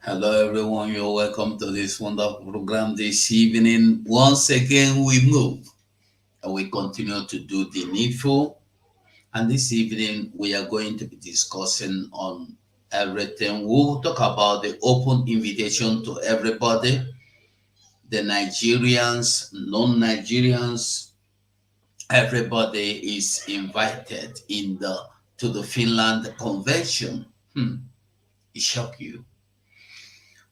Hello, everyone. You're welcome to this wonderful program this evening. Once again, we move and we continue to do the needful. And this evening, we are going to be discussing on everything. We'll talk about the open invitation to everybody, the Nigerians, non-Nigerians. Everybody is invited in the to the Finland Convention. It shock you.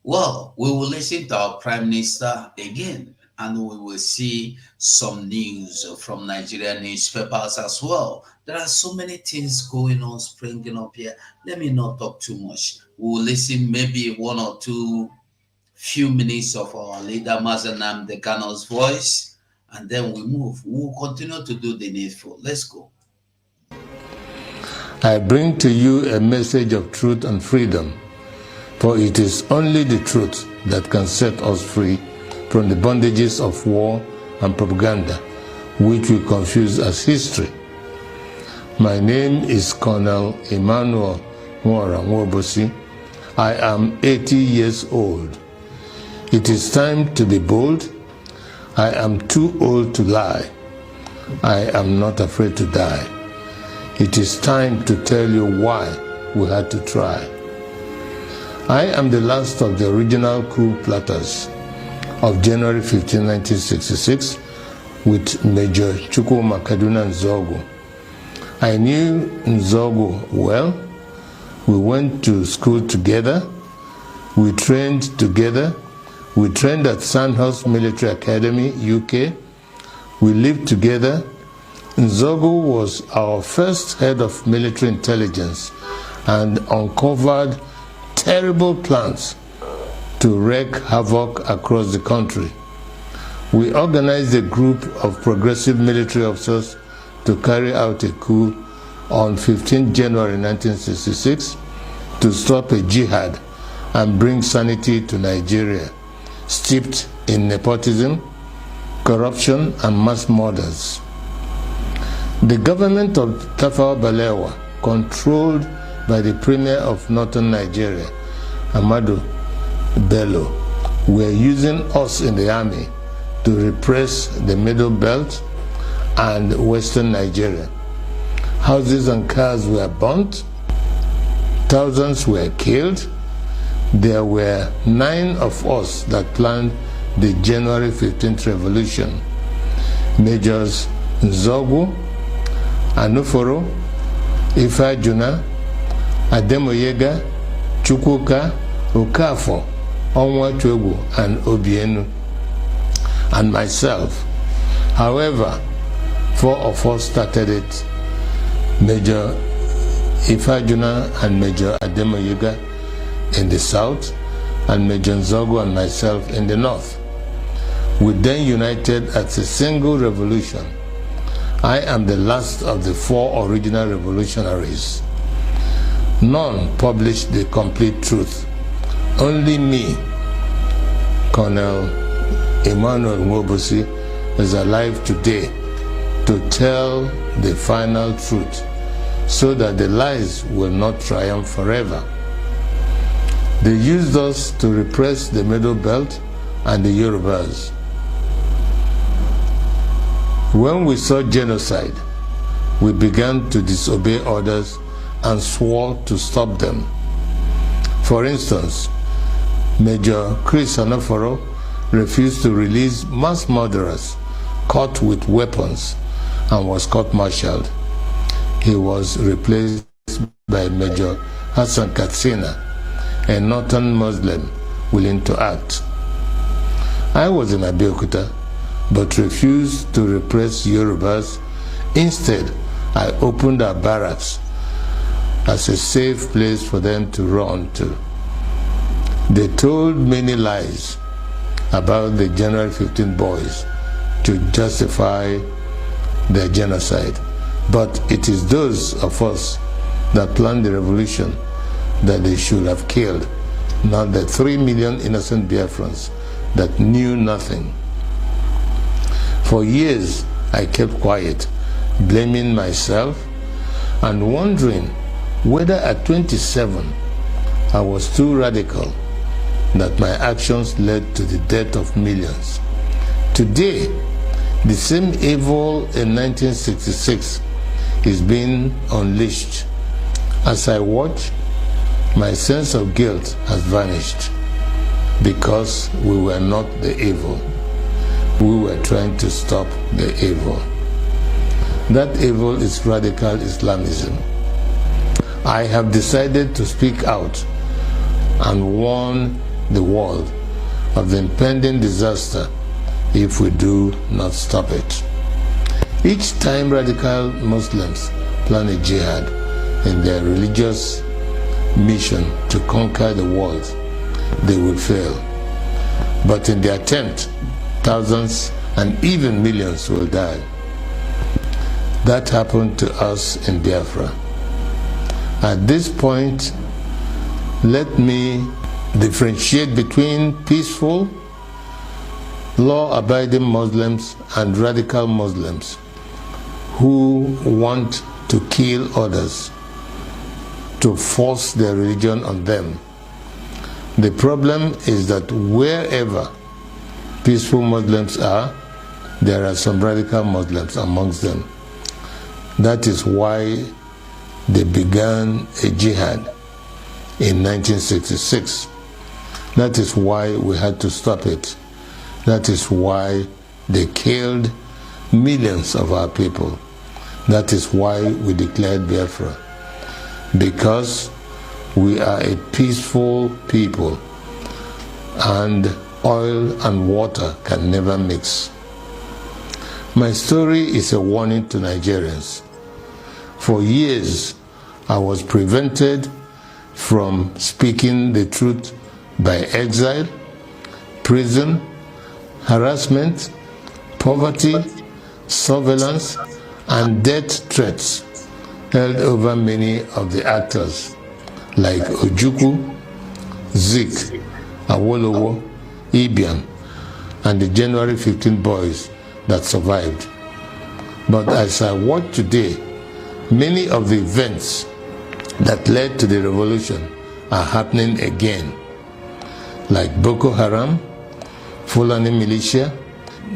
Well, we will listen to our Prime Minister again, and we will see some news from Nigerian newspapers as well. There are so many things going on, springing up here. Let me not talk too much. We will listen maybe one or two few minutes of our leader, Mazanam Dekano's voice, and then we move. We will continue to do the needful. Let's go. I bring to you a message of truth and freedom. For it is only the truth that can set us free from the bondages of war and propaganda, which we confuse as history. My name is Colonel Emmanuel Nwora Nwobosi. I am 80 years old. It is time to be bold. I am too old to lie. I am not afraid to die. It is time to tell you why we had to try. I am the last of the original coup plotters of January 15, 1966 with Major Chukwuma Kaduna Nzogu. I knew Nzogu well. We went to school together. We trained together. We trained at Sandhurst Military Academy, UK. We lived together. Nzogu was our first head of military intelligence and uncovered terrible plans to wreak havoc across the country. We organized a group of progressive military officers to carry out a coup on 15 January 1966 to stop a jihad and bring sanity to Nigeria, steeped in nepotism, corruption, and mass murders. The government of Tafawa Balewa, controlled by the Premier of Northern Nigeria, Ahmadu Bello, were using us in the army to repress the Middle Belt and Western Nigeria. Houses and cars were burnt, thousands were killed. There were 9 of us that planned the January 15th revolution. Majors Nzogu, Anuforo, Ifajuna, Ademoyega, Chukwuka, Okafo, Onwachwegu, and Obienu, and myself. However, 4 of us started it, Major Ifajuna and Major Ademoyega in the south, and Major Nzogu and myself in the north. We then united as a single revolution. I am the last of the 4 original revolutionaries. None published the complete truth. Only me, Colonel Emmanuel Nwobosi, is alive today to tell the final truth so that the lies will not triumph forever. They used us to repress the Middle Belt and the Yorubas. When we saw genocide, we began to disobey orders and swore to stop them. For instance, Major Chris Anoforo refused to release mass murderers caught with weapons and was court-martialed. He was replaced by Major Hassan Katsina, a northern Muslim willing to act. I was in Abeokuta, but refused to repress Yorubas. Instead, I opened our barracks as a safe place for them to run to. They told many lies about the January 15 boys to justify their genocide. But it is those of us that planned the revolution that they should have killed, not the 3 million innocent Biafrans that knew nothing. For years, I kept quiet, blaming myself and wondering whether at 27 I was too radical that my actions led to the death of millions. Today, the same evil in 1966 is being unleashed. As I watch, my sense of guilt has vanished because we were not the evil. We were trying to stop the evil. That evil is radical Islamism. I have decided to speak out and warn the world of the impending disaster if we do not stop it. Each time radical Muslims plan a jihad in their religious mission to conquer the world, they will fail. But in the attempt, thousands and even millions will die. That happened to us in Biafra. At this point, let me differentiate between peaceful, law-abiding Muslims and radical Muslims who want to kill others, to force their religion on them. The problem is that wherever peaceful Muslims are, there are some radical Muslims amongst them. That is why they began a jihad in 1966. That is why we had to stop it. That is why they killed millions of our people. That is why we declared Biafra. Because we are a peaceful people and oil and water can never mix. My story is a warning to Nigerians. For years, I was prevented from speaking the truth by exile, prison, harassment, poverty, surveillance, and death threats held over many of the actors like Ojukwu, Zik, Awolowo, Ibiam, and the January 15 boys that survived. But as I watch today, many of the events that led to the revolution are happening again, like Boko Haram, Fulani militia,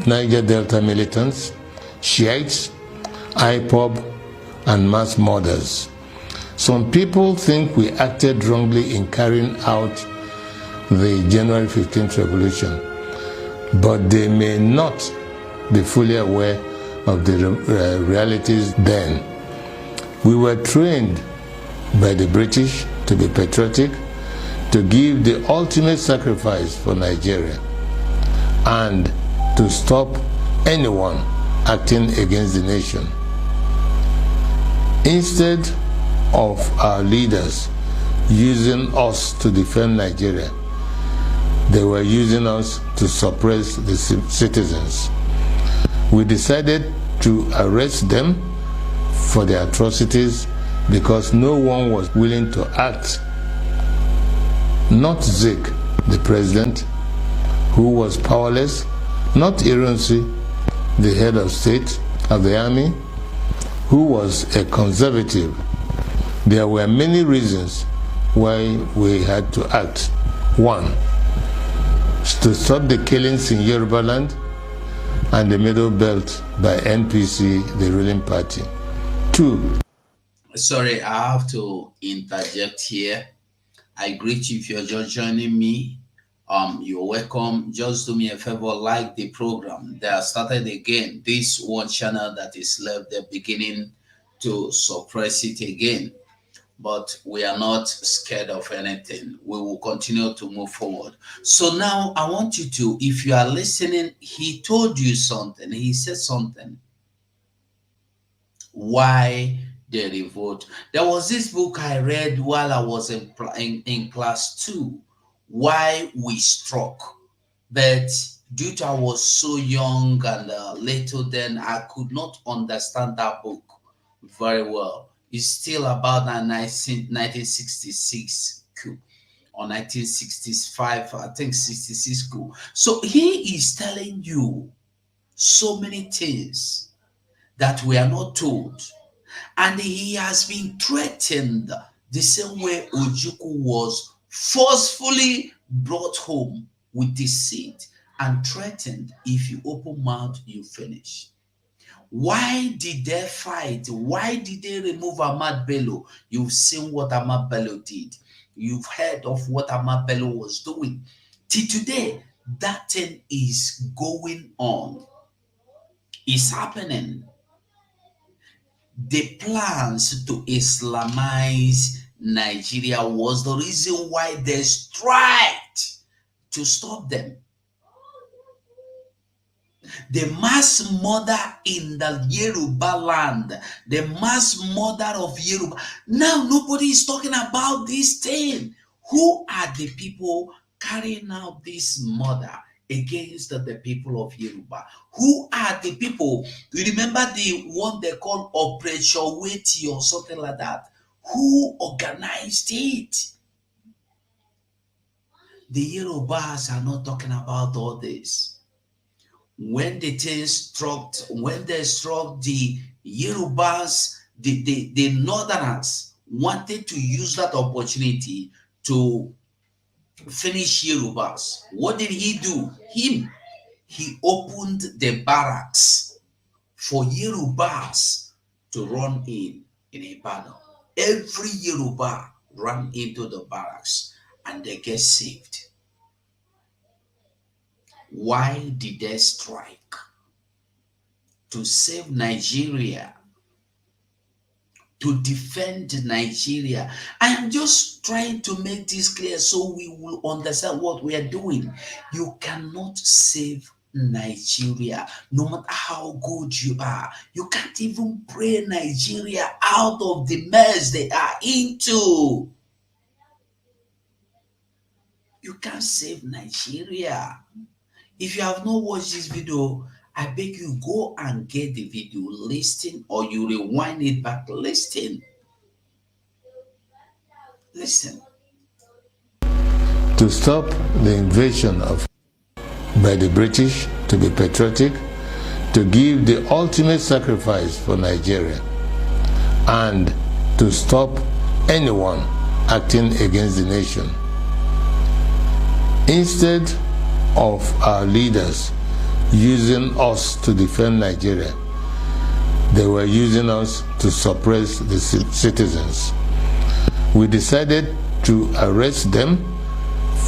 Niger Delta militants, Shiites, IPOB, and mass murders. Some people think we acted wrongly in carrying out the January 15th revolution, but they may not be fully aware of the realities then. We were trained by the British to be patriotic, to give the ultimate sacrifice for Nigeria, and to stop anyone acting against the nation. Instead of our leaders using us to defend Nigeria, they were using us to suppress the citizens. We decided to arrest them for their atrocities because no one was willing to act. Not Zik, the president, who was powerless, not Ironsi, the head of state of the army, who was a conservative. There were many reasons why we had to act. One, to stop the killings in Yoruba land and the Middle Belt by NPC, the ruling party. Two. Sorry, I have to interject here. I greet you if you're just joining me. You're welcome. Just do me a favor, like the program. They are started again. This one channel that is left, they're beginning to suppress it again. But we are not scared of anything. We will continue to move forward. So now I want you to, if you are listening, he told you something. He said something. Why the revolt? There was this book I read while I was in class 2, Why We Struck. But due to I was so young and little then, I could not understand that book very well. It's still about that 1966 coup or 1965, I think 66 coup. So he is telling you so many things that we are not told. And he has been threatened the same way Ojukwu was forcefully brought home with deceit and threatened, if you open mouth, you finish. Why did they fight? Why did they remove Ahmad Bello? You've seen what Ahmad Bello did. You've heard of what Ahmad Bello was doing. Till today, that thing is going on. It's happening. The plans to Islamize Nigeria was the reason why they striked to stop them. The mass murder in the Yoruba land, the mass murder of Yoruba. Now nobody is talking about this thing. Who are the people carrying out this murder against the people of Yoruba? Who are the people? You remember the one they call Operation Weti or something like that? Who organized it? The Yorubas are not talking about all this. When the thing struck, when they struck the Yorubas, the Northerners wanted to use that opportunity to finish Yorubas. What did he do? He opened the barracks for Yorubas to run in a battle. Every Yoruba ran into the barracks and they get saved. Why did they strike? To save Nigeria, to defend Nigeria. I am just trying to make this clear so we will understand what we are doing. You cannot save Nigeria, no matter how good you are. You can't even pray Nigeria out of the mess they are into. You can't save Nigeria. If you have not watched this video, I beg you, go and get the video, listen, or you rewind it back, listen. Listen. To stop the invasion by the British, to be patriotic, to give the ultimate sacrifice for Nigeria, and to stop anyone acting against the nation. Instead of our leaders using us to defend Nigeria, they were using us to suppress the citizens. We decided to arrest them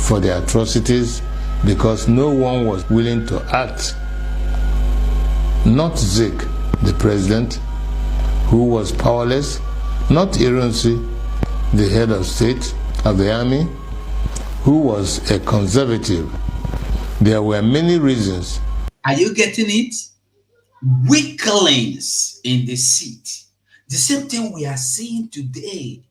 for their atrocities because no one was willing to act. Not Zik, the president, who was powerless, not Irunsi, the head of state of the army, who was a conservative. There were many reasons. Are you getting it? Weaklings in the seat. The same thing we are seeing today.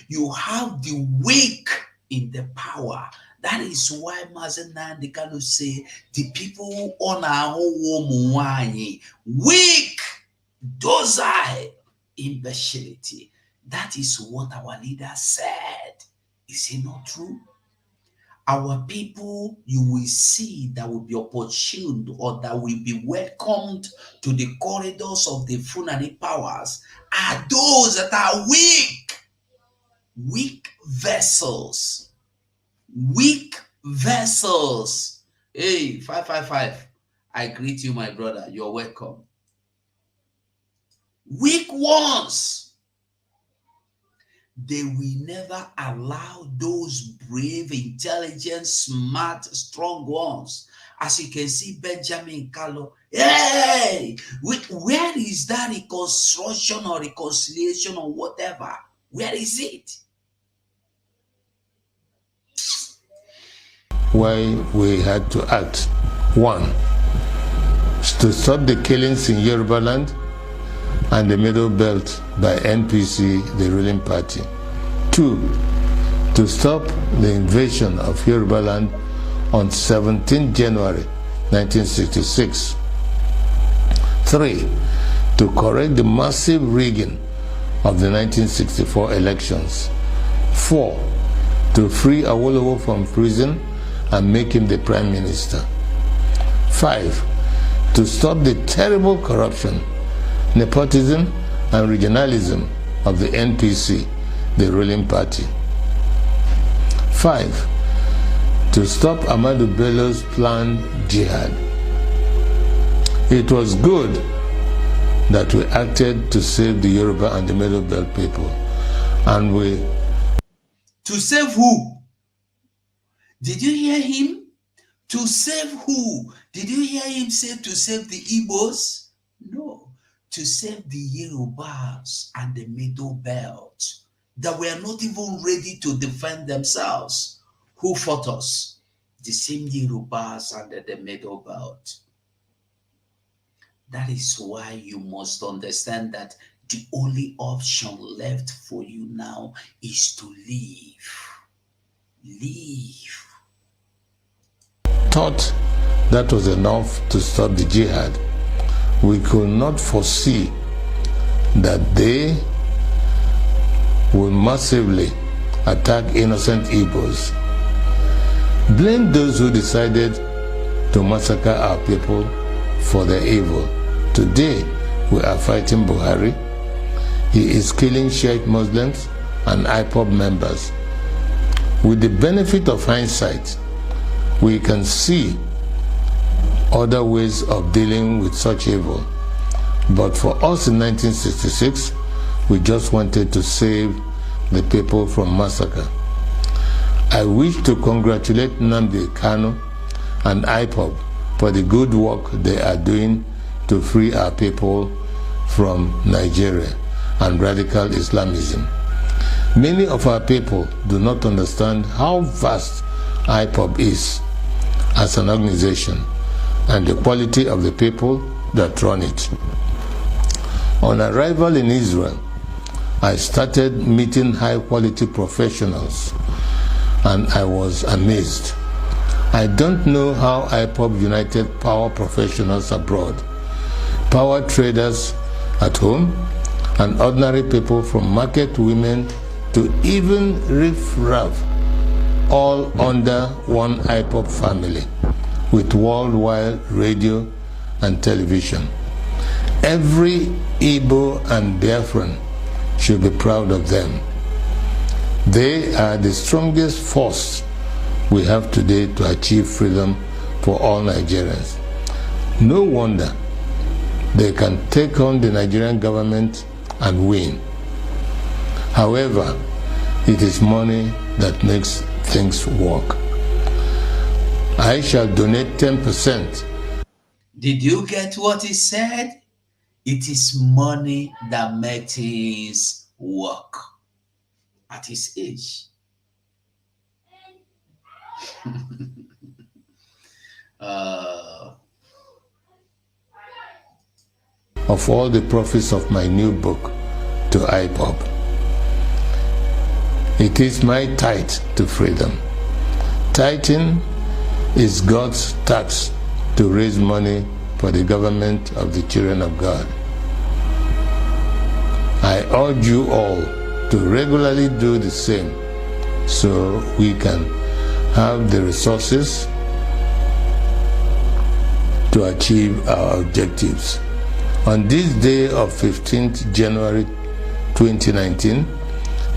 You have the weak in the power. That is why Mazen Nnamdi Kanu say the people on our home weak, docile, imbecility. That is what our leader said. Is it not true? Our people, you will see, that will be opportune or that will be welcomed to the corridors of the Fulani powers are those that are weak vessels. Weak vessels. Hey, 555, I greet you, my brother. You're welcome. Weak ones. They will never allow those brave, intelligent, smart, strong ones. As you can see, Benjamin Carlo. Hey, where is that reconstruction or reconciliation or whatever? Where is it? Why we had to act. 1, to stop the killings in Yoruba land and the Middle Belt by NPC, the ruling party. 2, to stop the invasion of Yoruba land on 17 January 1966. 3, to correct the massive rigging of the 1964 elections. 4, to free Awolowo from prison and make him the Prime Minister. 5, to stop the terrible corruption, nepotism and regionalism of the NPC, the ruling party. 5, to stop Ahmadu Bello's planned jihad. It was good that we acted to save the Yoruba and the Middle Belt people, and we... To save who? Did you hear him? To save who? Did you hear him say to save the Igbos? No, to save the Yorubas and the Middle Belt that were not even ready to defend themselves. Who fought us? The same Yorubas and the Middle Belt. That is why you must understand that the only option left for you now is to leave. Leave. Thought that was enough to stop the jihad. We could not foresee that they will massively attack innocent Igbos. Blame those who decided to massacre our people for their evil. Today, we are fighting Buhari. He is killing Shiite Muslims and IPOB members. With the benefit of hindsight, we can see other ways of dealing with such evil. But for us in 1966, we just wanted to save the people from massacre. I wish to congratulate Nnamdi Kanu and IPOB for the good work they are doing to free our people from Nigeria and radical Islamism. Many of our people do not understand how vast IPOB is as an organization and the quality of the people that run it. On arrival in Israel, I started meeting high-quality professionals, and I was amazed. I don't know how IPOB united power professionals abroad, power traders at home, and ordinary people from market women to even riff-raff, all under one IPOB family, with worldwide radio and television. Every Igbo and Biafran should be proud of them. They are the strongest force we have today to achieve freedom for all Nigerians. No wonder they can take on the Nigerian government and win. However, it is money that makes things work. I shall donate 10%. Did you get what he said? It is money that makes things work. At his age. Of all the profits of my new book to IPOB, it is my tithe to freedom. Tithing is God's tax to raise money for the government of the children of God. I urge you all to regularly do the same so we can have the resources to achieve our objectives. On this day of 15th January 2019,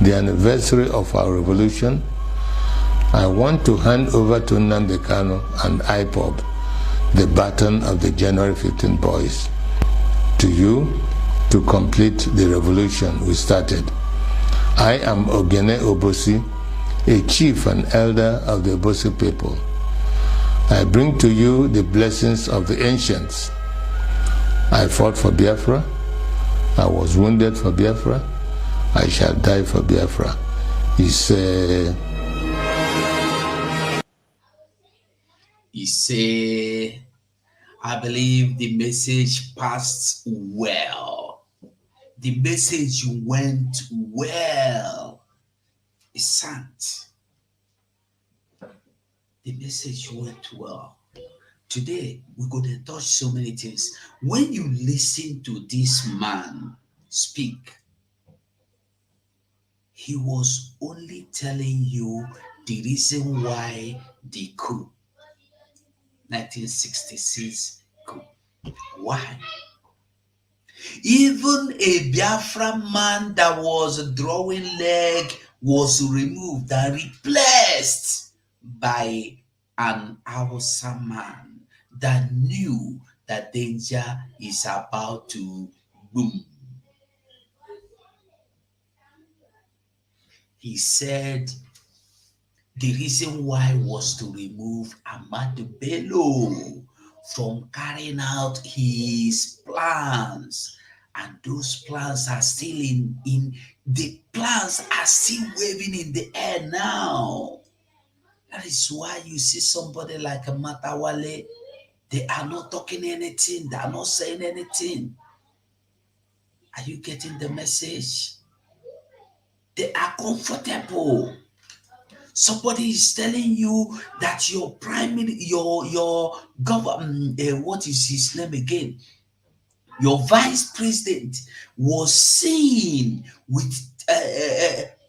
the anniversary of our revolution, I want to hand over to Nnamdi Kanu and IPOB the baton of the January 15 boys. To you, to complete the revolution we started. I am Ogene Obosi, a chief and elder of the Obosi people. I bring to you the blessings of the ancients. I fought for Biafra. I was wounded for Biafra. I shall die for Biafra. He said, I believe the message passed well. The message went well. It's the message went well. Today, we're going to touch so many things. When you listen to this man speak, he was only telling you the reason why the coup, 1966 coup. Why? Even a Biafra man that was drawing leg was removed and replaced by an Hausa man that knew that danger is about to boom. He said the reason why was to remove Ahmadu Bello from carrying out his plans. And those plans are still in the plans are still waving in the air now. That is why you see somebody like a Matawale, they are not talking anything, they are not saying anything. Are you getting the message? They are comfortable. Somebody is telling you that your your government, what is his name again? Your vice president was seen with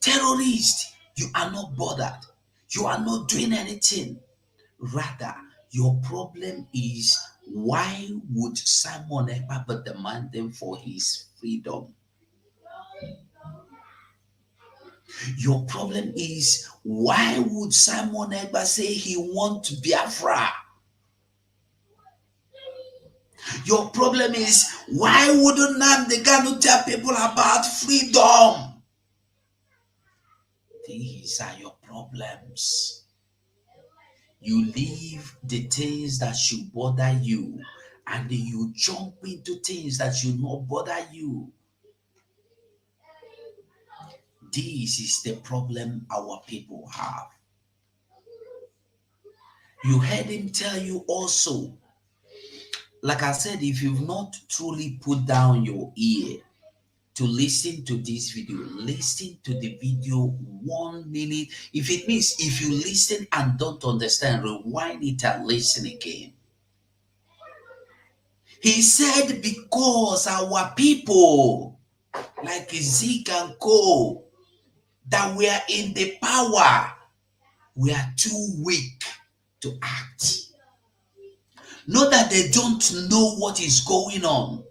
terrorists. You are not bothered. You are not doing anything. Rather, your problem is why would Simon Ekpa be demanding for his freedom? Your problem is why would Simon Ekpa say he wants Biafra? Your problem is why wouldn't Nnamdi Kanu tell people about freedom? These are your problems. You leave the things that should bother you and you jump into things that should not bother you. This is the problem our people have. You heard him tell you also, like I said, if you've not truly put down your ear to listen to this video, listen to the video 1 minute. If it means if you listen and don't understand, rewind it and listen again. He said because our people like Zeke and Co that we are in the power, we are too weak to act. Not that they don't know what is going on.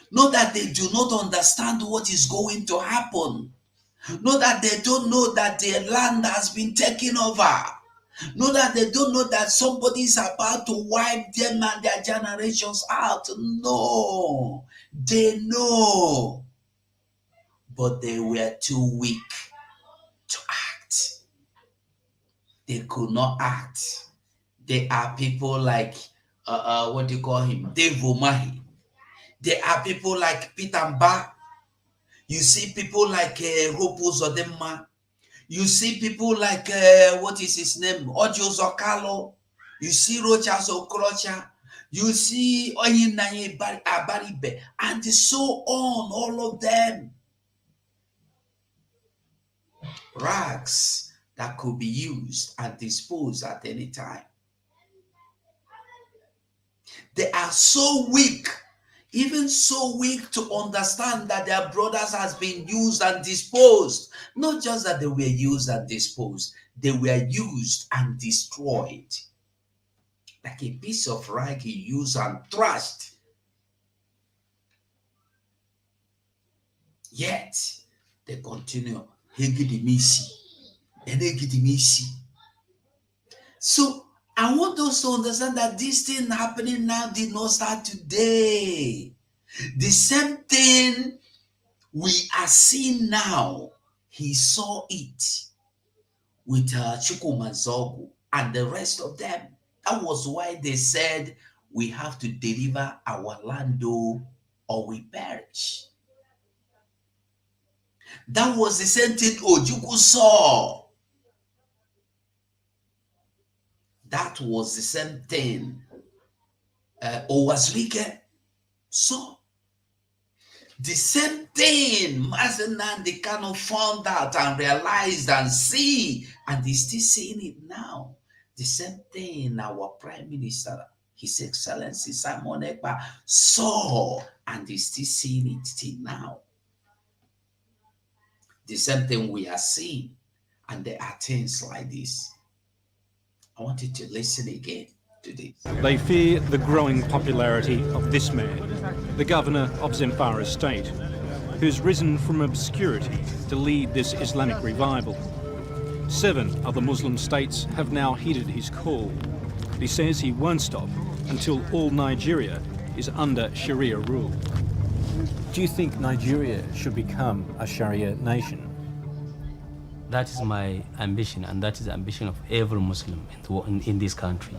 Not that they do not understand what is going to happen. Not that they don't know that their land has been taken over. Not that they don't know that somebody is about to wipe them and their generations out. No, they know. But they were too weak to act. They could not act. There are people like, what do you call him? Dave Omahi. There are people like Peter Mba. You see people like Hopo Zodema. You see people like, what is his name? Ojo Zokalo. You see Rochas Okrocha. You see Oyinaye Abaribe. And so on, all of them. Rags that could be used and disposed at any time. They are so weak, even so weak to understand that their brothers has been used and disposed. Not just that they were used and disposed, they were used and destroyed. Like a piece of rag he used and thrashed. Yet, they continue. So, I want us to understand that this thing happening now did not start today. The same thing we are seeing now, he saw it with Chukwuma Zogu and the rest of them. That was why they said we have to deliver our land or we perish. That was the same thing Ojukwu saw. That was the same thing Owazrike saw. The same thing Mazenandi kind of found out and realized and see, and he's still seeing it now. The same thing our Prime Minister, His Excellency Simon Ekpa, saw, and he's still seeing it till now. The same thing we are seeing, and there are things like this. I want you to listen again to this. They fear the growing popularity of this man, the governor of Zamfara state, who's risen from obscurity to lead this Islamic revival. 7 other Muslim states have now heeded his call, He says he won't stop until all Nigeria is under Sharia rule. Do you think Nigeria should become a Sharia nation? That is my ambition, and that is the ambition of every Muslim in this country.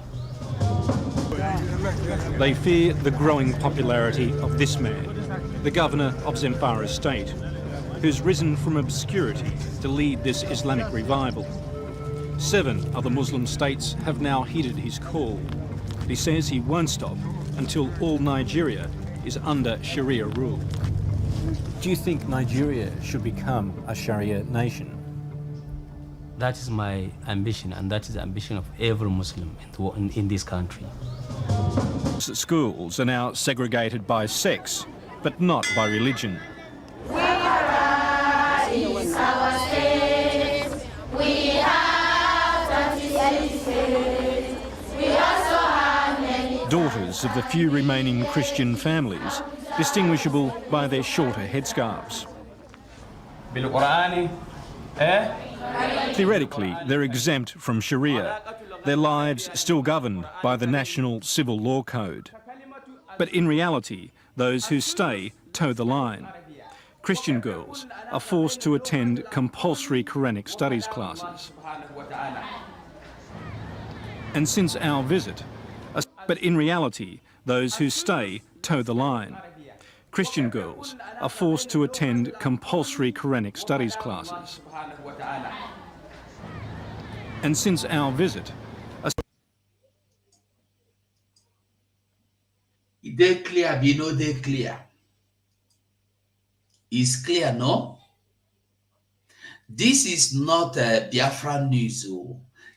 They fear the growing popularity of this man, the governor of Zamfara state, who's risen from obscurity to lead this Islamic revival. 7 other Muslim states have now heeded his call. He says he won't stop until all Nigeria is under Sharia rule. Do you think Nigeria should become a Sharia nation? That is my ambition, and that is the ambition of every Muslim in this country. Schools are now segregated by sex, but not by religion. Biafra is our state. We have 36 states. We also have many Daughters of the few remaining Christian families, distinguishable by their shorter headscarves. Theoretically, they're exempt from Sharia, their lives still governed by the National Civil Law Code. But in reality, those who stay toe the line. Christian girls are forced to attend compulsory Quranic studies classes. And since our visit, but in reality, those who stay toe the line. Christian girls are forced to attend compulsory Quranic studies classes. And since our visit, they clear, you know they clear. It's clear, no? This is not Biafra news.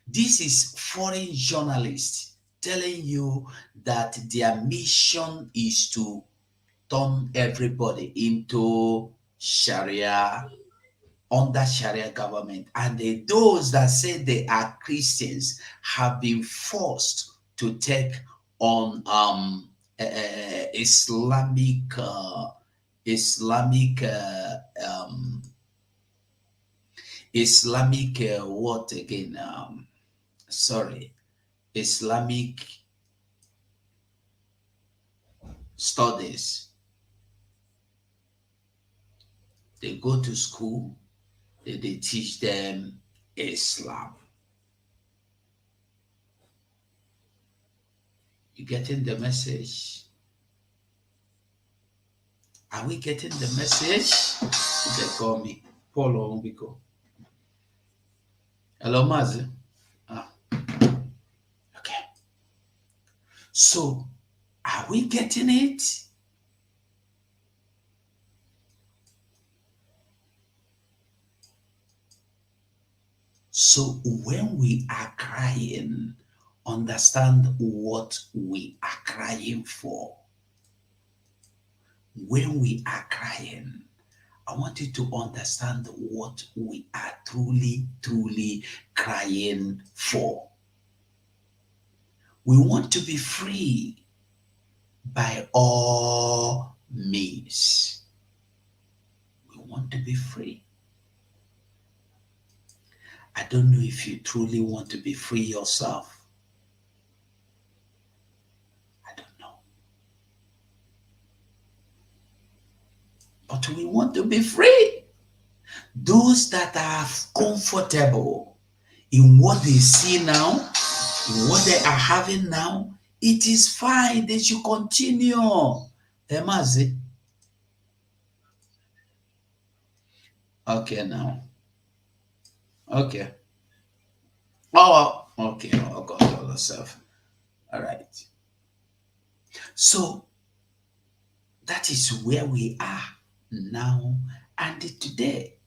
This is foreign journalists telling you that their mission is to turn everybody into Sharia, under Sharia government. And those that say they are Christians have been forced to take on Islamic what again? Islamic studies. They go to school, they teach them Islam. You getting the message? Are we getting the message? They call me Paul Ombiko. Hello, Mazi. Okay. So, are we getting it? So when we are crying, understand what we are crying for. When we are crying, I want you to understand what we are truly crying for. We want to be free by all means. We want to be free. I don't know if you truly want to be free yourself. I don't know. But we want to be free. Those that are comfortable in what they see now, in what they are having now, it is fine. They should continue. Emazi. Okay, now. Okay. Oh, okay. Oh, God, yourself. All right. So that is where we are now and today.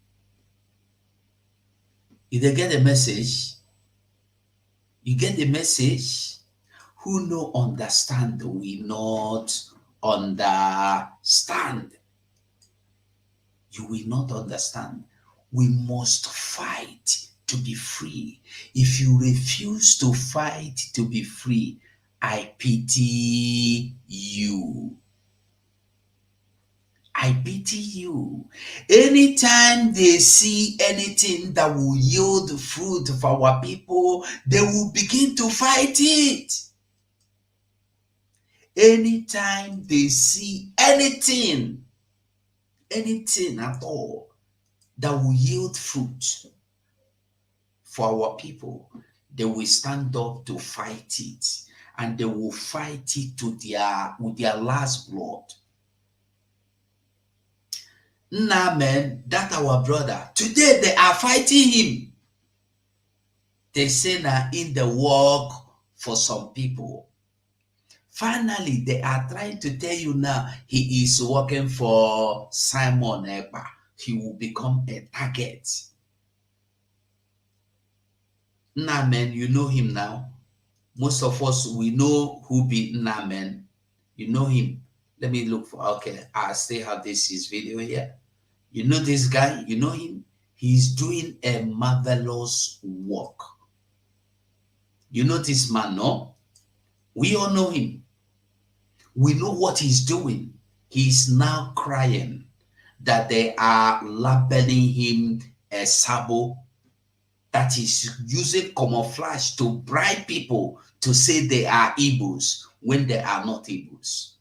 If they get the message, you get the message. Who no understand, we not understand. You will not understand. We must fight to be free. If you refuse to fight to be free, I pity you. I pity you. Anytime they see anything that will yield fruit for our people, they will begin to fight it. Anytime they see anything at all that will yield fruit for our people, they will stand up to fight it, and they will fight it to with their last blood. Nah, man, that our brother. Today they are fighting him. They say now in the work for some people. Finally, they are trying to tell you now he is working for Simon Ekpa. He will become a target. Nah, man, you know him now. Most of us, we know who be Nah, man. You know him. Let me look for, okay, I still have his video here. You know this guy, you know him. He's doing a marvelous work. You know this man, no? We all know him. We know what he's doing. He's now crying that they are labeling him a sabo, that is using camouflage to bribe people to say they are Igbos when they are not Igbos.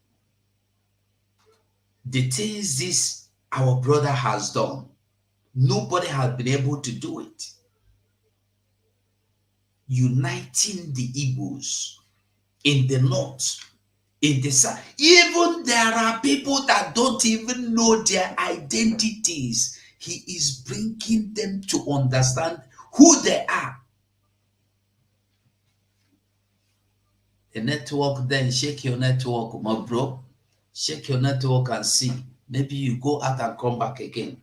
The things this our brother has done, nobody has been able to do it. Uniting the Igbos in the north, in the south. Even there are people that don't even know their identities. He is bringing them to understand who they are. The network, then shake your network, my bro. Shake your network and see. Maybe you go out and come back again.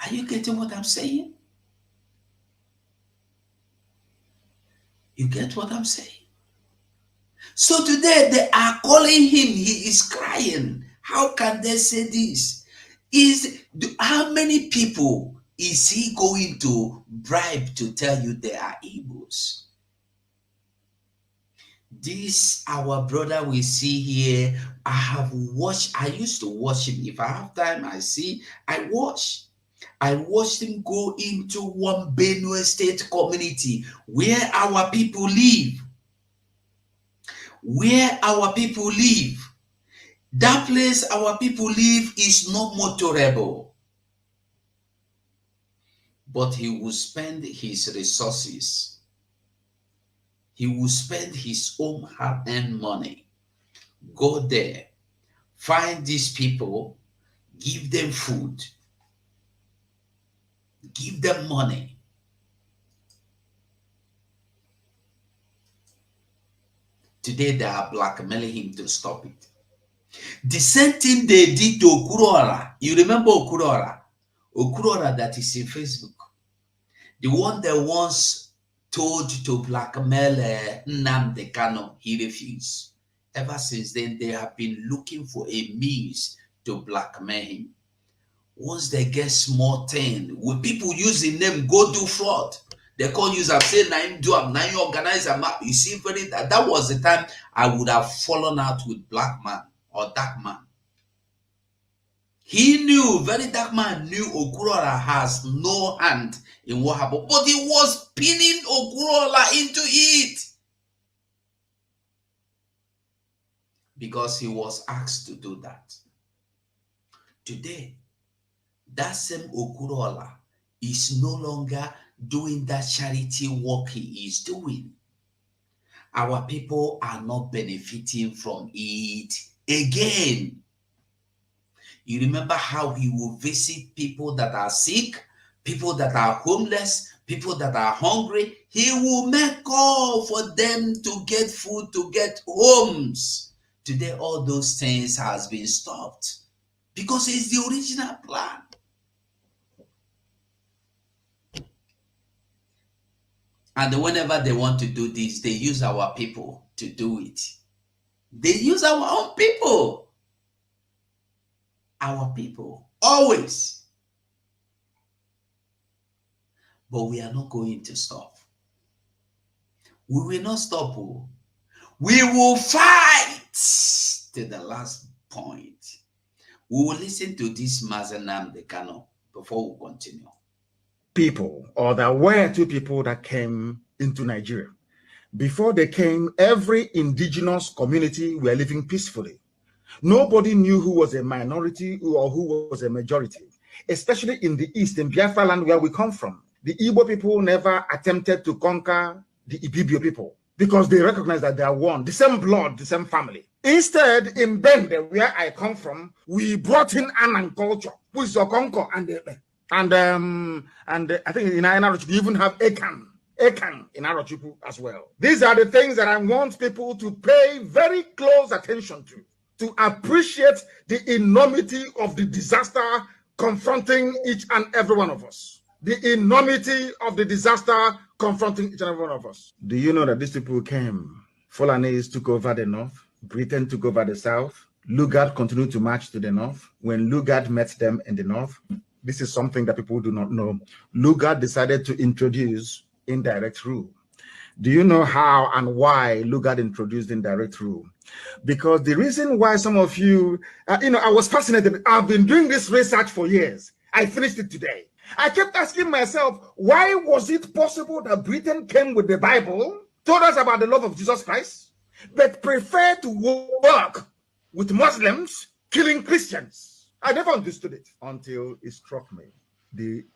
Are you getting what I'm saying? You get what I'm saying? So today they are calling him, he is crying. How can they say this? How many people is he going to bribe to tell you they are Igbos? This our brother we see here, I used to watch him. If I have time, I watch. I watched him go into one Benue State community where our people live. Where our people live. That place our people live is not motorable. But he will spend his resources. He will spend his own hard-earned money. Go there. Find these people. Give them food. Give them money. Today they are blackmailing him to stop it. The same thing they did to Okuruora. You remember Okuruora? Okuruora that is in Facebook. The one that once told to blackmail Nnamdi Kanu, he refused. Ever since then, they have been looking for a means to blackmail him. Once they get small thing, with people using them, go do fraud. They call you and say, "Now do am, now you organize a map." You see, that was the time I would have fallen out with black man or dark man. He knew, very dark man knew Okuruora has no hand in what happened, but he was pinning Okuruora into it because he was asked to do that. Today, that same Okuruora is no longer doing that charity work he is doing. Our people are not benefiting from it again. You remember how he will visit people that are sick, people that are homeless, people that are hungry. He will make call for them to get food, to get homes. Today, all those things has been stopped because it's the original plan. And whenever they want to do this, they use our people to do it. They use our own people. Our people, always. But we are not going to stop. We will not stop. We will fight to the last point. We will listen to this Nnamdi Kanu before we continue. People, or there were two people that came into Nigeria. Before they came, every indigenous community were living peacefully. Nobody knew who was a minority or who was a majority, especially in the East, in Biafra land where we come from. The Igbo people never attempted to conquer the Ibibio people because they recognized that they are one, the same blood, the same family. Instead, in Bende, where I come from, we brought in Anan culture, which is Okonko and I think in Ainaroch we even have Ekan in Arochipu as well. These are the things that I want people to pay very close attention to appreciate the enormity of the disaster confronting each and every one of us. The enormity of the disaster confronting each and every one of us. Do you know that these people came? Fulanese took over the north. Britain took over the south. Lugard continued to march to the north. When Lugard met them in the north, this is something that people do not know. Lugard decided to introduce indirect rule. Do you know how and why Lugard introduced indirect rule? Because the reason why some of you, I was fascinated. I've been doing this research for years. I finished it today. I kept asking myself, why was it possible that Britain came with the Bible, told us about the love of Jesus Christ, but preferred to work with Muslims, killing Christians? I never understood it until it struck me.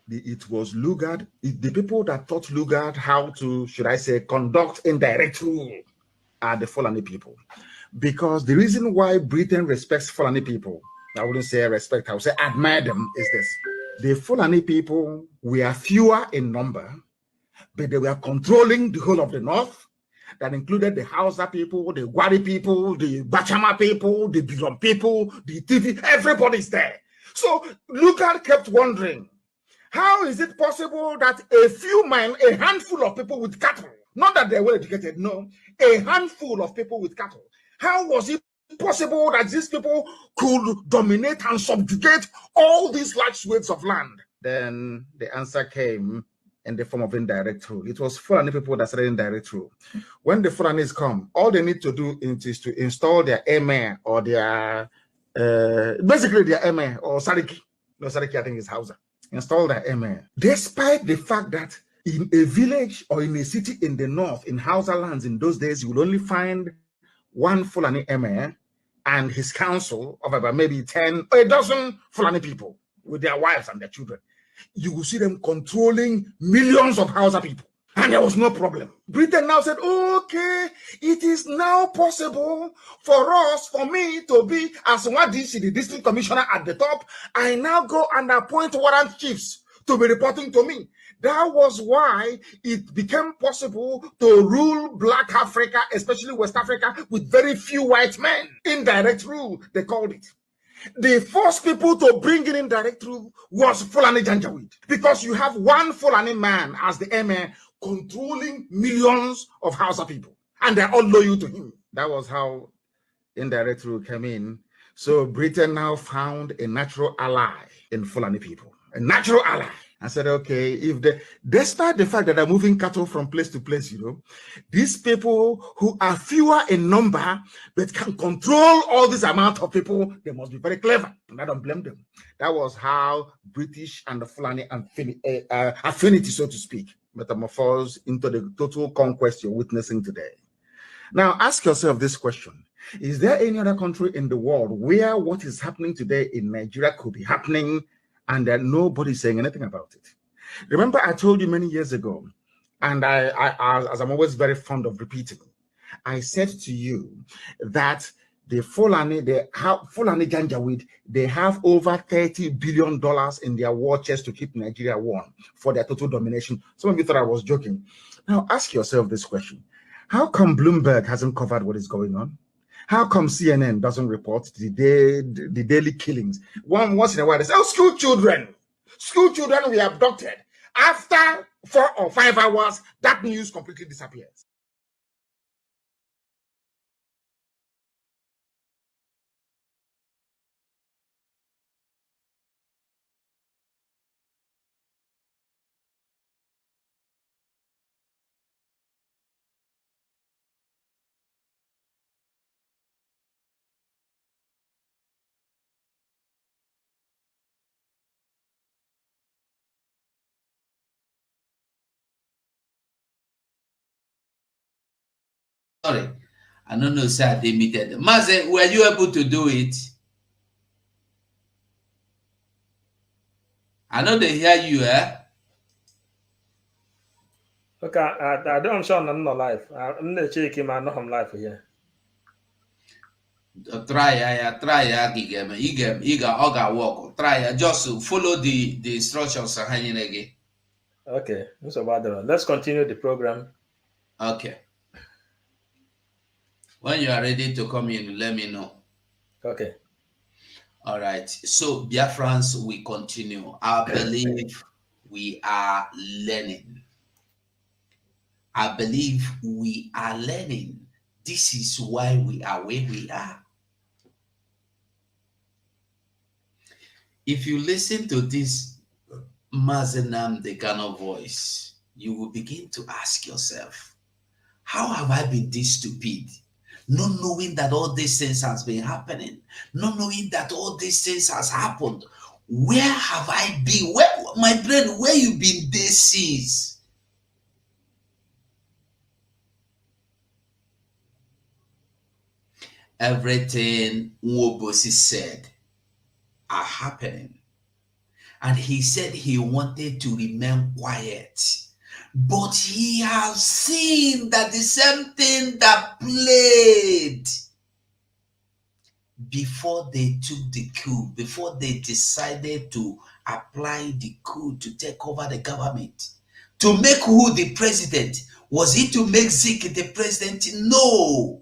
It was Lugard, the people that taught Lugard how to, should I say, conduct indirect rule are the Fulani people. Because the reason why Britain respects Fulani people, I wouldn't say respect, I would say admire them, is this. The Fulani people were fewer in number, but they were controlling the whole of the north. That included the Hausa people, the Gwari people, the Bachama people, the Birom people, the TV, everybody's there. So Lugard kept wondering, how is it possible that a handful of people with cattle, not that they were educated, no, a handful of people with cattle, how was it possible that these people could dominate and subjugate all these large swathes of land? Then the answer came in the form of indirect rule. It was Fulani people that started indirect rule. When the Fulanis come, all they need to do is to install their emir or their, basically their emir or Sariki. No, Sariki I think is Hausa. Install their emir. Despite the fact that in a village or in a city in the north, in Hausa lands in those days, you will only find one Fulani emir and his council of about maybe 10 or a dozen Fulani people with their wives and their children. You will see them controlling millions of Hausa people. And there was no problem. Britain now said, okay, it is now possible for me to be, as Wadisi, the district commissioner at the top, I now go and appoint warrant chiefs to be reporting to me. That was why it became possible to rule Black Africa, especially West Africa, with very few white men. Indirect rule, they called it. The first people to bring in indirect rule was Fulani Janjaweed, because you have one Fulani man as the emir controlling millions of Hausa people, and they're all loyal to him. That was how indirect rule came in. So Britain now found a natural ally in Fulani people, a natural ally. I said, okay, despite the fact that they're moving cattle from place to place, these people who are fewer in number, but can control all this amount of people, they must be very clever. And I don't blame them. That was how British and the Fulani affinity, so to speak, metamorphosed into the total conquest you're witnessing today. Now, ask yourself this question. Is there any other country in the world where what is happening today in Nigeria could be happening and that nobody's saying anything about it? Remember, I told you many years ago, and as I'm always very fond of repeating, I said to you that the Fulani Janjaweed, they have over $30 billion in their war chest to keep Nigeria warm for their total domination. Some of you thought I was joking. Now ask yourself this question. How come Bloomberg hasn't covered what is going on? How come CNN doesn't report the daily killings? Once in a while, they say, oh, school children were abducted. After 4 or 5 hours, that news completely disappears. Sorry. I don't know, sir, they meted. Maze, were you able to do it? I know they hear you, eh? Okay, I don't show I'm not live. I'm not checking my not live here. Try again. Oga walk. Try just follow the instructions hanging again. Okay, that's about that. Let's continue the program. Okay. When you are ready to come in, let me know. Okay. All right. So, Biafrans, we continue. I believe we are learning. I believe we are learning. This is why we are where we are. If you listen to this Mazenam Dekano voice, you will begin to ask yourself, how have I been this stupid? Not knowing that all these things has been happening, not knowing that all these things has happened. Where have I been? Where, my brain, where you been this since? Everything Nwobosi said are happening. And he said he wanted to remain quiet. But he has seen that the same thing that played before they took the coup, before they decided to apply the coup to take over the government, to make who the president? Was it to make Zik the president? No.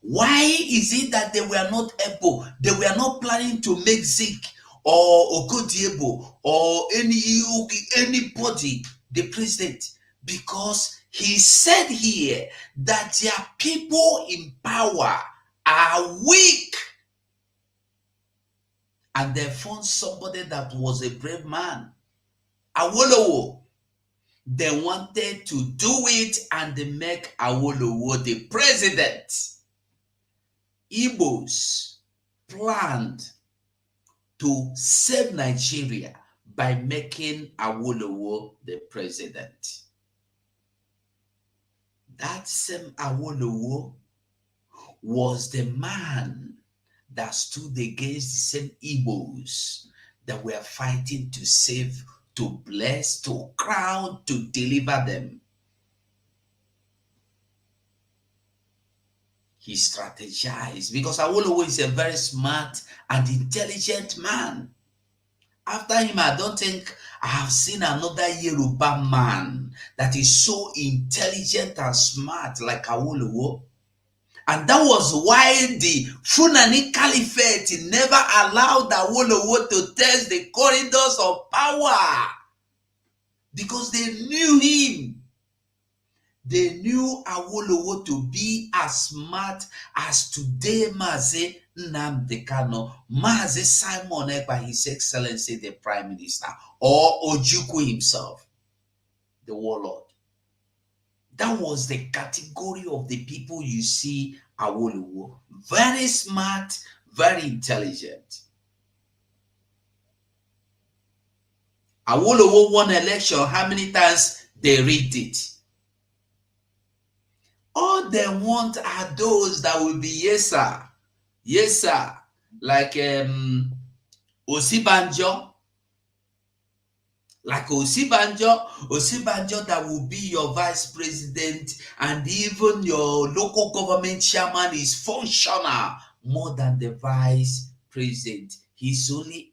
Why is it that they were not able, they were not planning to make Zik or Okodiebo or anybody the president? Because he said here that their people in power are weak. And they found somebody that was a brave man, Awolowo. They wanted to do it and they make Awolowo the president. Igbos planned to save Nigeria by making Awolowo the president. That same Awolowo was the man that stood against the same Igbos that were fighting to save, to bless, to crown, to deliver them. He strategized because Awolowo is a very smart and intelligent man. After him, I don't think I have seen another Yoruba man that is so intelligent and smart like Awolowo. And that was why the Fulani Caliphate never allowed Awolowo to test the corridors of power. Because they knew him. They knew Awolowo to be as smart as today Mazi Nnamdi Kanu, Mazi Simon Ekpa, His Excellency the Prime Minister, or Ojukwu himself, the warlord. That was the category of the people you see Awolowo. Very smart, very intelligent. Awolowo won election. How many times they rigged it? All they want are those that will be yes sir, like Osibanjo, Osibanjo that will be your vice president, and even your local government chairman is functional more than the vice president. He's only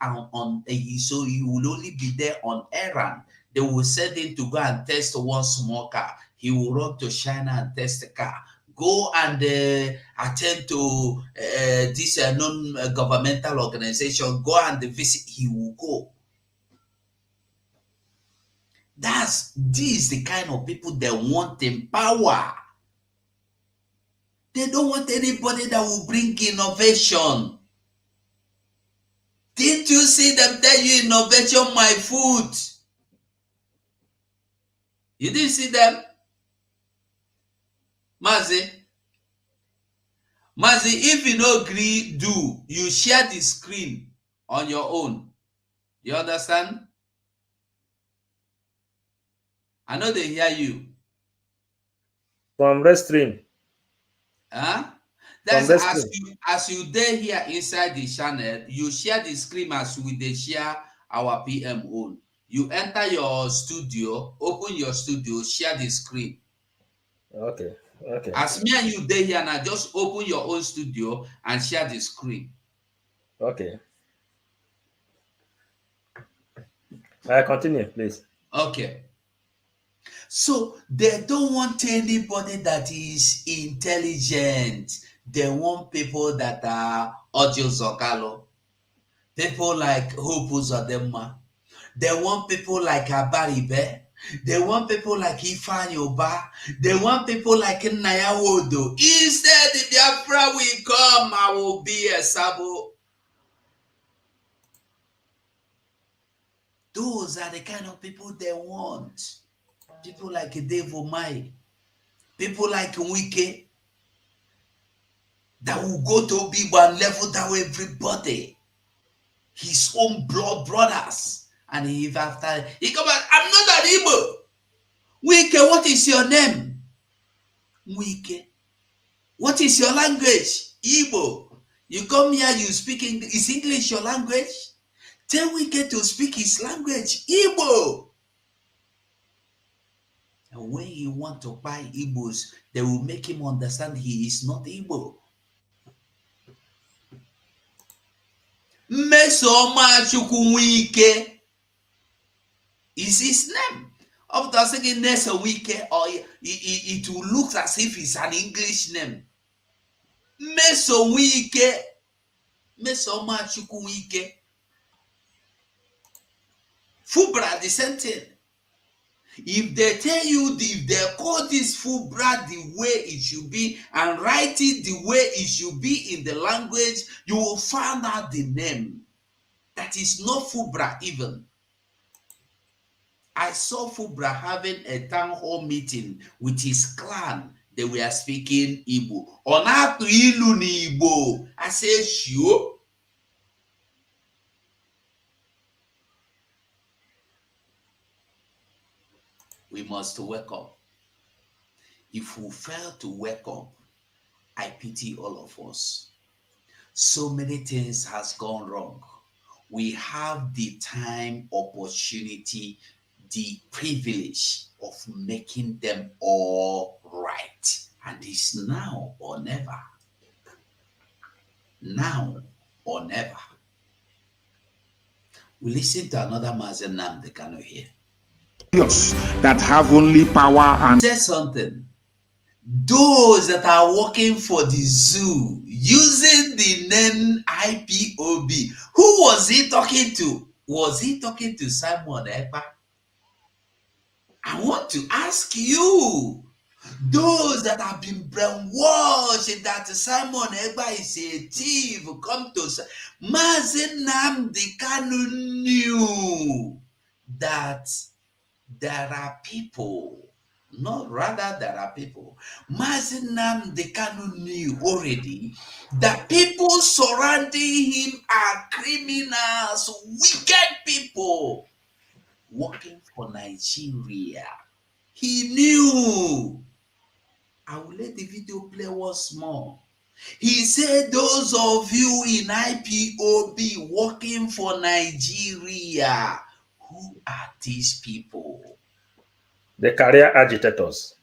so he will only be there on errand. They will send him to go and test one small car. He will run to China and test the car. Go and attend to this non-governmental organization. Go and visit. He will go. This is the kind of people they want in power. They don't want anybody that will bring innovation. Didn't you see them tell you innovation, my food? You didn't see them? Mazi, if you no agree, you share the screen on your own. You understand? I know they hear you. From Red Stream. Huh? That's as you there here inside the channel, you share the screen as we they share our PM own. You enter your studio, open your studio, share the screen. Okay. Okay. As me and you there here now, just open your own studio and share the screen. Okay. Continue, please. Okay. So they don't want anybody that is intelligent. They want people that are Ojo Zokalo, people like Hope Uzodinma. They want people like Abaribe. They want people like Ifeanyi Uba. They want people like Nnaya Wodo. Instead, the Biafra will come, I will be a Sabo. Those are the kind of people they want. People like Dave Omai, people like Wike, that will go to Bibo and level down everybody, his own brothers. And if after he come back, I'm not an Igbo. Wike, what is your name? Wike. What is your language? Igbo. You come here, you speak English. Is English your language? Tell Wike to speak his language, Igbo. And when he want to buy Igbos, they will make him understand he is not Igbo. Mesoma Chukwuwike is his name. After saying Nessa Wike, or it will look as if it's an English name. Mesowike, Mesoma Chukwuwike. Fubra, the same thing. If they tell you, if they call this Fubra the way it should be and write it the way it should be in the language, you will find out the name. That is not Fubra even. I saw Fubra having a town hall meeting with his clan. They were speaking Igbo. Onatu ilu ni Igbo. I said, sure. We must wake up. If we fail to wake up, I pity all of us. So many things has gone wrong. We have the time, opportunity, the privilege of making them all right. And it's now or never. Now or never. We listen to another Mazen Nnamdi Kanu here. That have only power and say something. Those that are working for the zoo using the name IPOB, who was he talking to? Was he talking to Simon Ekpa? I want to ask you, those that have been brainwashed that Simon Ekpa is a thief, come to Mazen Nnamdi Kanu knew that there are people, there are people. Mazen Nnamdi Kanu knew already that people surrounding him are criminals, wicked people working for Nigeria. He knew. I will let the video play once more. He said, those of you in IPOB working for Nigeria, who are these people? The career agitators.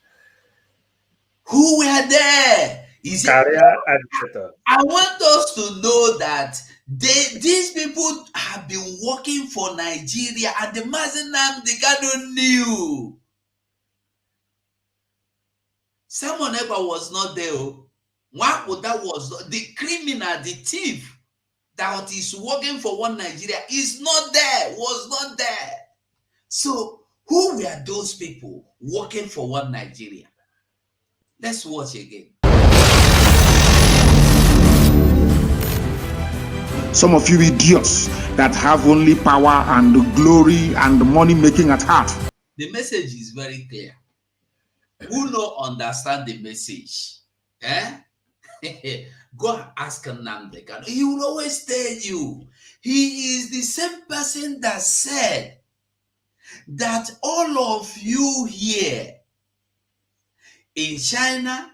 Who were there? Is career agitators. I want us to know that these people have been working for Nigeria, and the Mazen Nnamdi Kanu knew. Simon Ekpa was not there. That was the criminal, the thief that is working for one Nigeria is not there, was not there. So who were those people working for one Nigeria? Let's watch again. some of you idiots that have only power and glory and money making at heart. The message is very clear. Who don't understand the message? Go and ask Nnamdi Kanu. He will always tell you. He is the same person that said that all of you here in China,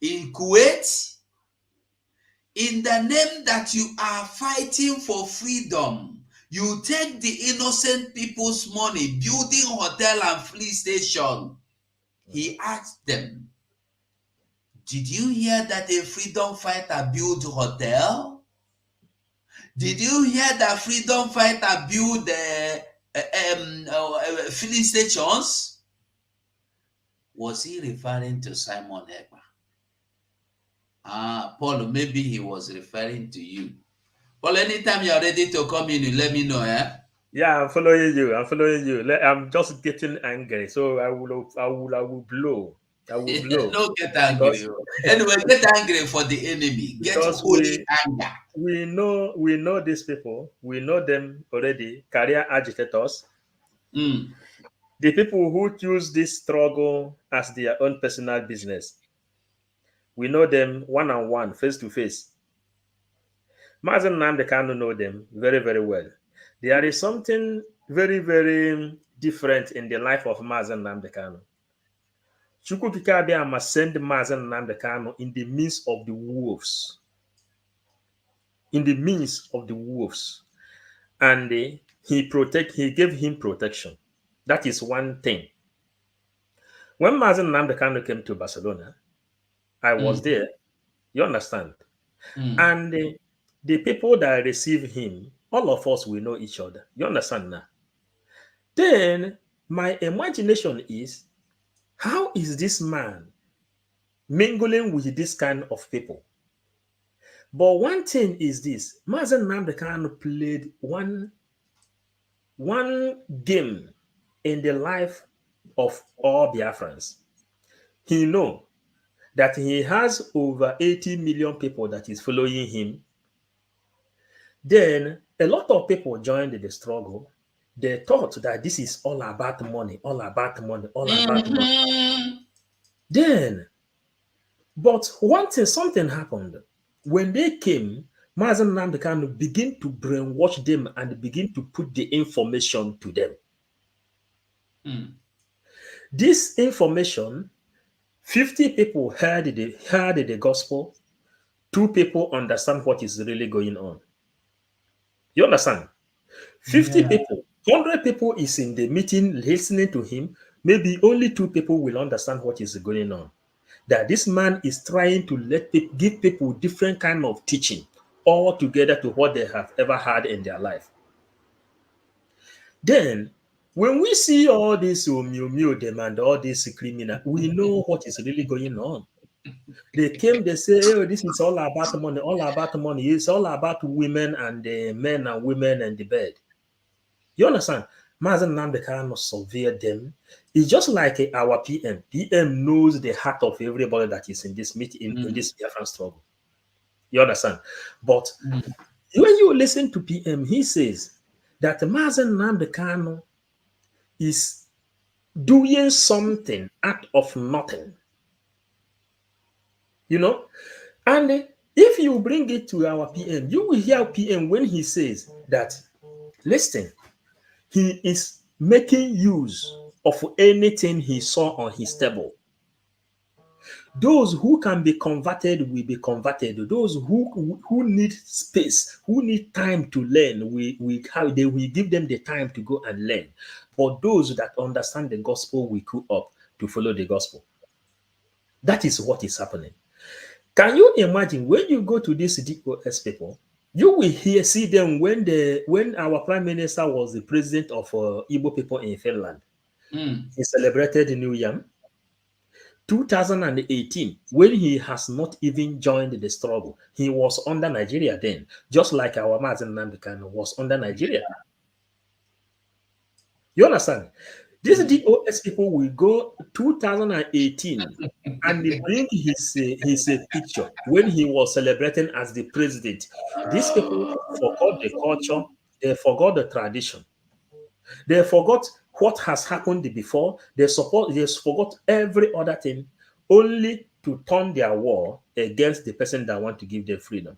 in Kuwait, in the name that you are fighting for freedom, you take the innocent people's money, building hotel and police station. He asked them, did you hear that a freedom fighter built hotel? Did you hear that freedom fighter build filling stations? Was he referring to Simon Ekpa? Paul, maybe he was referring to you. Paul, anytime you are ready to come in, you let me know, eh? Yeah, I'm following you. I'm just getting angry, so I will blow. I will blow. Don't get angry. Anyway, get angry for the enemy. Get holy anger. We know these people. We know them already. Career agitators. Mm. The people who choose this struggle as their own personal business. We know them one-on-one, face-to-face. Mazen Nnamdi Kanu know them very, very well. There is something very, very different in the life of Mazen Nnamdi Kanu. Chukwukike Abịama send Mazen Nnamdi Kanu in the midst of the wolves. In the midst of the wolves. And he gave him protection. That is one thing. When Mazen Nnamdi Kanu came to Barcelona, I was there. You understand? And the people that receive him, all of us will know each other. You understand now? Then my imagination is, how is this man mingling with this kind of people? But one thing is this: Mazen Nnamdi Kanu played one game in the life of all Biafrans. He knows that he has over 80 million people that is following him. Then a lot of people joined the struggle. They thought that this is all about money, all about money, all about money. Then, but something happened. When they came, Mazen Nnamdi Kanu began to brainwash them and begin to put the information to them. This information, 50 people heard the gospel, 2 people understand what is really going on. You understand? 50 people, 100 people is in the meeting listening to him. Maybe only 2 people will understand what is going on. That this man is trying to give people different kind of teaching all together to what they have ever had in their life. Then, when we see all this them and all these criminals, we know what is really going on. They came, they say, oh, this is all about money, all about money. It's all about women and men and women and the bed. You understand? Mazen Nnamdi Kanu surveyed them. It's just like our PM. PM knows the heart of everybody that is in this meeting, in this Biafran struggle. You understand? But when you listen to PM, he says that Mazen Nnamdi Kanu is doing something out of nothing. You know? And if you bring it to our PM, you will hear PM when he says that, listen, he is making use of anything he saw on his table. Those who can be converted will be converted. Those who need space, who need time to learn, they will give them the time to go and learn. But those that understand the gospel will queue up to follow the gospel. That is what is happening. Can you imagine when you go to these DOS people, you will see them when our prime minister was the president of Igbo people in Finland. He celebrated New Year. 2018, when he has not even joined the struggle, he was under Nigeria then, just like our Mazen Nnamdi Kanu was under Nigeria. You understand? These DOS people will go 2018 and they bring his picture when he was celebrating as the president. These people forgot the culture, they forgot the tradition, they forgot what has happened before, they forgot every other thing, only to turn their war against the person that want to give them freedom.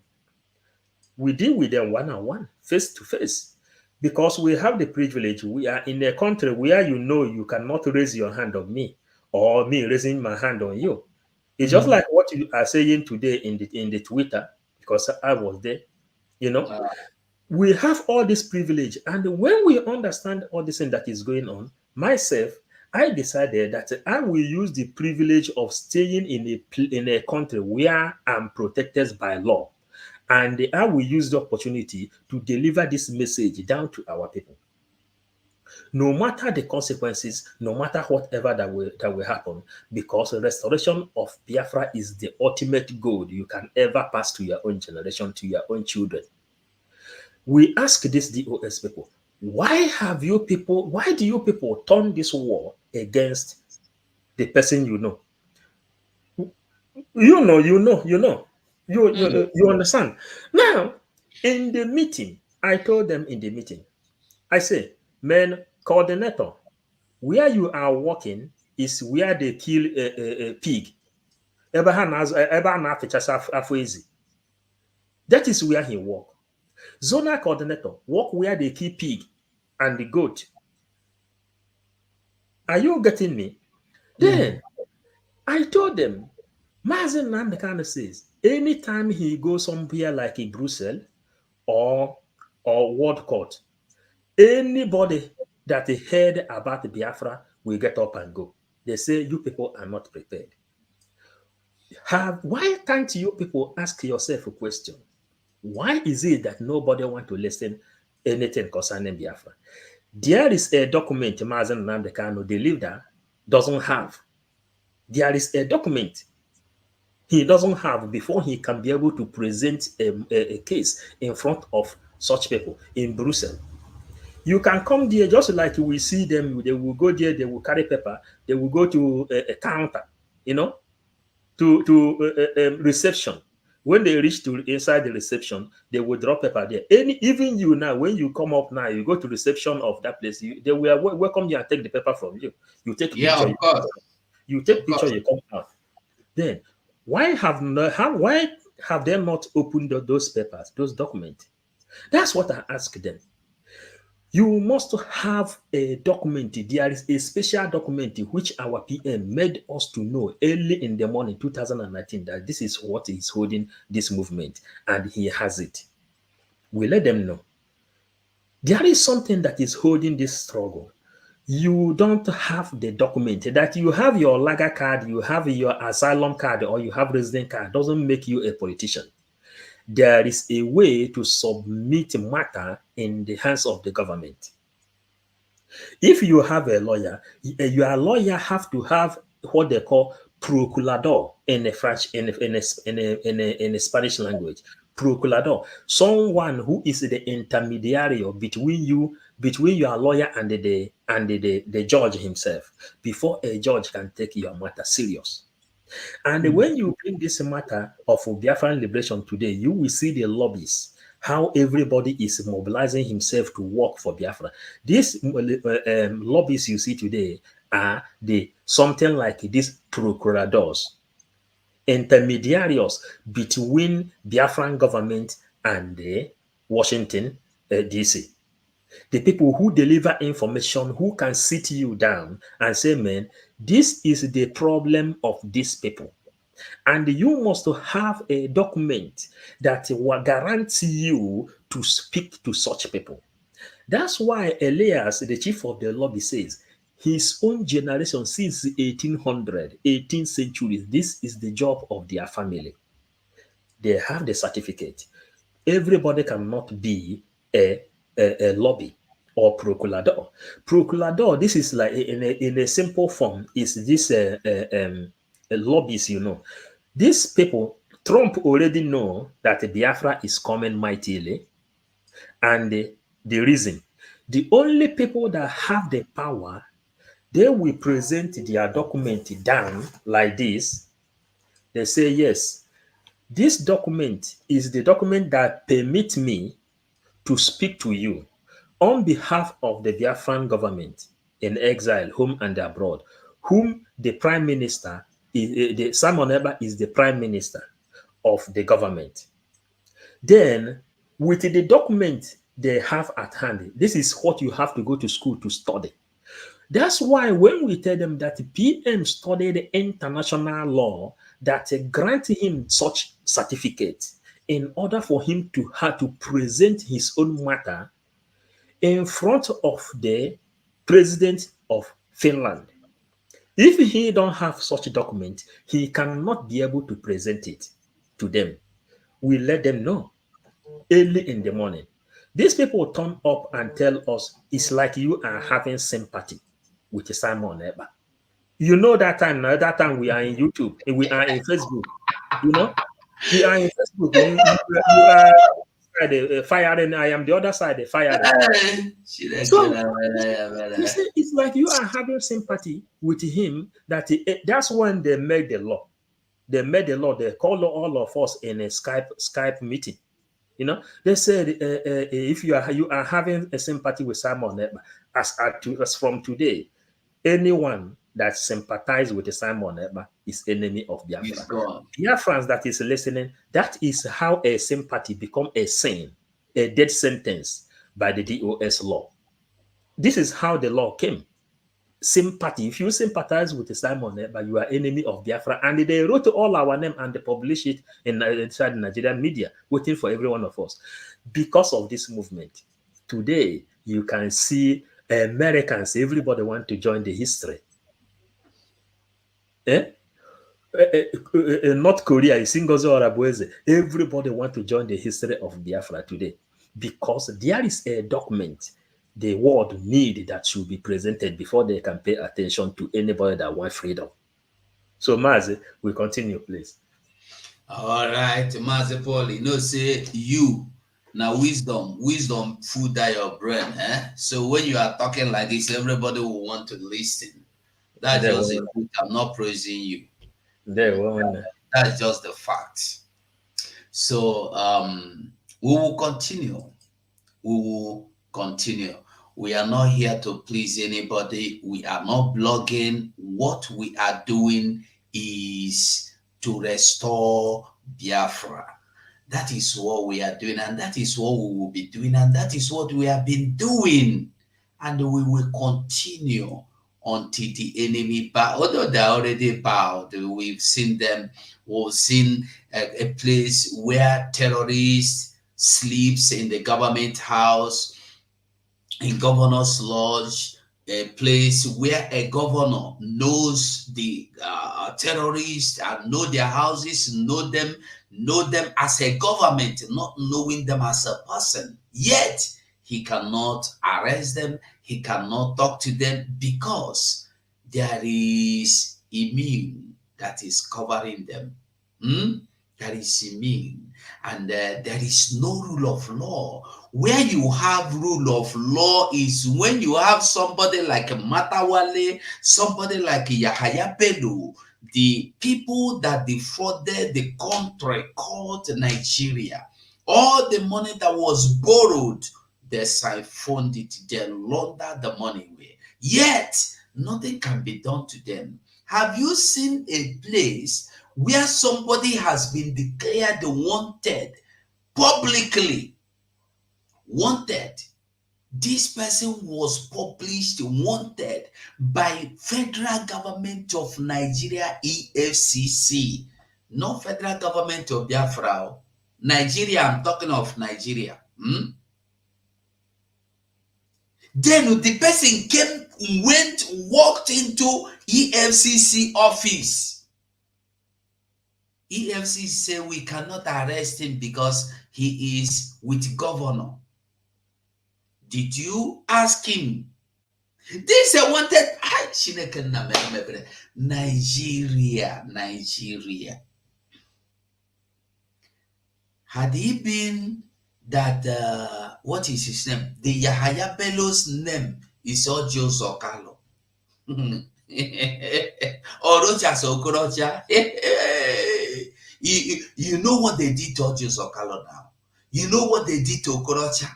We deal with them one-on-one, face-to-face. Because we have the privilege, we are in a country where you cannot raise your hand on me or me raising my hand on you. It's just like what you are saying today in the Twitter, because I was there, you know. We have all this privilege, and when we understand all this thing that is going on, myself, I decided that I will use the privilege of staying in a country where I'm protected by law, and I will use the opportunity to deliver this message down to our people. No matter the consequences, no matter whatever that will happen, because the restoration of Biafra is the ultimate goal you can ever pass to your own generation, to your own children. We ask these DOS people, why do you people turn this war against the person you know? You understand. Now, in the meeting, I told them in the meeting, I say, man, coordinator, where you are working is where they kill a pig. That is where he work. Zonal coordinator work where they kill pig and the goat. Are you getting me? Then I told them, Mazen Namdekano says, anytime he goes somewhere like in Brussels or World Court, anybody that heard about Biafra will get up and go. They say, you people are not prepared. Why can't you people ask yourself a question? Why is it that nobody want to listen anything concerning Biafra? There is a document Mazen Namdekano, the leader, doesn't have. There is a document he doesn't have before he can be able to present a case in front of such people in Brussels. You can come there just like we see them. They will go there, they will carry paper, they will go to a counter, to reception. When they reach to inside the reception, they will drop paper there. Even you now, when you come up now, you go to reception of that place, they will welcome you and take the paper from you. You take picture, of course. you take picture, you come out. Then why have they not opened those papers, those documents? That's what I ask them. You must have a document. There is a special document which our PM made us to know early in the morning, 2019, that this is what is holding this movement, and he has it. We let them know. There is something that is holding this struggle. You don't have the document. That you have your lager card, you have your asylum card, or you have resident card doesn't make you a politician. There is a way to submit matter in the hands of the government. If you have a lawyer, your lawyer have to have what they call procurador in a French, in a Spanish language. Procurador, someone who is the intermediary between your lawyer and the judge himself, before a judge can take your matter serious. And when you bring this matter of Biafran liberation today, you will see the lobbies, how everybody is mobilizing himself to work for Biafra. These lobbies you see today are something like these procuradors, intermediaries between Biafran government and the Washington DC. The people who deliver information, who can sit you down and say, man, this is the problem of these people. And you must have a document that will guarantee you to speak to such people. That's why Elias, the chief of the lobby, says his own generation since 1800, 18th century, this is the job of their family. They have the certificate. Everybody cannot be a lobby or procurador. Procurador, this is like in a simple form, is this lobbies, These people, Trump already know that Biafra is coming mightily, and the reason, the only people that have the power, they will present their document down like this. They say, yes, this document is the document that permits me to speak to you on behalf of the Biafran government in exile, home and abroad, whom the prime minister, Simon Eba is the prime minister of the government. Then, with the document they have at hand, this is what you have to go to school to study. That's why when we tell them that the PM studied international law that grant him such certificate in order for him to have to present his own matter in front of the president of Finland. If he don't have such a document, he cannot be able to present it to them. We let them know early in the morning. These people turn up and tell us it's like you are having sympathy with Simon Eba. You know that time we are in YouTube, we are in Facebook. You know, we are in Facebook. You are the firing. I am the other side, the firing. So it's like you are having sympathy with him. That's when they made the law. They made the law. They called all of us in a Skype meeting. You know, they said if you are having a sympathy with Simon, as from today, anyone that sympathizes with Simon is enemy of Biafra. Biafrans that is listening, that is how a sympathy become a sin, a death sentence by the DOS law. This is how the law came. Sympathy. If you sympathize with Simon Eba, you are enemy of Biafra. And they wrote all our name and they publish it inside the Nigerian media, waiting for every one of us. Because of this movement, today you can see Americans, everybody want to join the history. North Korea, everybody want to join the history of Biafra today because there is a document the world need that should be presented before they can pay attention to anybody that wants freedom. So, Mazi, we continue, please. All right, Mazi Paul, you know, say you now wisdom food that your brain, eh? So when you are talking like this, everybody will want to listen. That's just it. I'm not praising you. That's just the fact. So we will continue. We will continue. We are not here to please anybody. We are not blogging. What we are doing is to restore Biafra. That is what we are doing, and that is what we will be doing, and that is what we have been doing, and we will continue until the enemy bow. Although they already bowed, we've seen them. We've seen a place where terrorists sleeps in the government house, in governor's lodge, a place where a governor knows the terrorists and know their houses, know them as a government, not knowing them as a person. Yet he cannot arrest them, he cannot talk to them because there is immune that is covering them. There is immune, and there is no rule of law. Where you have rule of law is when you have somebody like Matawale, somebody like Yahaya Bello, the people that defrauded the country called Nigeria. All the money that was borrowed, they siphoned it, they laundered the money away. Yet, nothing can be done to them. Have you seen a place where somebody has been declared wanted publicly? Wanted. This person was published wanted by federal government of Nigeria, EFCC, not federal government of Biafra. Nigeria, I'm talking of Nigeria. Then the person walked into EFCC office. EFCC say we cannot arrest him because he is with governor. Did you ask him? This is wanted. Nigeria. Had he been that, what is his name? The Yahaya Bello's name is Ojo Zokalo. Or Rojas Okorocha. You know what they did to Ojo Zokalo now? You know what they did to Okorocha?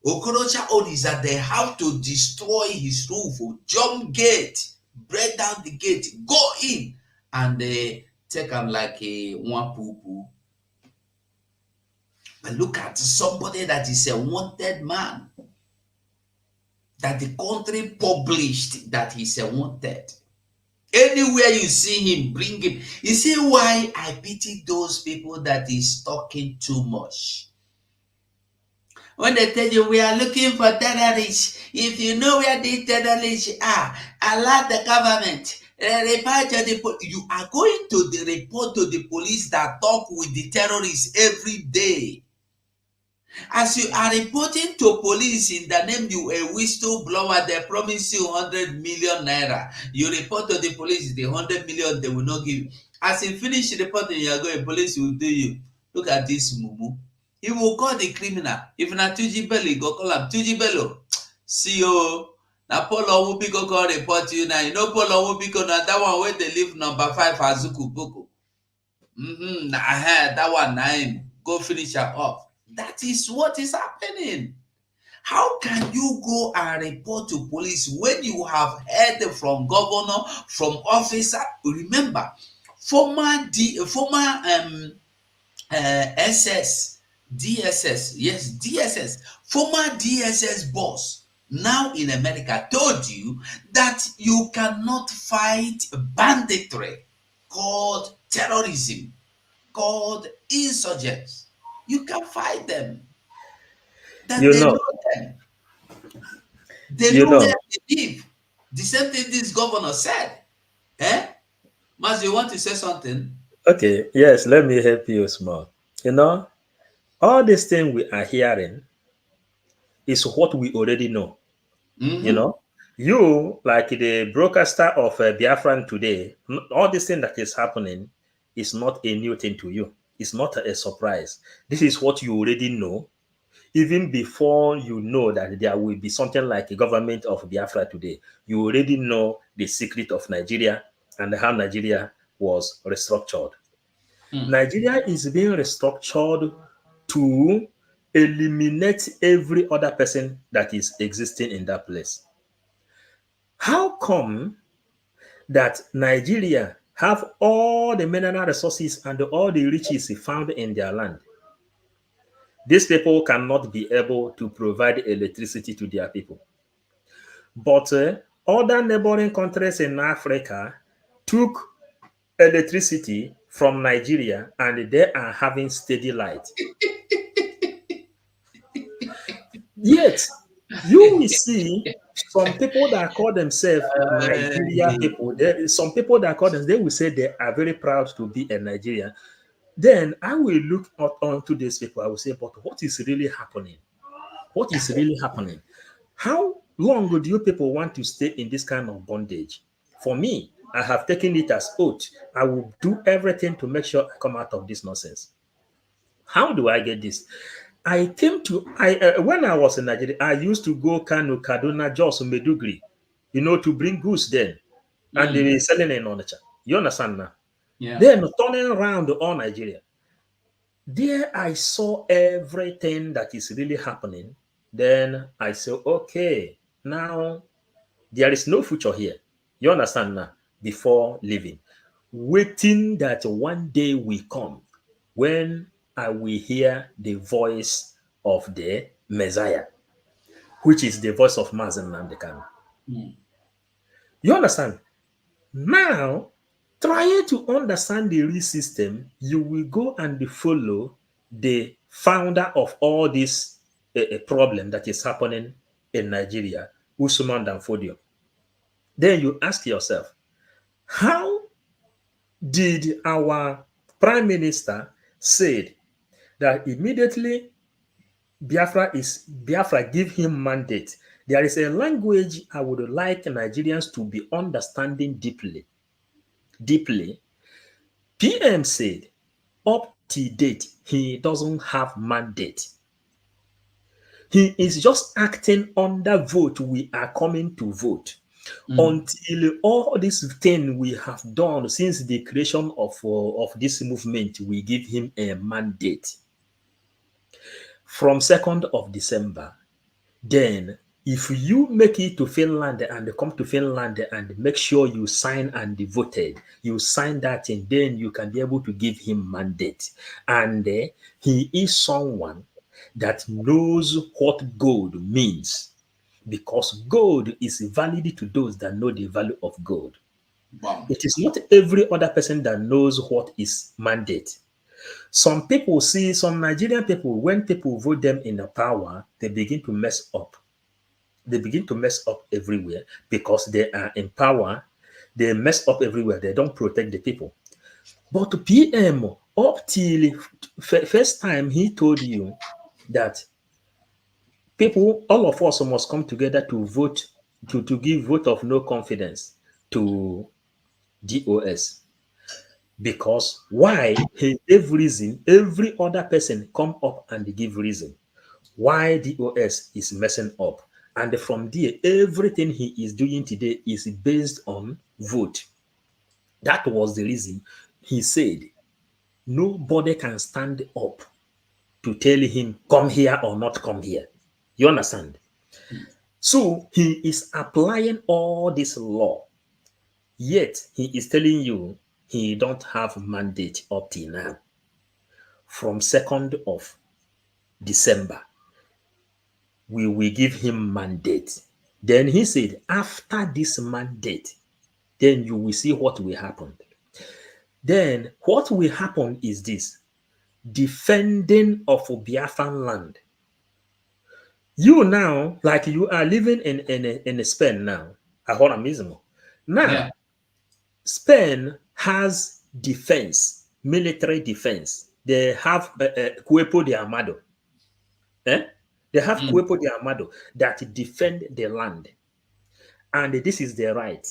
Okorocha own is that they have to destroy his roof, jump gate, break down the gate, go in, and they take him like a one poo-poo. But look at somebody that is a wanted man. that the country published that he's a wanted. Anywhere you see him, bring him. You see why I pity those people that is talking too much. When they tell you we are looking for terrorists, if you know where these terrorists are, alert the government. Report to the you are going to the report to the police that talk with the terrorists every day. As you are reporting to police in the name you a whistleblower, they promise you 100 million naira. You report to the police, the 100 million they will not give you. As you finish reporting, you are going, police will do you. Look at this mumu. He will call the criminal. If not Tuji Bello, go call him. Tuji Bello, see you. Now Paul Owubi go call report you now. You know Paul Owubi go now that one where they live number 5 Azuku Boko. I had that one nine. Go finish her off. That is what is happening. How can you go and report to police when you have heard from governor, from officer? Remember, former SS, DSS, yes, DSS, former DSS boss, now in America, told you that you cannot fight banditry called terrorism, called insurgents. You can fight them. That You they know. know them. They You know know. where they live. The same thing this governor said. Mas, you want to say something? Okay, yes, let me help you small. You know, all this thing we are hearing is what we already know. You know, you, like the broadcaster of Biafran today, all this thing that is happening is not a new thing to you. It's not a surprise. This is what you already know, even before you know that there will be something like a government of Biafra today. You already know the secret of Nigeria and how Nigeria was restructured. Nigeria is being restructured to eliminate every other person that is existing in that place. How come that Nigeria have all the mineral resources and all the riches found in their land? These people cannot be able to provide electricity to their people. But other neighboring countries in Africa took electricity from Nigeria and they are having steady light. Yet, you will see some people that call themselves Nigeria people. Some people that call them, they will say they are very proud to be a Nigerian. Then I will look onto these people. I will say, but what is really happening? What is really happening? How long do you people want to stay in this kind of bondage? For me, I have taken it as oath. I will do everything to make sure I come out of this nonsense. How do I get this? I came to when I was in Nigeria, I used to go Kano, Kaduna, Jos, Medugri, to bring goods then, and they were selling in Onitsha. You understand now? Yeah. Then turning around all Nigeria, there I saw everything that is really happening. Then I said, okay, now there is no future here. You understand now? Before leaving, waiting that one day will come when I will hear the voice of the Messiah, which is the voice of Mazen Namdekan. You understand? Now, trying to understand the real system, you will go and follow the founder of all this problem that is happening in Nigeria, Usman Danfodio. Then you ask yourself, how did our prime minister said that immediately Biafra give him mandate? There is a language I would like Nigerians to be understanding deeply. PM said, up to date, he doesn't have mandate. He is just acting under vote. We are coming to vote. Until all this thing we have done since the creation of this movement, we give him a mandate. From 2nd of December, then if you make it to Finland and come to Finland and make sure you sign and voted, you sign that and then you can be able to give him mandate. And he is someone that knows what gold means. because gold is valid to those that know the value of gold. Wow. It is not every other person that knows what is mandate. Some people see, some Nigerian people, when people vote them in the power, they begin to mess up. They begin to mess up everywhere because they are in power. They mess up everywhere. They don't protect the people. But PM, up till first time, he told you that people, all of us must come together to vote, to give vote of no confidence to DOS. Because why? He gave reason. Every other person come up and give reason why DOS is messing up. And from there, everything he is doing today is based on vote. That was the reason he said nobody can stand up to tell him come here or not come here. You understand? So he is applying all this law, yet he is telling you he don't have mandate up till now. From 2nd of December, we will give him mandate. Then he said, after this mandate, then you will see what will happen. Then what will happen is this: defending of Biafran land. You now, like you are living in Spain now, ahora mismo. Now, Yeah. Spain has defense, military defense. They have Cuerpo de Armado. They have Cuerpo de Armado that defend the land. And this is their right.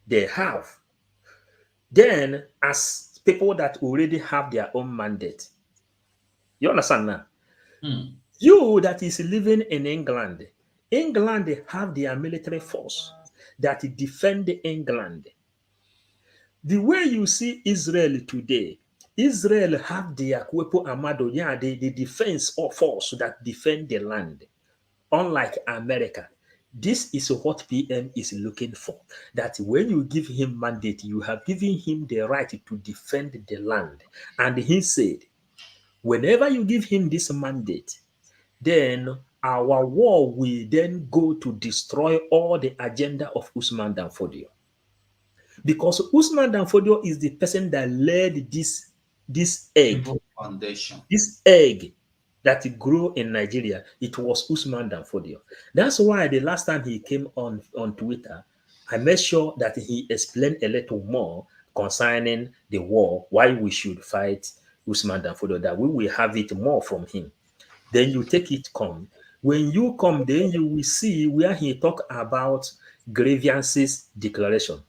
They have. Then, as people that already have their own mandate, you understand now? You that is living in England, England have their military force that defend England. The way you see Israel today, Israel have their Cuerpo Armado, yeah, the defense or force that defend the land. Unlike America, this is what PM is looking for. That when you give him mandate, you have given him the right to defend the land. And he said, whenever you give him this mandate, then our war will then go to destroy all the agenda of Usman Dan Fodio. Because Usman Dan Fodio is the person that led this egg. Foundation. This egg that grew in Nigeria, it was Usman Dan Fodio. That's why the last time he came on Twitter, I made sure that he explained a little more concerning the war, why we should fight Usman Dan Fodio, that we will have it more from him. Then you take it come. When you come, then you will see where he talk about grievances declaration.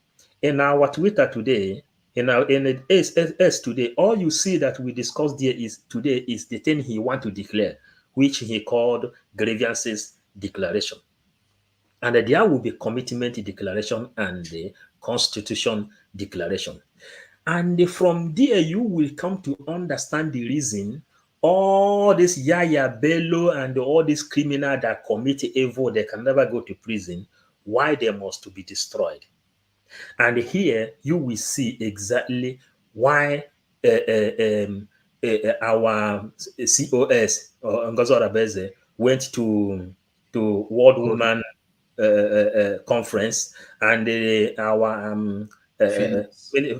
In our Twitter today, in the SS today, all you see that we discussed there is today is the thing he want to declare, which he called grievances declaration. And there will be commitment declaration and the constitution declaration. And from there, you will come to understand the reason all this Yaya Bello and all these criminals that commit evil, they can never go to prison, why they must be destroyed. And here you will see exactly why our COS or Ngozo Arabeze went to World Women Conference, and our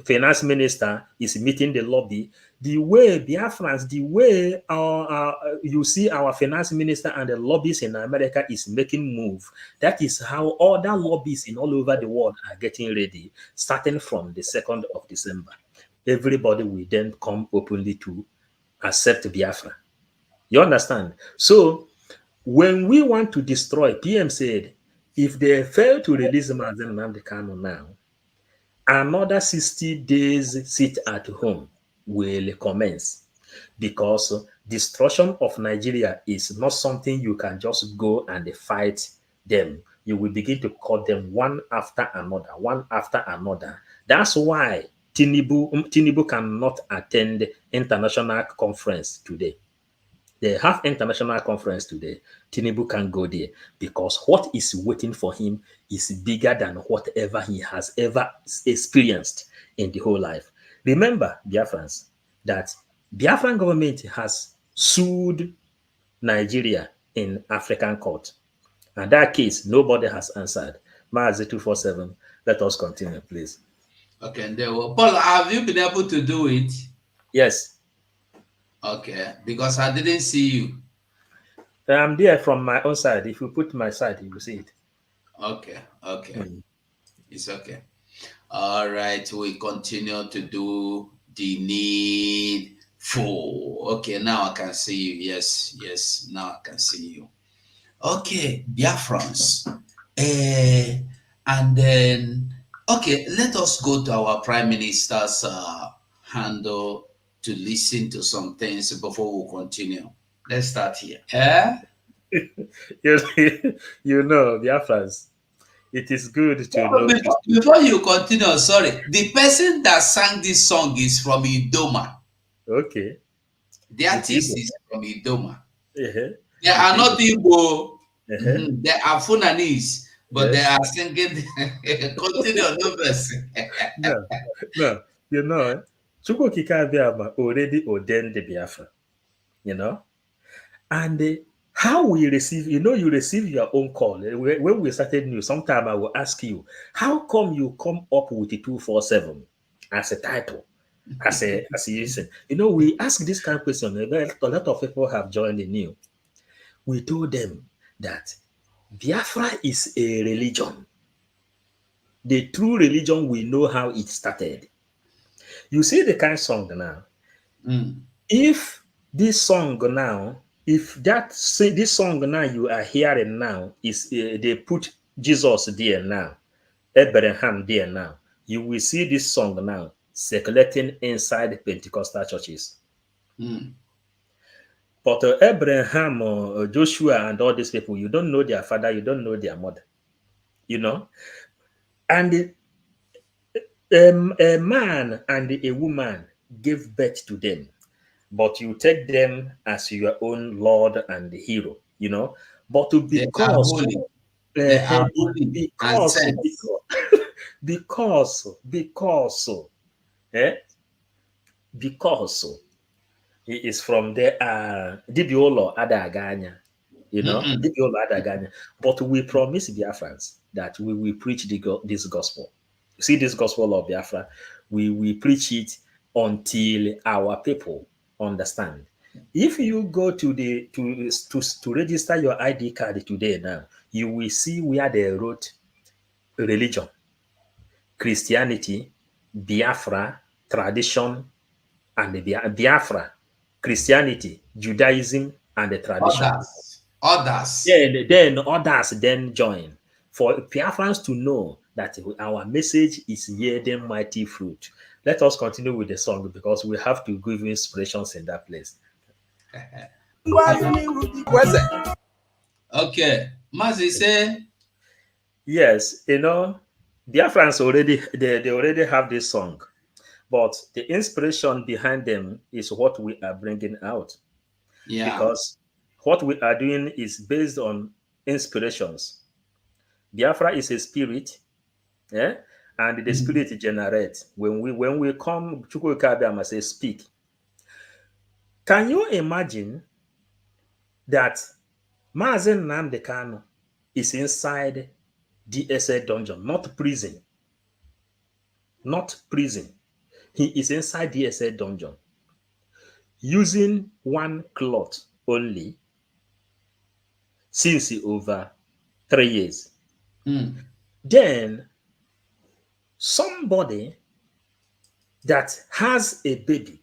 finance minister is meeting the lobby. The way Biafrans, the way you see our finance minister and the lobbies in America is making move, that is how other lobbies in all over the world are getting ready, starting from the 2nd of December. Everybody will then come openly to accept Biafra. You understand? So when we want to destroy, PM said, if they fail to release Mazen Nnamdi Kanu now, another 60 days sit at home will commence, because destruction of Nigeria is not something you can just go and fight them. You will begin to cut them one after another, one after another. That's why Tinubu cannot attend international conference today. They have international conference today. Tinubu can't go there because what is waiting for him is bigger than whatever he has ever experienced in the whole life. Remember, Biafrans, that Biafran government has sued Nigeria in African court. And that case, nobody has answered. Maazi 247, let us continue, please. Okay, and there were, Paul, have you been able to do it? Yes. Okay, because I didn't see you. I'm there from my own side. If you put my side, you will see it. Okay, okay. Mm. It's okay. All right, we continue to do the needful. Okay, now I can see you. Yes, yes, now I can see you. Okay, Biafrans. And then, okay, let us go to our Prime Minister's handle to listen to some things before we continue. Let's start here. you, you know, Biafrans, it is good to know. Before you continue, sorry, the person that sang this song is from Idoma. Okay. The artist is from Idoma. Uh-huh. They are not Igbo. Uh-huh. They are Funanis, but they Yes. are singing. Continue on the verse. No, no, you know, Chukwukika Abiyama already ordained the Biafra, you know, and how we receive, you know, you receive your own call. When we started news, sometime I will ask you, how come you come up with the 247 as a title, as a reason? You know, we ask this kind of question. A lot of people have joined the new. We told them that Biafra is a religion. The true religion, we know how it started. You see the kind of song now. If this song now, this song now you are hearing now is they put Jesus there now, Abraham there now, you will see this song now circulating inside Pentecostal churches. But Abraham, Joshua, and all these people, you don't know their father, you don't know their mother, you know. And a man and a woman gave birth to them, but you take them as your own Lord and hero, you know. But They are holy. They are holy and saints. Because he is from the Dibiolo Adaganya, you know, Dibiolo Adaganya. But we promise Biafrans that we will preach this gospel. See this gospel of Biafra, we preach it until our people understand. If you go to the to register your ID card today now, you will see where they wrote religion, Christianity, Biafra, tradition, and the Biafra, Christianity, Judaism, and the tradition. Others. Then others then join. For Biafrans to know that our message is yielding mighty fruit. Let us continue with the song because we have to give inspirations in that place. Okay. Mazi say. Yes, you know, Biafrans already they already have this song, but the inspiration behind them is what we are bringing out. Yeah. Because what we are doing is based on inspirations. Biafra is a spirit, yeah, and the spirit generates. When we come, Chukwuka must say speak. Can you imagine that Mazen Nnamdi Kanu is inside DSA dungeon, not prison? Not prison. He is inside DSA dungeon using one cloth only since over 3 years. Then somebody that has a baby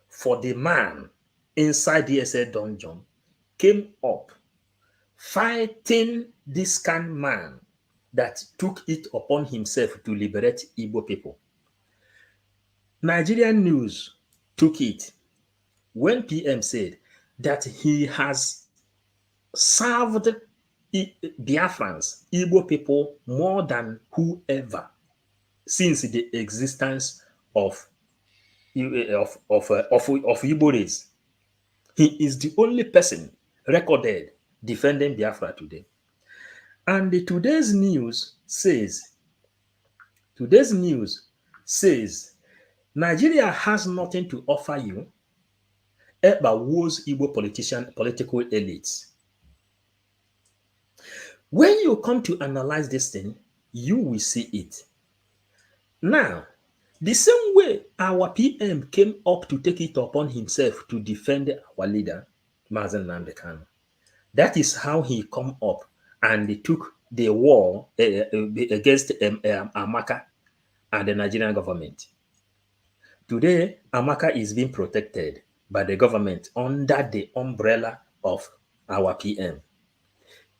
for the man inside the DSA dungeon came up fighting this kind man that took it upon himself to liberate Igbo people. Nigerian news took it when PM said that he has served Biafrans, Igbo people, more than whoever since the existence of Igbo race. He is the only person recorded defending Biafra today. And today's news says Nigeria has nothing to offer you but woes Igbo political elites. When you come to analyze this thing, you will see it. Now, the same way our PM came up to take it upon himself to defend our leader, Mazen Nambekano, that is how he come up and he took the war against Amaka and the Nigerian government. Today, Amaka is being protected by the government under the umbrella of our PM.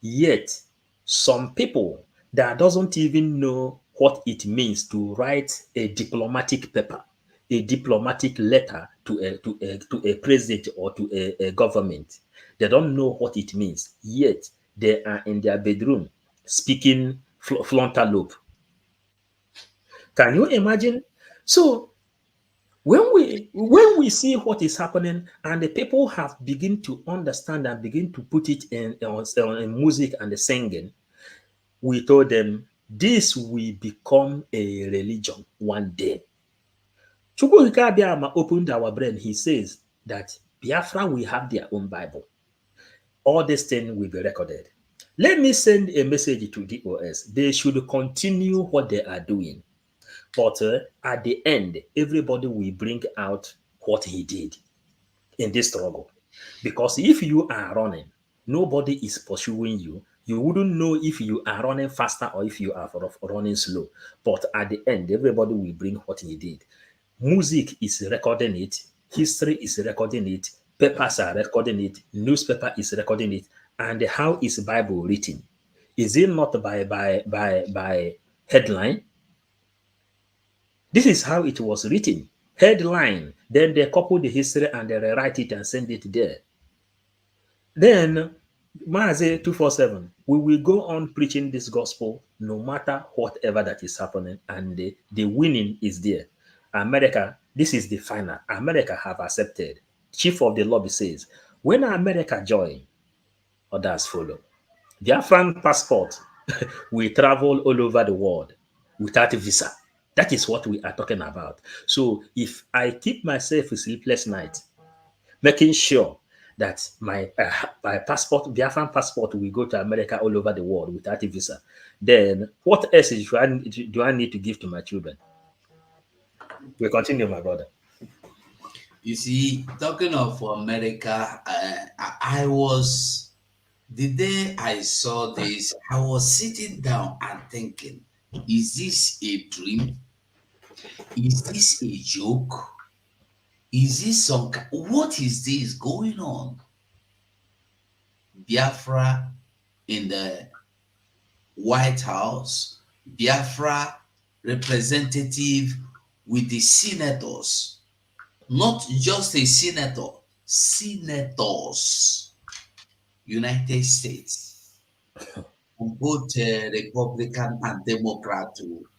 Yet, some people that doesn't even know what it means to write a diplomatic paper, a diplomatic letter to a president or to a government. They don't know what it means. Yet, they are in their bedroom speaking flauntalope. Can you imagine? So when we see what is happening and the people have begin to understand and begin to put it in music and the singing, we told them this will become a religion one day. Chukwuka Abiyama opened our brain. He says that Biafra will have their own Bible. All this thing will be recorded. Let me send a message to DOS. They should continue what they are doing. But at the end, everybody will bring out what he did in this struggle. Because if you are running, nobody is pursuing you. You wouldn't know if you are running faster or if you are running slow. But at the end, everybody will bring what he did. Music is recording it. History is recording it. Papers are recording it. Newspaper is recording it. And how is Bible written? Is it not by headline? This is how it was written. Headline. Then they couple the history and they rewrite it and send it there. Then, Maze 247, we will go on preaching this gospel no matter whatever that is happening, and the winning is there. America, this is the final. America have accepted. Chief of the lobby says, when America join, others follow. Biafran passport will travel all over the world without a visa. That is what we are talking about. So if I keep myself a sleepless night, making sure that my passport, Biafran passport, will go to America all over the world without a visa, then what else do I need to give to my children? We continue, my brother. You see, talking of America, I was, the day I saw this, I was sitting down and thinking, is this a dream? Is this a joke? Is this what is this going on? Biafra in the White House, Biafra representative with the senators, not just a senator, senators, United States, from both Republican and Democrat,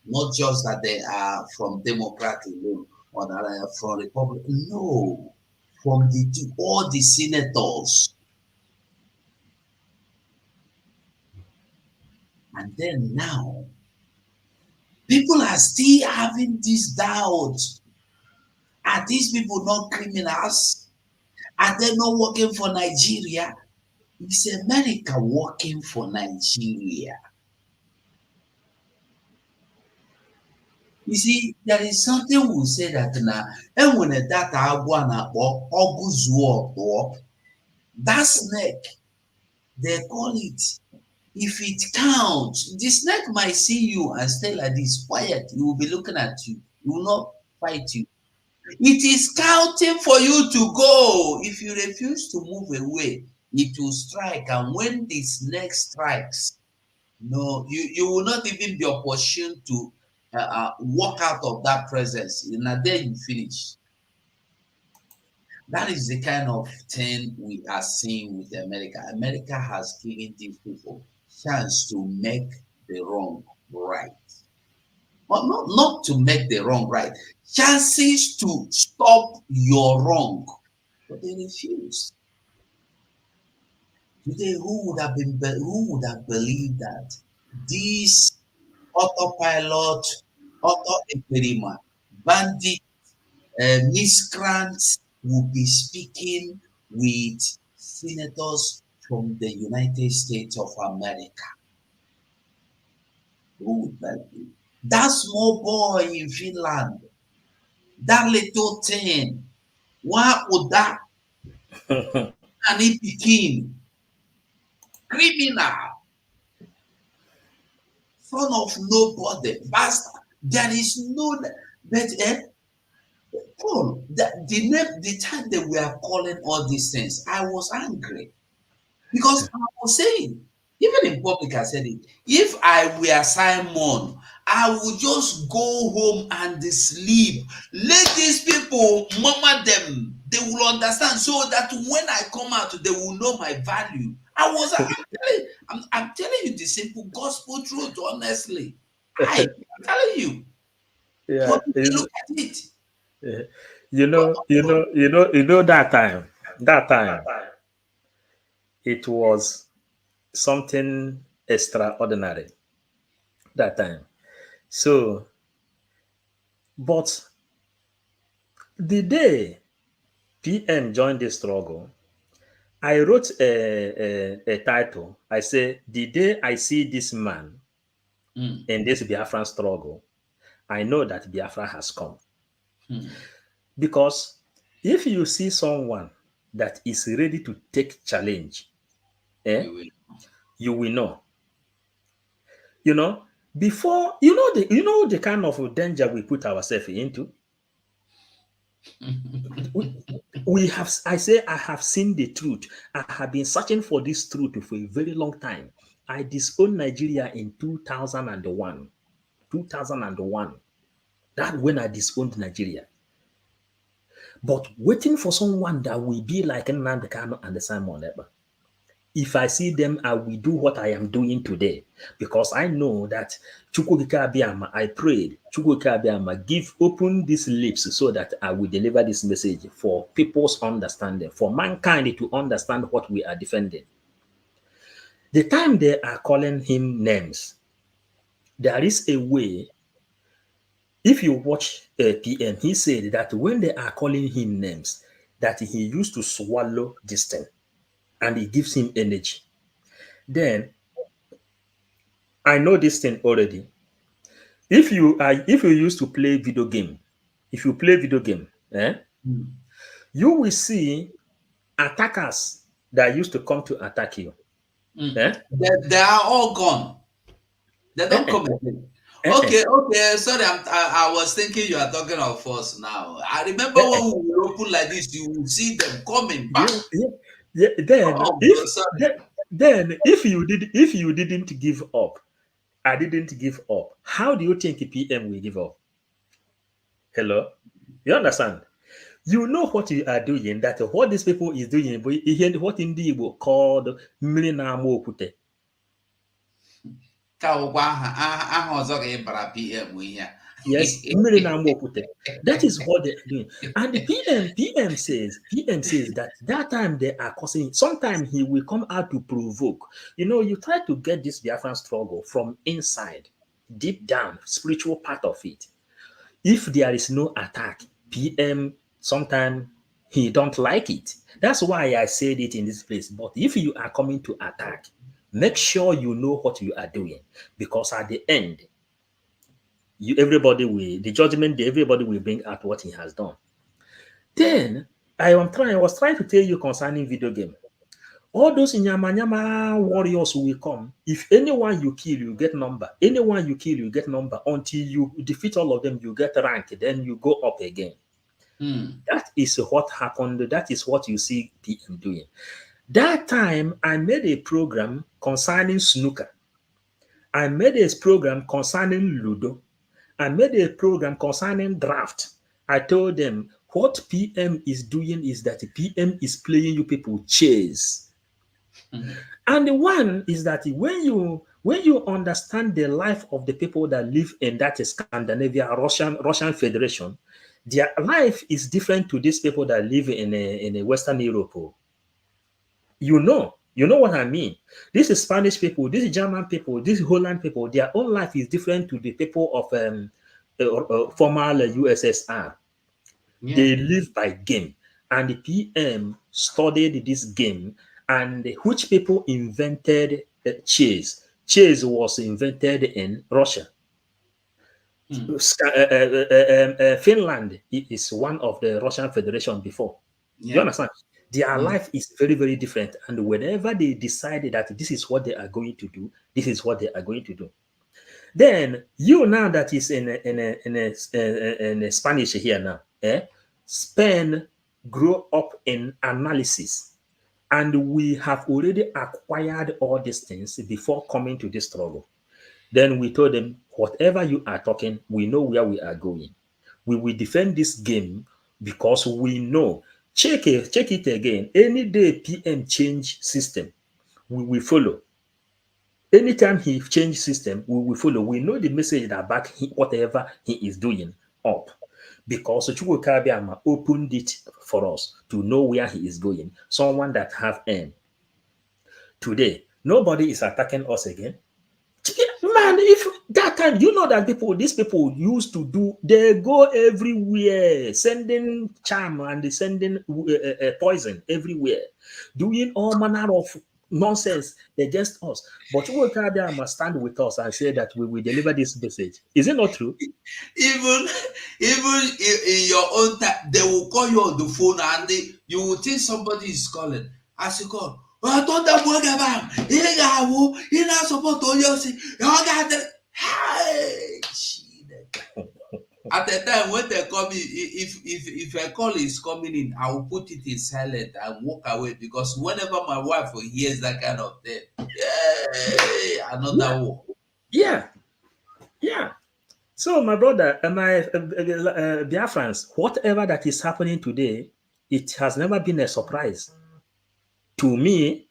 not just that they are from Democrat alone or that they are from Republican, no, from all the senators. And then now, people are still having this doubt. Are these people not criminals? Are they not working for Nigeria? It's America working for Nigeria. You see, there is something we say that now, and when a data that snake, they call it. If it counts, the snake might see you and stay like this, quiet. He will be looking at you. He will not fight you. It is counting for you to go. If you refuse to move away, it will strike. And when the snake strikes, no, you will not even be opportune to walk out of that presence. In a day, you finish. That is the kind of thing we are seeing with America. America has given these people chance to make the wrong right. But not to make the wrong right. Chances to stop your wrong. But they refuse. Today, who would have believed that this autopilot, auto-experiment, bandit, miscreants will be speaking with senators from the United States of America? Who would like it? That small boy in Finland, that little thing, why would that and he became criminal, son of nobody, bastard? There is no, but Paul, the time that we are calling all these things, I was angry because I was saying, even in public, I said it. If I were Simon, I would just go home and sleep. Let these people murmur them. They will understand so that when I come out, they will know my value. I'm telling you the simple gospel truth, honestly. I'm telling you. Yeah, But if you look at it, that time, it was something extraordinary that time. So, but the day PM joined the struggle, I wrote a title. I say, the day I see this man in this Biafran struggle, I know that Biafra has come. Because if you see someone that is ready to take challenge, you will know. You know, before the kind of danger we put ourselves into. we have I have seen the truth. I have been searching for this truth for a very long time. I disowned Nigeria in 2001. 2001. That when I disowned Nigeria. But waiting for someone that will be like Nnamdi Kanu and the Simon Ekpa. If I see them, I will do what I am doing today. Because I know that Chukwuka Abiyama, I prayed, Chukwuka Abiyama, open these lips so that I will deliver this message for people's understanding, for mankind to understand what we are defending. The time they are calling him names, there is a way. If you watch PM, he said that when they are calling him names, that he used to swallow this thing and it gives him energy. Then I know this thing already. If you used to play video game, you will see attackers that used to come to attack you. They are all gone. They don't come again. Okay. Sorry, I was thinking you are talking of us now. I remember when we open like this, you will see them coming back. Then if you didn't give up, I didn't give up. How do you think PM will give up? Hello, you understand? You know what you are doing. That what these people is doing. What in the Igbo called Milina Mokute. Yes, that is what they're doing. And the PM says that time they are causing, sometimes he will come out to provoke. You try to get this Biafran struggle from inside, deep down, spiritual part of it. If there is no attack, PM, sometimes he don't like it. That's why I said it in this place. But if you are coming to attack, make sure you know what you are doing. Because at the end, everybody will bring out what he has done. Then I was trying to tell you concerning video game. All those nyama warriors will come. If anyone you kill, you get number. Anyone you kill, you get number. Until you defeat all of them, you get rank. Then you go up again. That is what happened. That is what you see PM doing. That time, I made a program concerning snooker. I made a program concerning Ludo. I made a program concerning draft. I told them what PM is doing is that PM is playing you people chess. And the one is that when you understand the life of the people that live in that Scandinavia, Russian Federation, their life is different to these people that live in a Western Europe. You know what I mean. This is Spanish people, this is German people, this is Holland people. Their own life is different to the people of former USSR. Yeah. They live by game, and the PM studied this game, and which people invented chess. Chess was invented in Russia. Finland is one of the Russian Federation before. Yeah. You understand? Their life is very, very different. And whenever they decide that this is what they are going to do, this is what they are going to do. Then you now that is in Spanish here now, Spain grew up in analysis, and we have already acquired all these things before coming to this struggle. Then we told them, whatever you are talking, we know where we are going. We will defend this game because we know. Check it again. Any day PM change system, we will follow. Anytime he change system, we will follow. We know the message that back whatever he is doing up. Because Chukwu Kabiama opened it for us to know where he is going. Someone that have aim. Today, nobody is attacking us again. Man, if that time, you know that these people used to do, they go everywhere, sending charm and sending poison everywhere, doing all manner of nonsense against us. But you must stand with us and say that we will deliver this message. Is it not true? Even in your own time, they will call you on the phone and you will think somebody is calling. As you call, I thought that boy he not supposed to at the time when they call me, if a call is coming in, I will put it in silent and walk away, because whenever my wife hears that kind of thing, another war. Yeah. So my brother, my Biafrans, whatever that is happening today, it has never been a surprise to me.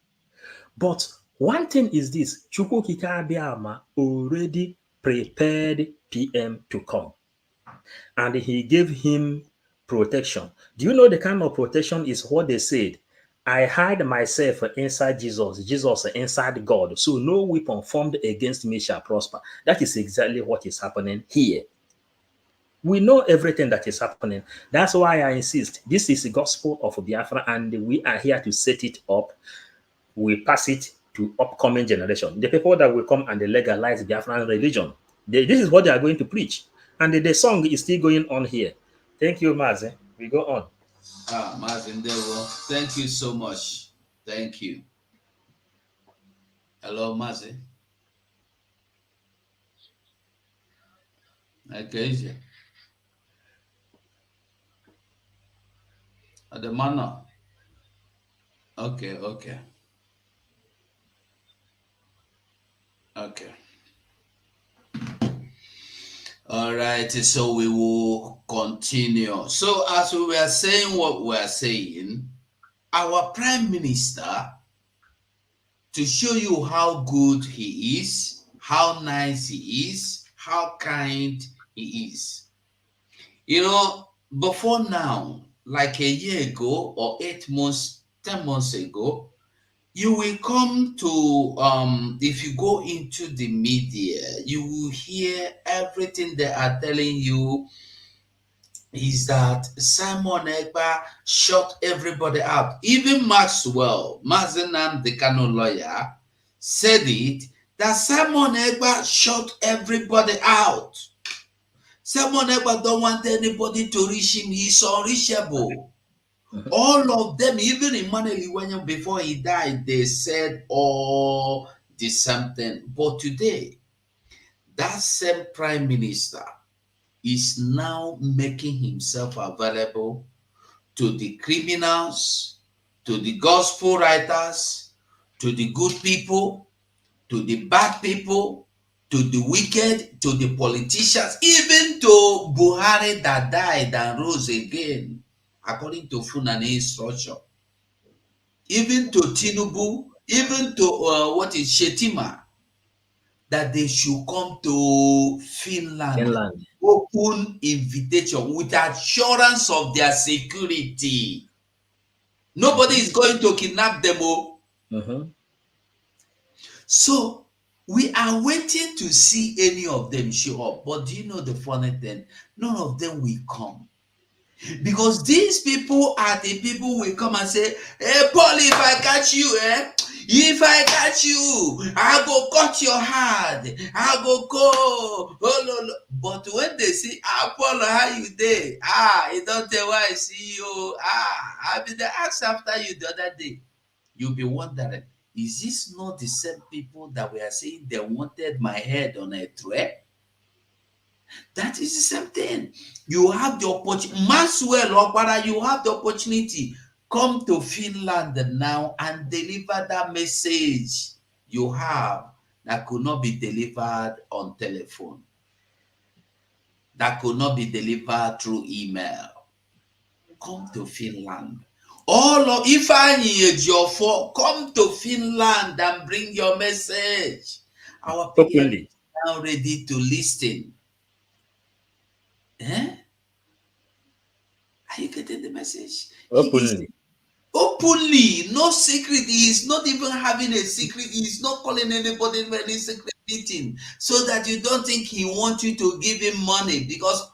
But one thing is this: Chukwu Kikabiama already prepared PM to come, and he gave him protection. Do you know the kind of protection is what they said? I hide myself inside Jesus, Jesus inside God, so no weapon formed against me shall prosper. That is exactly what is happening here. We know everything that is happening. That's why I insist. This is the gospel of Biafra, and we are here to set it up. We pass it to upcoming generation. The people that will come and they legalize Biafran religion. This is what they are going to preach. And the song is still going on here. Thank you, Mazi. We go on. Martin, thank you so much. Thank you. Hello, Mazi. Okay. The manner. Okay. All right, so we will continue. So as we were saying what we are saying, our Prime Minister, to show you how good he is, how nice he is, how kind he is. You know, before now, like a year ago or 8 months, 10 months ago, you will come to, if you go into the media, you will hear everything they are telling you is that Simon Ekpa shut everybody out. Even Maxwell, Mazenam, the Kano lawyer, said it, that Simon Ekpa shut everybody out. Simon Ekpa don't want anybody to reach him. He's unreachable. All of them, even Emmanuel Iwanyan, before he died, they said all the same thing. But today, that same Prime Minister is now making himself available to the criminals, to the gospel writers, to the good people, to the bad people, to the wicked, to the politicians, even to Buhari that died and rose again, according to Funani instruction. Even to Tinubu, even to Shetima, that they should come to Finland. Open invitation with assurance of their security. Nobody is going to kidnap them all. So we are waiting to see any of them show up. But do you know the funny thing? None of them will come. Because these people are the people who will come and say, hey, Paul, if I catch you, if I catch you, I go cut your hand. I go go. Oh, no, no. But when they see, Paul, how you there? You don't tell why I see you. I be the ask after you the other day. You'll be wondering, is this not the same people that we are saying they wanted my head on a tray? That is the same thing. You have the opportunity, Maxwell or you have the opportunity. Come to Finland now and deliver that message you have that could not be delivered on telephone, that could not be delivered through email. Come to Finland. All of Ifeanyi Ejiofor, come to Finland and bring your message. Our people Openly. are now ready to listen. Are you getting the message? Openly. Openly, no secret. He is not even having a secret. He is not calling anybody for any secret meeting, so that you don't think he wants you to give him money, because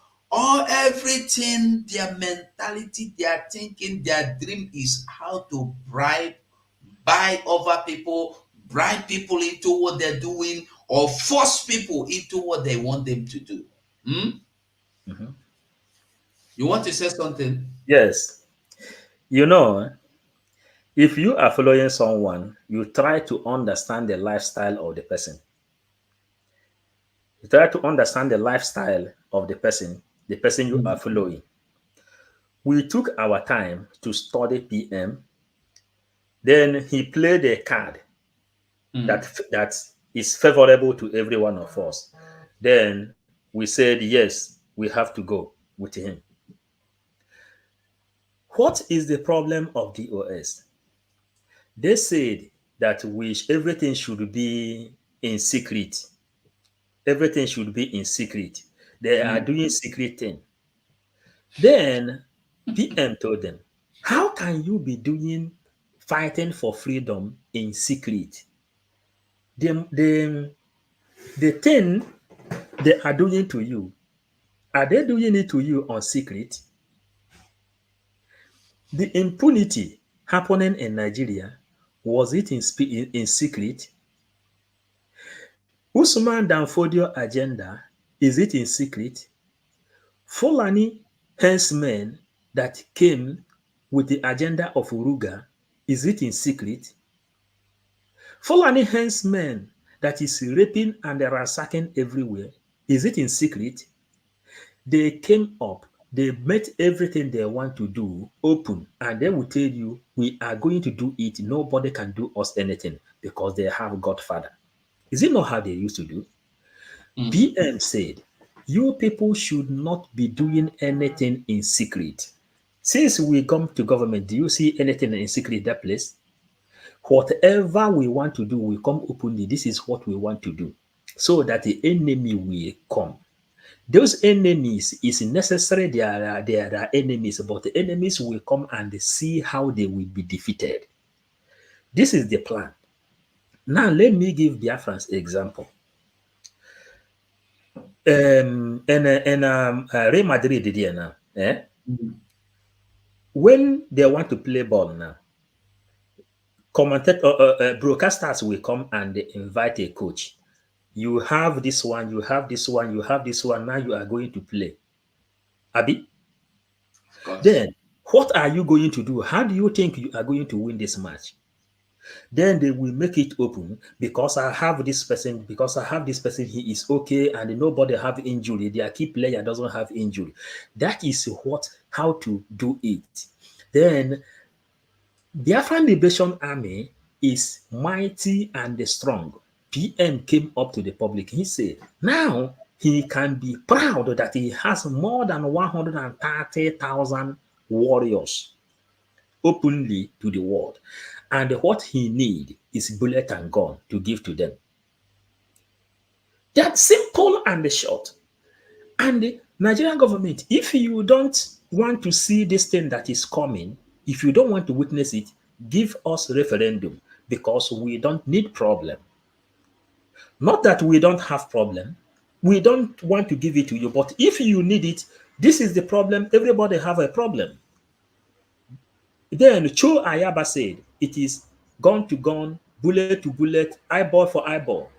everything, their mentality, their thinking, their dream is how to buy over people, bribe people into what they're doing, or force people into what they want them to do. Mm-hmm. You want to say something? Yes. You know, if you are following someone, you try to understand the lifestyle of the person. You try to understand the lifestyle of the person you are following. We took our time to study PM. Then he played a card that is favorable to every one of us. Then we said, yes, we have to go with him. What is the problem of DOS? They said that everything should be in secret. Everything should be in secret. They are doing secret thing. Then PM told them, how can you be fighting for freedom in secret? The thing they are doing to you, are they doing it to you on secret? The impunity happening in Nigeria, was it in secret? Usman Danfodio agenda, is it in secret? Fulani henchmen that came with the agenda of Uruga, is it in secret? Fulani henchmen that is raping and ransacking everywhere, is it in secret? They came up, they met everything they want to do open, and they will tell you, we are going to do it. Nobody can do us anything because they have Godfather. Is it not how they used to do? PM said, you people should not be doing anything in secret. Since we come to government, do you see anything in secret in that place? Whatever we want to do, we come openly. This is what we want to do, so that the enemy will come. Those enemies is necessary. They are enemies, but the enemies will come and see how they will be defeated. This is the plan. Now, let me give Biafrans example. Real Madrid here now, when they want to play ball now, broadcasters will come and they invite a coach. You have this one, you have this one, you have this one. Now you are going to play. Abi? Then, what are you going to do? How do you think you are going to win this match? Then they will make it open, because I have this person, he is okay, and nobody have injury. Their key player doesn't have injury. That is how to do it. Then Biafran Liberation Army is mighty and strong. PM came up to the public. He said, now he can be proud that he has more than 130,000 warriors openly to the world. And what he needs is bullet and gun to give to them. That's simple and short. And the Nigerian government, if you don't want to see this thing that is coming, if you don't want to witness it, give us referendum, because we don't need problem. Not that we don't have problem. We don't want to give it to you, but if you need it, This is the problem. Everybody have a problem. Then Cho Ayaba said, it is gun to gun, bullet to bullet, eyeball for eyeball.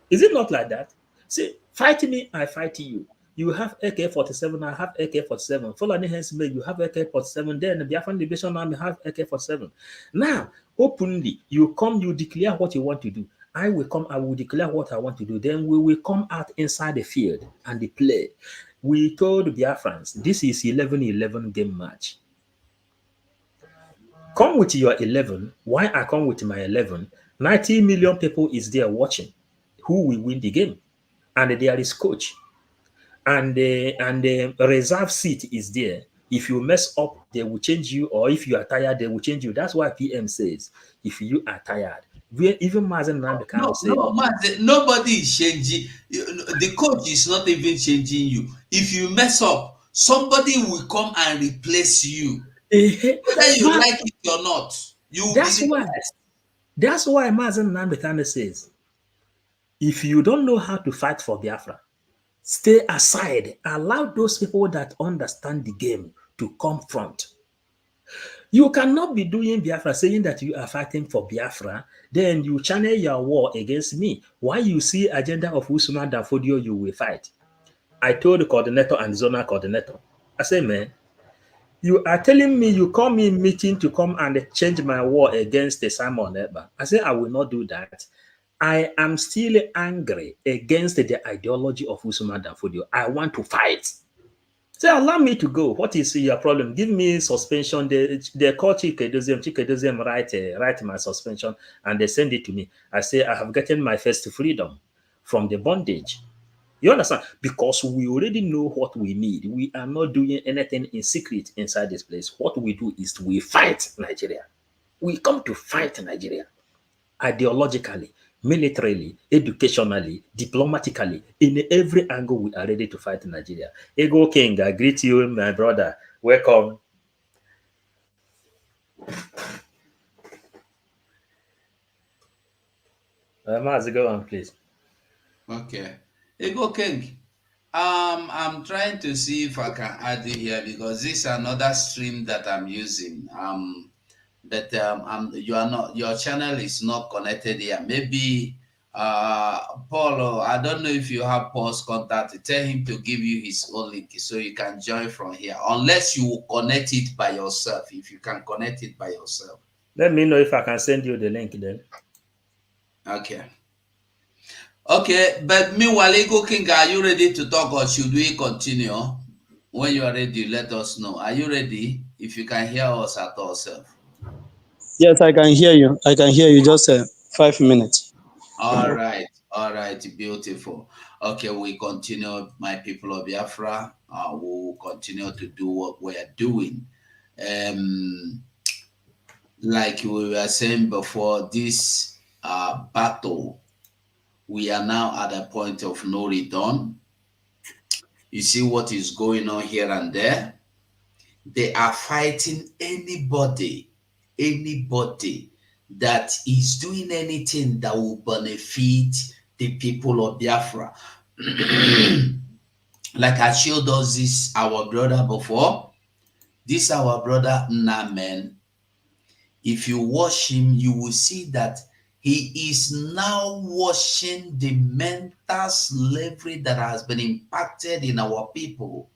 Is it not like that? See, fight me, I fight you. You have AK-47, I have AK-47. Fulani Hensme, you have AK-47. Then the Biafran Liberation Army have AK-47. Now, openly, you come, you declare what you want to do. I will come, I will declare what I want to do. Then we will come out inside the field and the play. We told Biafrans, this is 11-11 game match. Come with your 11. Why I come with my 11? 90 million people is there watching. Who will win the game? And there is coach. And the reserve seat is there. If you mess up, they will change you. Or if you are tired, they will change you. That's why PM says, if you are tired, even Mazen Namde can say, no, Mazen, nobody is changing. The coach is not even changing you. If you mess up, somebody will come and replace you. Whether you like it or not, you will that's be why. That's why Mazen Namde Kane says, if you don't know how to fight for Biafra, stay aside. Allow those people that understand the game to come front. You cannot be doing Biafra, saying that you are fighting for Biafra, then you channel your war against me. Why you see agenda of Usman Danfodio, you will fight. I told the coordinator and zonal coordinator, I say, man, you are telling me you call me meeting to come and change my war against the Simon Ekpa. I say, I will not do that. I am still angry against the ideology of Usman Danfodio. I want to fight. Say, allow me to go. What is your problem? Give me suspension. They call Chike write my suspension, and they send it to me. I say, I have gotten my first freedom from the bondage. You understand? Because we already know what we need. We are not doing anything in secret inside this place. What we do is we fight Nigeria. We come to fight Nigeria. Ideologically, militarily, educationally, diplomatically, in every angle, we are ready to fight Nigeria. Ego King, I greet you, my brother. Welcome. Mazi, go on, please. Okay. Ego King, I'm trying to see if I can add it here because this is another stream that I'm using. But you are not, your channel is not connected here. Maybe Paulo, I don't know if you have Paul's contact. Tell him to give you his own link so you can join from here. Unless you connect it by yourself. If you can connect it by yourself. Let me know if I can send you the link then. Okay. Okay, but meanwhile, Ego King, are you ready to talk or should we continue? When you are ready, let us know. Are you ready? If you can hear us at ourselves. Yes, I can hear you. I can hear you. Just 5 minutes. All right, beautiful. Okay, we continue, my people of Biafra. We will continue to do what we are doing. Like we were saying before, this battle, we are now at a point of no return. You see what is going on here and there. They are fighting anybody that is doing anything that will benefit the people of Biafra. Like I showed us this, our brother before. This our brother Namen. If you watch him, you will see that he is now watching the mental slavery that has been impacted in our people.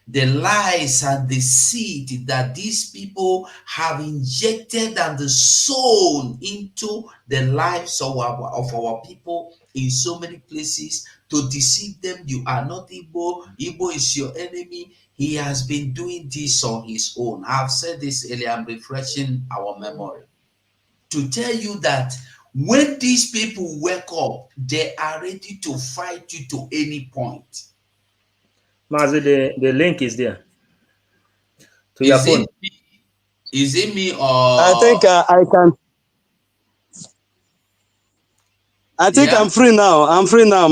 The lies and the seed that these people have injected and sown into the lives of our people in so many places to deceive them. You are not Igbo. Igbo is your enemy. He has been doing this on his own. I've said this earlier. I'm refreshing our memory to tell you that when these people wake up, they are ready to fight you to any point. Mazi, the link is there. To your phone. Is it me or? I think I can. I think I'm free now. I'm free now,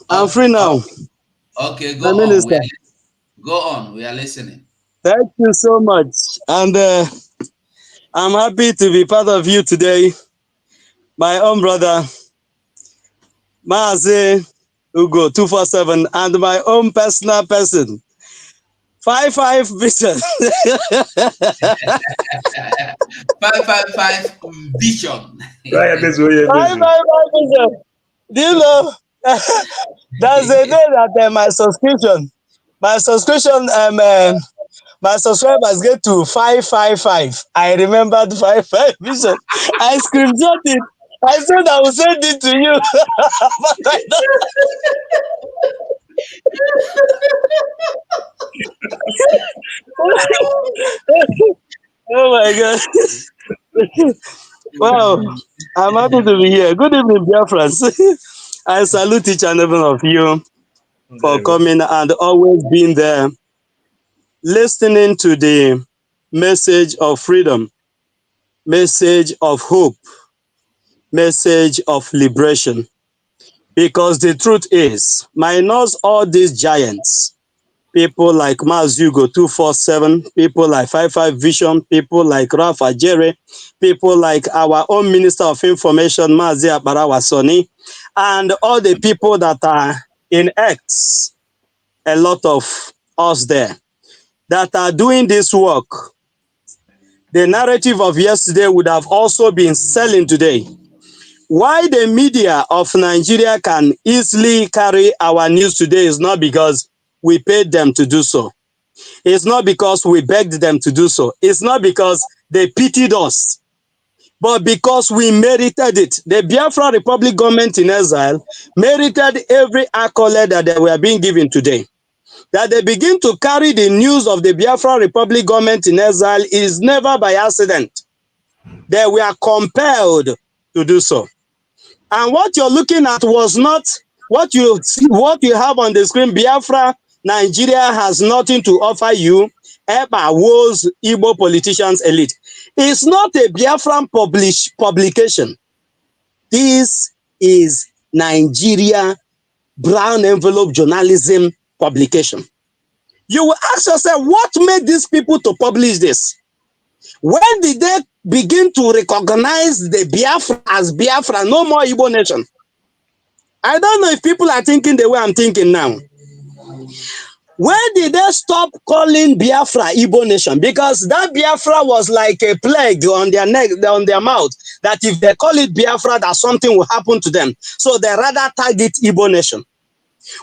I'm free now. Okay, go on. Minister. Go on. We are listening. Thank you so much. And I'm happy to be part of you today. My own brother, Mazi Ugo 247, and my own personal person, 55 Vision. 555 Vision. 555 Vision. Do you know? That's the day that my subscription, my subscribers get to 555. I remembered 55 Vision. I screenshot it. I said I will send it to you. But I don't. Oh my God. Wow. I'm happy to be here. Good evening, dear friends. I salute each and every one of you for coming and always being there, listening to the message of freedom, message of hope, message of liberation. Because the truth is, minus all these giants, people like Mazugo 247, people like 55 Vision, people like Rafa Jerry, people like our own Minister of Information, Mazi Abarawa Soni, and all the people that are in X, a lot of us there, that are doing this work. The narrative of yesterday would have also been selling today. Why the media of Nigeria can easily carry our news today is not because we paid them to do so. It's not because we begged them to do so. It's not because they pitied us, but because we merited it. The Biafra Republic government in exile merited every accolade that they were being given today. That they begin to carry the news of the Biafra Republic government in exile is never by accident. They were compelled to do so. And what you're looking at was not what you see, what you have on the screen. Biafra, Nigeria has nothing to offer you. Ekpa was Igbo politicians elite. It's not a Biafran publication. This is Nigeria brown envelope journalism publication. You will ask yourself, what made these people to publish this? When did they begin to recognize the Biafra as Biafra, no more Igbo nation? I don't know if people are thinking the way I'm thinking now. When did they stop calling Biafra Igbo nation? Because that Biafra was like a plague on their neck, on their mouth, that if they call it Biafra, that something will happen to them. So they rather target Igbo nation.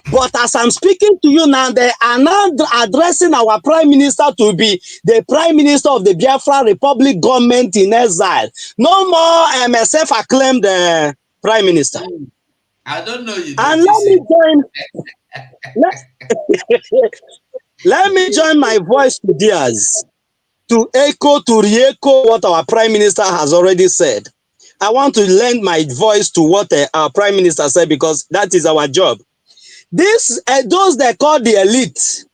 But as I'm speaking to you now, they are now addressing our prime minister to be the prime minister of the Biafra Republic government in exile. No more self-acclaimed prime minister. I don't know you. And let me join. Let me join my voice to theirs to echo, to re-echo what our prime minister has already said. I want to lend my voice to what our prime minister said, because that is our job. These those they call the elite,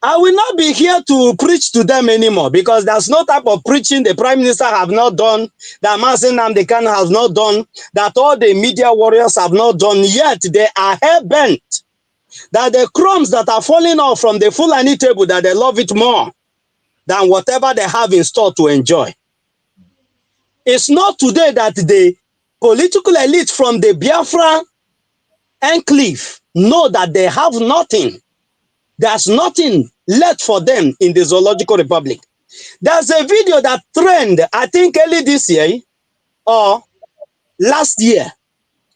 I will not be here to preach to them anymore, because there's no type of preaching the prime minister have not done, that Mazen Namdekan has not done, that all the media warriors have not done, yet they are hell-bent that the crumbs that are falling off from the Fulani table, that they love it more than whatever they have in store to enjoy. It's not today that the political elite from the Biafra enclave know that they have nothing. There's nothing left for them in the Zoological Republic. There's a video that trended, I think early this year or last year,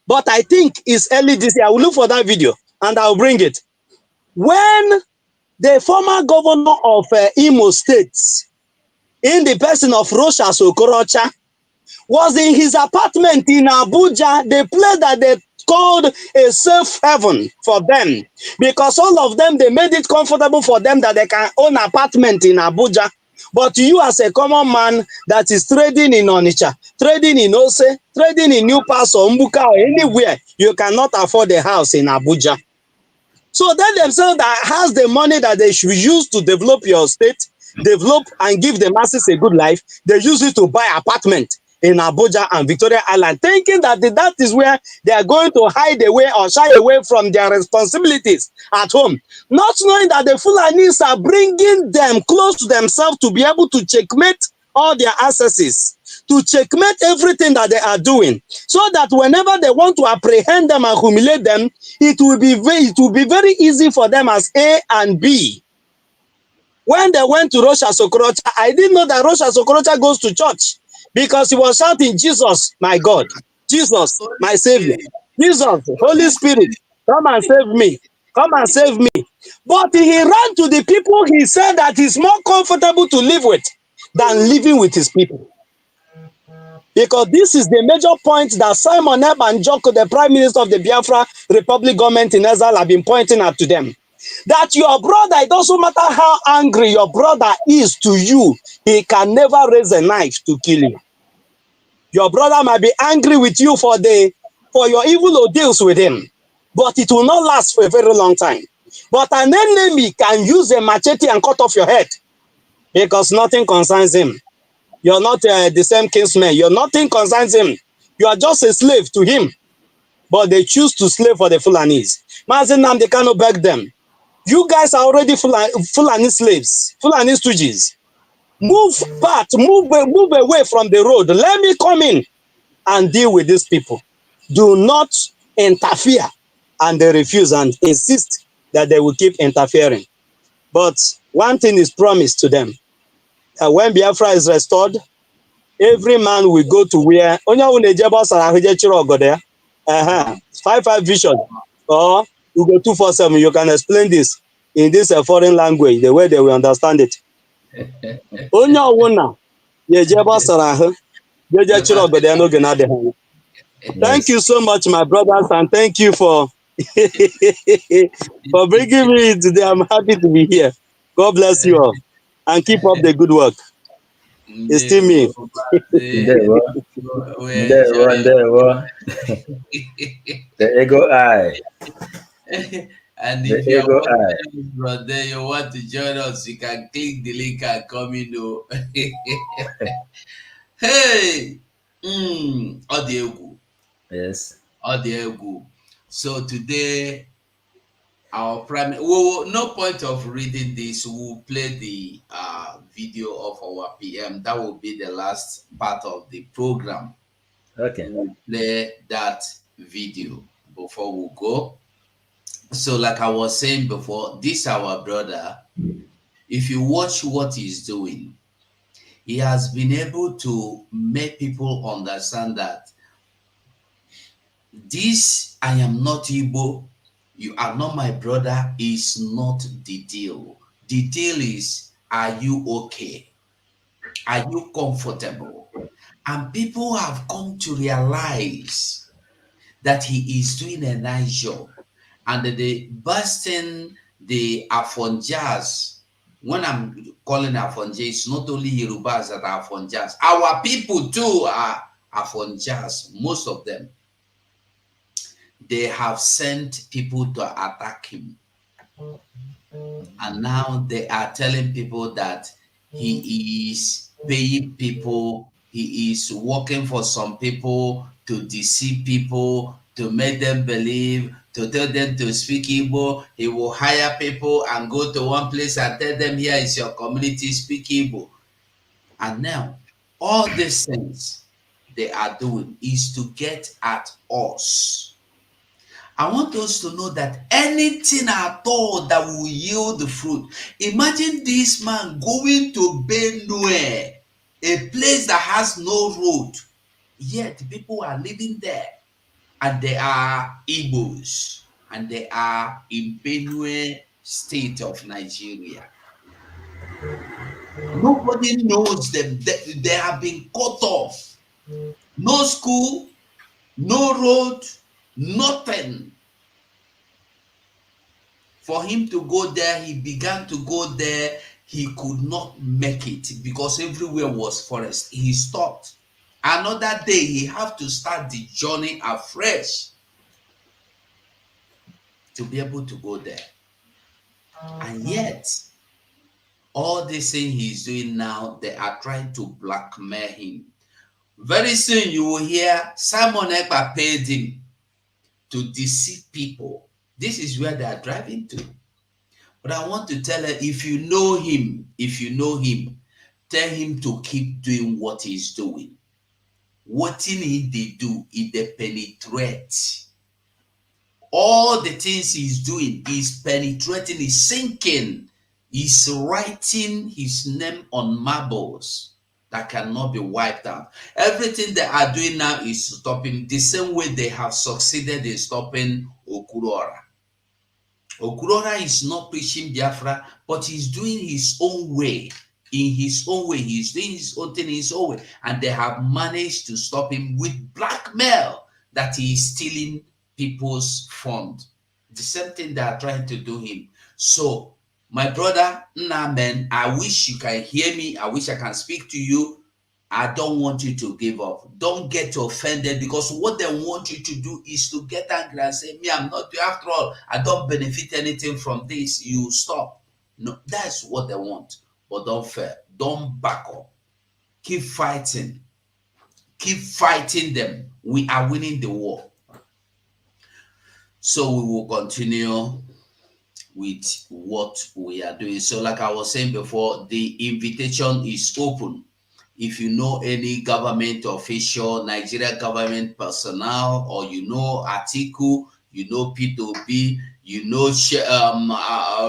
but I think it's early this year. I will look for that video and I'll bring it. When the former governor of Imo State, in the person of Rochas Okorocha, was in his apartment in Abuja, the place that they called a safe haven for them, because all of them, they made it comfortable for them that they can own apartment in Abuja. But you as a common man that is trading in Onitsha, trading in Ose, trading in New Pass or Mbuka or anywhere, you cannot afford a house in Abuja. So they themselves that has the money that they should use to develop your state, develop and give the masses a good life, they use it to buy apartment in Abuja and Victoria Island, thinking that that is where they are going to hide away or shy away from their responsibilities at home, not knowing that the Fulanis are bringing them close to themselves to be able to checkmate all their accesses to checkmate everything that they are doing, so that whenever they want to apprehend them and humiliate them, it will be very easy for them as A and B. When they went to Rosh Hasokorocha, I didn't know that Rosh Hasokorocha goes to church, because he was shouting, Jesus, my God, Jesus, my Savior, Jesus, Holy Spirit, come and save me, come and save me. But he ran to the people he said that he's more comfortable to live with than living with his people. Because this is the major point that Simon Ebanjoko, the Prime Minister of the Biafra Republic government in exile, have been pointing out to them. That your brother, it doesn't matter how angry your brother is to you, he can never raise a knife to kill you. Your brother might be angry with you for your evil ordeals with him, but it will not last for a very long time. But an enemy can use a machete and cut off your head, because nothing concerns him. You're not the same kinsman. Nothing concerns him. You are just a slave to him. But they choose to slave for the Fulanis. Mazen Nnamdi Kanu beg them. You guys are already Fulani slaves, Fulani stooges. Move away from the road. Let me come in and deal with these people. Do not interfere. And they refuse and insist that they will keep interfering. But one thing is promised to them. When Biafra is restored, every man will go to where 5 vision, or you go 247. You can explain this in this foreign language, the way they will understand it. Thank you so much, my brothers, and thank you for for bringing me today. I'm happy to be here. God bless you all, and keep up the good work. It's still me. The ego eye. And if you are watching from there, you want to join us, you can click the link and come in. Hey, Odiegu. Yes. Odiegu. So today, our no point of reading this. We'll play the video of our PM. That will be the last part of the program. Okay. We'll play that video before we go. So, like I was saying before, this our brother. If you watch what he's doing, he has been able to make people understand that this, I am not Igbo, you are not my brother, is not the deal. The deal is, are you okay? Are you comfortable? And people have come to realize that he is doing a nice job. And they bursting the Afonjas. When I'm calling Afonjas, it's not only Yorubas that are Afonjas. Our people too are Afonjas, most of them. They have sent people to attack him. And now they are telling people that he is paying people, he is working for some people to deceive people, to make them believe, to tell them to speak Igbo. He will hire people and go to one place and tell them, here is your community, speak Igbo. And now, all these things they are doing is to get at us. I want us to know that anything at all that will yield the fruit. Imagine this man going to Benue, a place that has no road, yet people are living there, and they are Igbos, and they are in Benue state of Nigeria. Nobody knows them. They have been cut off. No school, no road, nothing. For him to go there, he began to go there. He could not make it because everywhere was forest. He stopped. Another day, he have to start the journey afresh to be able to go there. And yet, all this thing he's doing now, they are trying to blackmail him. Very soon, you will hear Simon Ekpa paid him to deceive people. This is where they are driving to. But I want to tell her, if you know him, tell him to keep doing what he's doing. What he they do is they penetrate. All the things he's doing is penetrating, is sinking, is writing his name on marbles that cannot be wiped out. Everything they are doing now is stopping the same way they have succeeded in stopping Okurora. Okurora is not preaching Biafra, but he's doing his own way. In his own way, he's doing his own thing in his own way, and they have managed to stop him with blackmail that he is stealing people's fund. The same thing they are trying to do him. So, my brother, Namen, I wish you can hear me. I wish I can speak to you. I don't want you to give up. Don't get offended, because what they want you to do is to get angry and say, me, I'm not, after all, I don't benefit anything from this. You stop. No, that's what they want. But don't fail. Don't back up. Keep fighting. Keep fighting them. We are winning the war. So we will continue with what we are doing. So like I was saying before, the invitation is open. If you know any government official, Nigeria government personnel, or you know Atiku, you know P2B, you know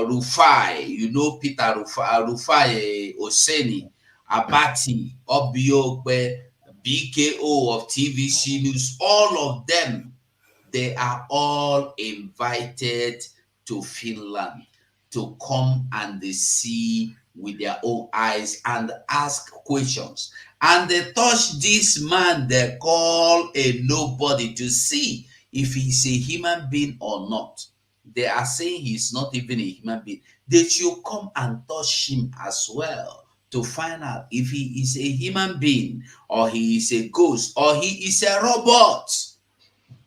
Rufai, you know Peter Rufai Oseni, Abati, Obiokwe, BKO of TVC News, all of them, they are all invited to Finland to come and they see with their own eyes and ask questions. And they touch this man they call a nobody to see if he's a human being or not. They are saying he's not even a human being. They should come and touch him as well to find out if he is a human being, or he is a ghost, or he is a robot.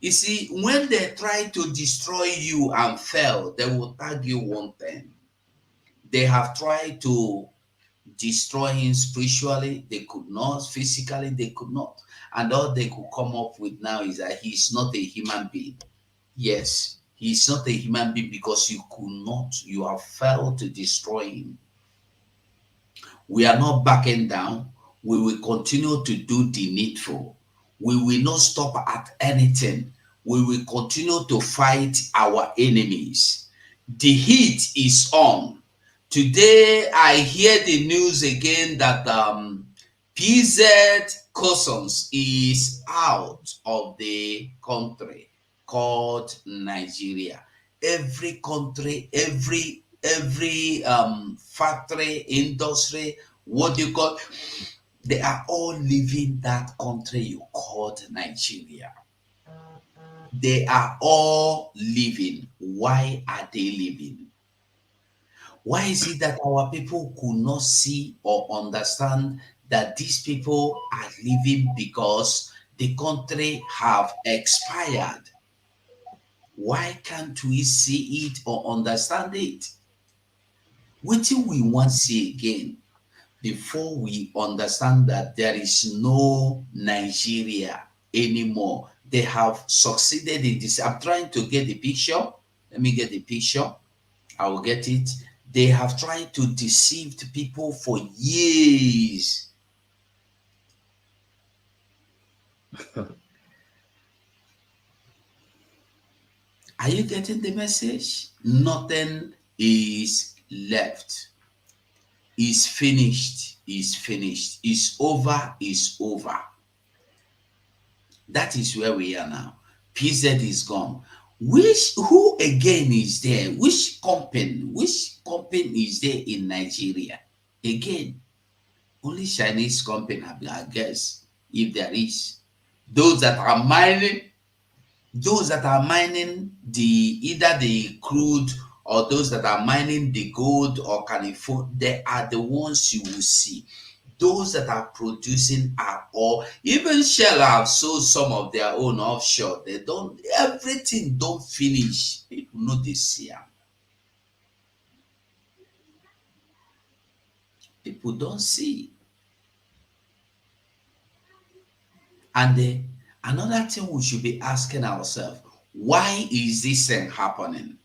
You see, when they try to destroy you and fail, they will tag you one thing. They have tried to destroy him spiritually. They could not. Physically, they could not. And all they could come up with now is that he's not a human being. Yes, he's not a human being because you could not. You have failed to destroy him. We are not backing down. We will continue to do the needful. We will not stop at anything. We will continue to fight our enemies. The heat is on. Today, I hear the news again that PZ Customs is out of the country called Nigeria. Every country, every factory, industry, what do you call it? They are all leaving that country you called Nigeria. They are all leaving. Why are they leaving? Why is it that our people could not see or understand that these people are leaving because the country have expired? Why can't we see it or understand it? What do we want to see again before we understand that there is no Nigeria anymore? They have succeeded in this. I'm trying to get the picture. Let me get the picture. I will get it. They have tried to deceive people for years. Are you getting the message? Nothing is left. Is finished. Is finished. Is over. Is over. That is where we are now. PZ is gone. Who again is there? Which company is there in Nigeria? Again, only Chinese company, I guess, if there is. Those that are mining either the crude, or those that are mining the gold or California, they are the ones you will see. Those that are producing are all, even Shell have sold some of their own offshore. They don't, everything don't finish. People know this here. People don't see. And another thing we should be asking ourselves, why is this thing happening?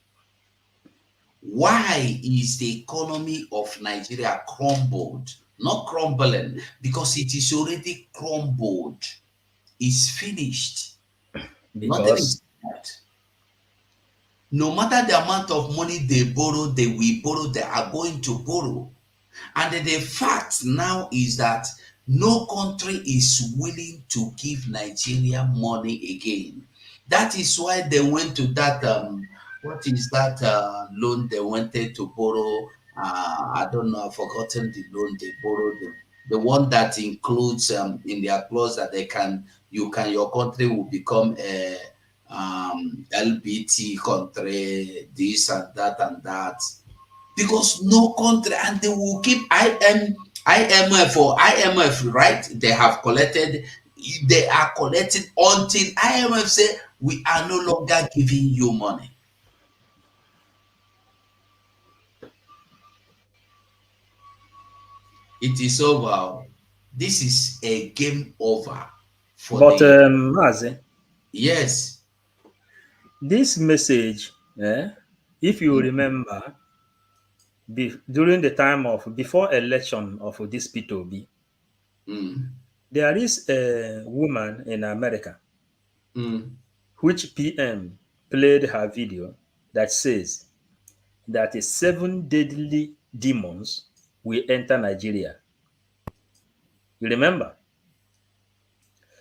Why is the economy of Nigeria crumbled not crumbling, because it is already crumbled. It's finished. Nothing Because is left. No matter the amount of money they borrow, they will borrow, they are going to borrow. And the fact now is that no country is willing to give Nigeria money again. That is why they went to that what is that loan they wanted to borrow? I don't know, I've forgotten the loan they borrowed. The one that includes in their clause that your country will become a LBT country, this and that, because no country, and they will keep IMF or IMF, right? They have collected, they are collecting until IMF say we are no longer giving you money. It is over. This is a game over for but the Mazi, yes. this message, if you Mm, remember, during the time of before election of this P2B, mm, there is a woman in America mm. which PM played her video that says that 7 deadly demons will enter Nigeria. You remember? No,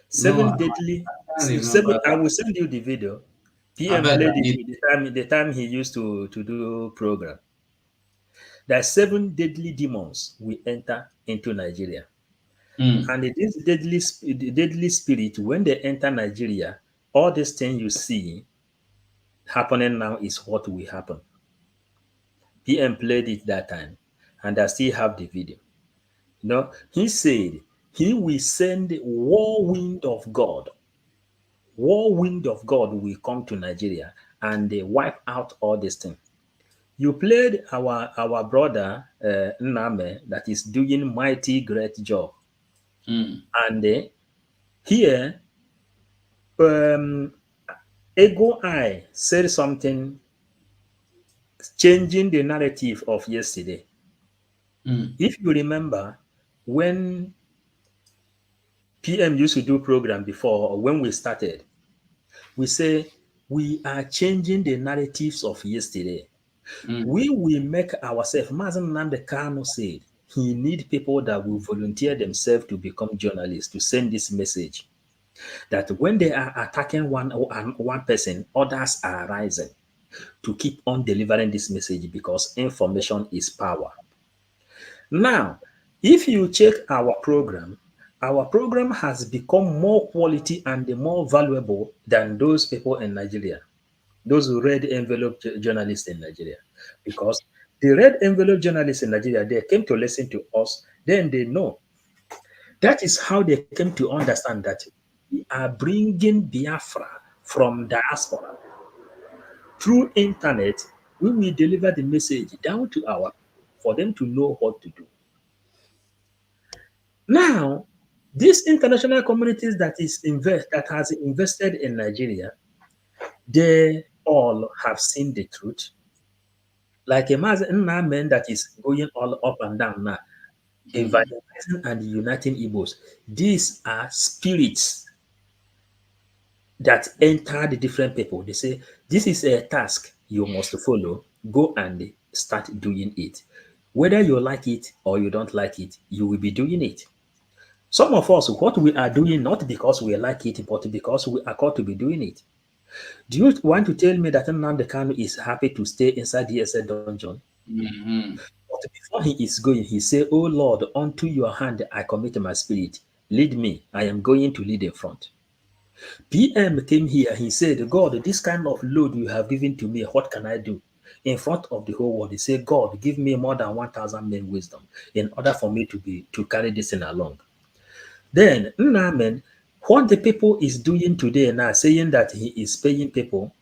Seven deadly, I can't seven. remember I that. will send you the video. I PM bet I played it need. with the time he used to do program. That 7 deadly demons will enter into Nigeria. Mm, And these deadly spirit, when they enter Nigeria, all these things you see happening now is what will happen. PM played it that time, and I still have the video. He said he will send whirlwind of God. Whirlwind of God will come to Nigeria and they wipe out all these things. You played our brother Nname that is doing mighty great job, mm. and here um, Ego I said something changing the narrative of yesterday. Mm. If you remember, when PM used to do program before, or when we started, we say we are changing the narratives of yesterday. Mm. We will make ourselves. Mazen Nnamdi Kanu said he need people that will volunteer themselves to become journalists to send this message. That when they are attacking one person, others are rising to keep on delivering this message because information is power. Now, if you check our program has become more quality and more valuable than those people in Nigeria, those who read envelope journalists in Nigeria, because the red envelope journalists in Nigeria, they came to listen to us, then they know. That is how they came to understand that we are bringing Biafra from diaspora. Through internet, we will deliver the message down to our for them to know what to do. Now, these international communities that has invested in Nigeria, they all have seen the truth. Like a man that is going all up and down now, Mm. evangelizing and uniting Igbos. These are spirits that enter the different people. They say, this is a task you must follow. Go and start doing it. Whether you like it or you don't like it, you will be doing it. Some of us, what we are doing, not because we like it, but because we are called to be doing it. Do you want to tell me that Nnamdi Kanu is happy to stay inside the ESA dungeon? Mm. But before he is going, he said, "Oh Lord, unto your hand I commit my spirit. Lead me. I am going to lead in front." PM came here. He said, "God, this kind of load you have given to me, what can I do?" In front of the whole world, he said, "God, give me more than 1,000 men wisdom in order for me to carry this thing along." Then, Nnamen, what the people is doing today now, saying that he is paying people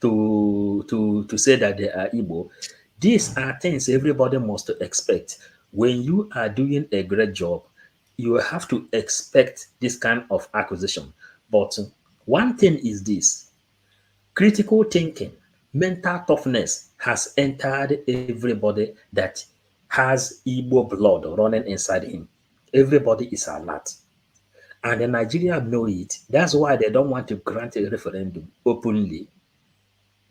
to say that they are Igbo. These are things everybody must expect. When you are doing a great job, you have to expect this kind of acquisition. But one thing is this: critical thinking, mental toughness has entered everybody that has Igbo blood running inside him. Everybody is alert. And the Nigerians know it. That's why they don't want to grant a referendum openly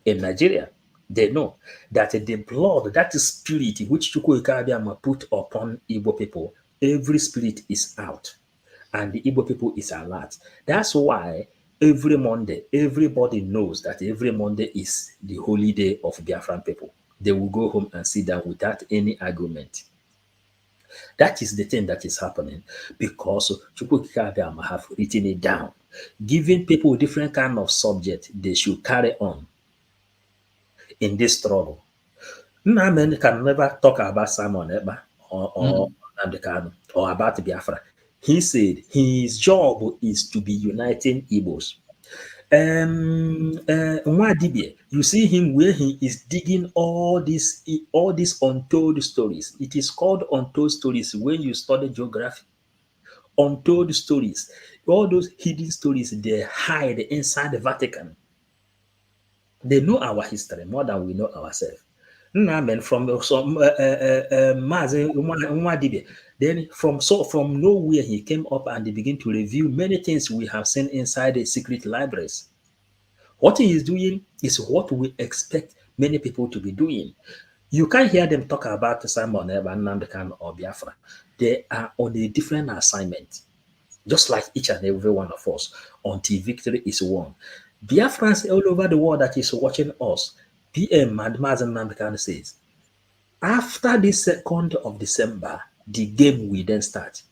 in Nigeria. They know that the blood, that spirit which Chukwuka put upon Igbo people, every spirit is out. And the Igbo people is alert. That's why every Monday, everybody knows that every Monday is the holy day of Biafran people. They will go home and sit down without any argument. That is the thing that is happening because Chukwuka have written it down, giving people different kind of subject they should carry on in this struggle. Nnamen can never talk about Simon Ekpa or Nnamdi Kanu or about Biafra. He said his job is to be uniting Igbos. Nwadibie, you see him where he is digging all these untold stories. It is called untold stories when you study geography. Untold stories, all those hidden stories they hide inside the Vatican. They know our history more than we know ourselves. Nnamen from some Nwadibie, then from nowhere he came up and they begin to review many things we have seen inside the secret libraries. What he is doing is what we expect many people to be doing. You can't hear them talk about Simon Ekpa, Nnamdi Kanu, or Biafra. They are on a different assignment, just like each and every one of us, until victory is won. Biafrans all over the world that is watching us, PM and Mazen Nnamdi Kanu says, after the 2nd of December, the game will then start.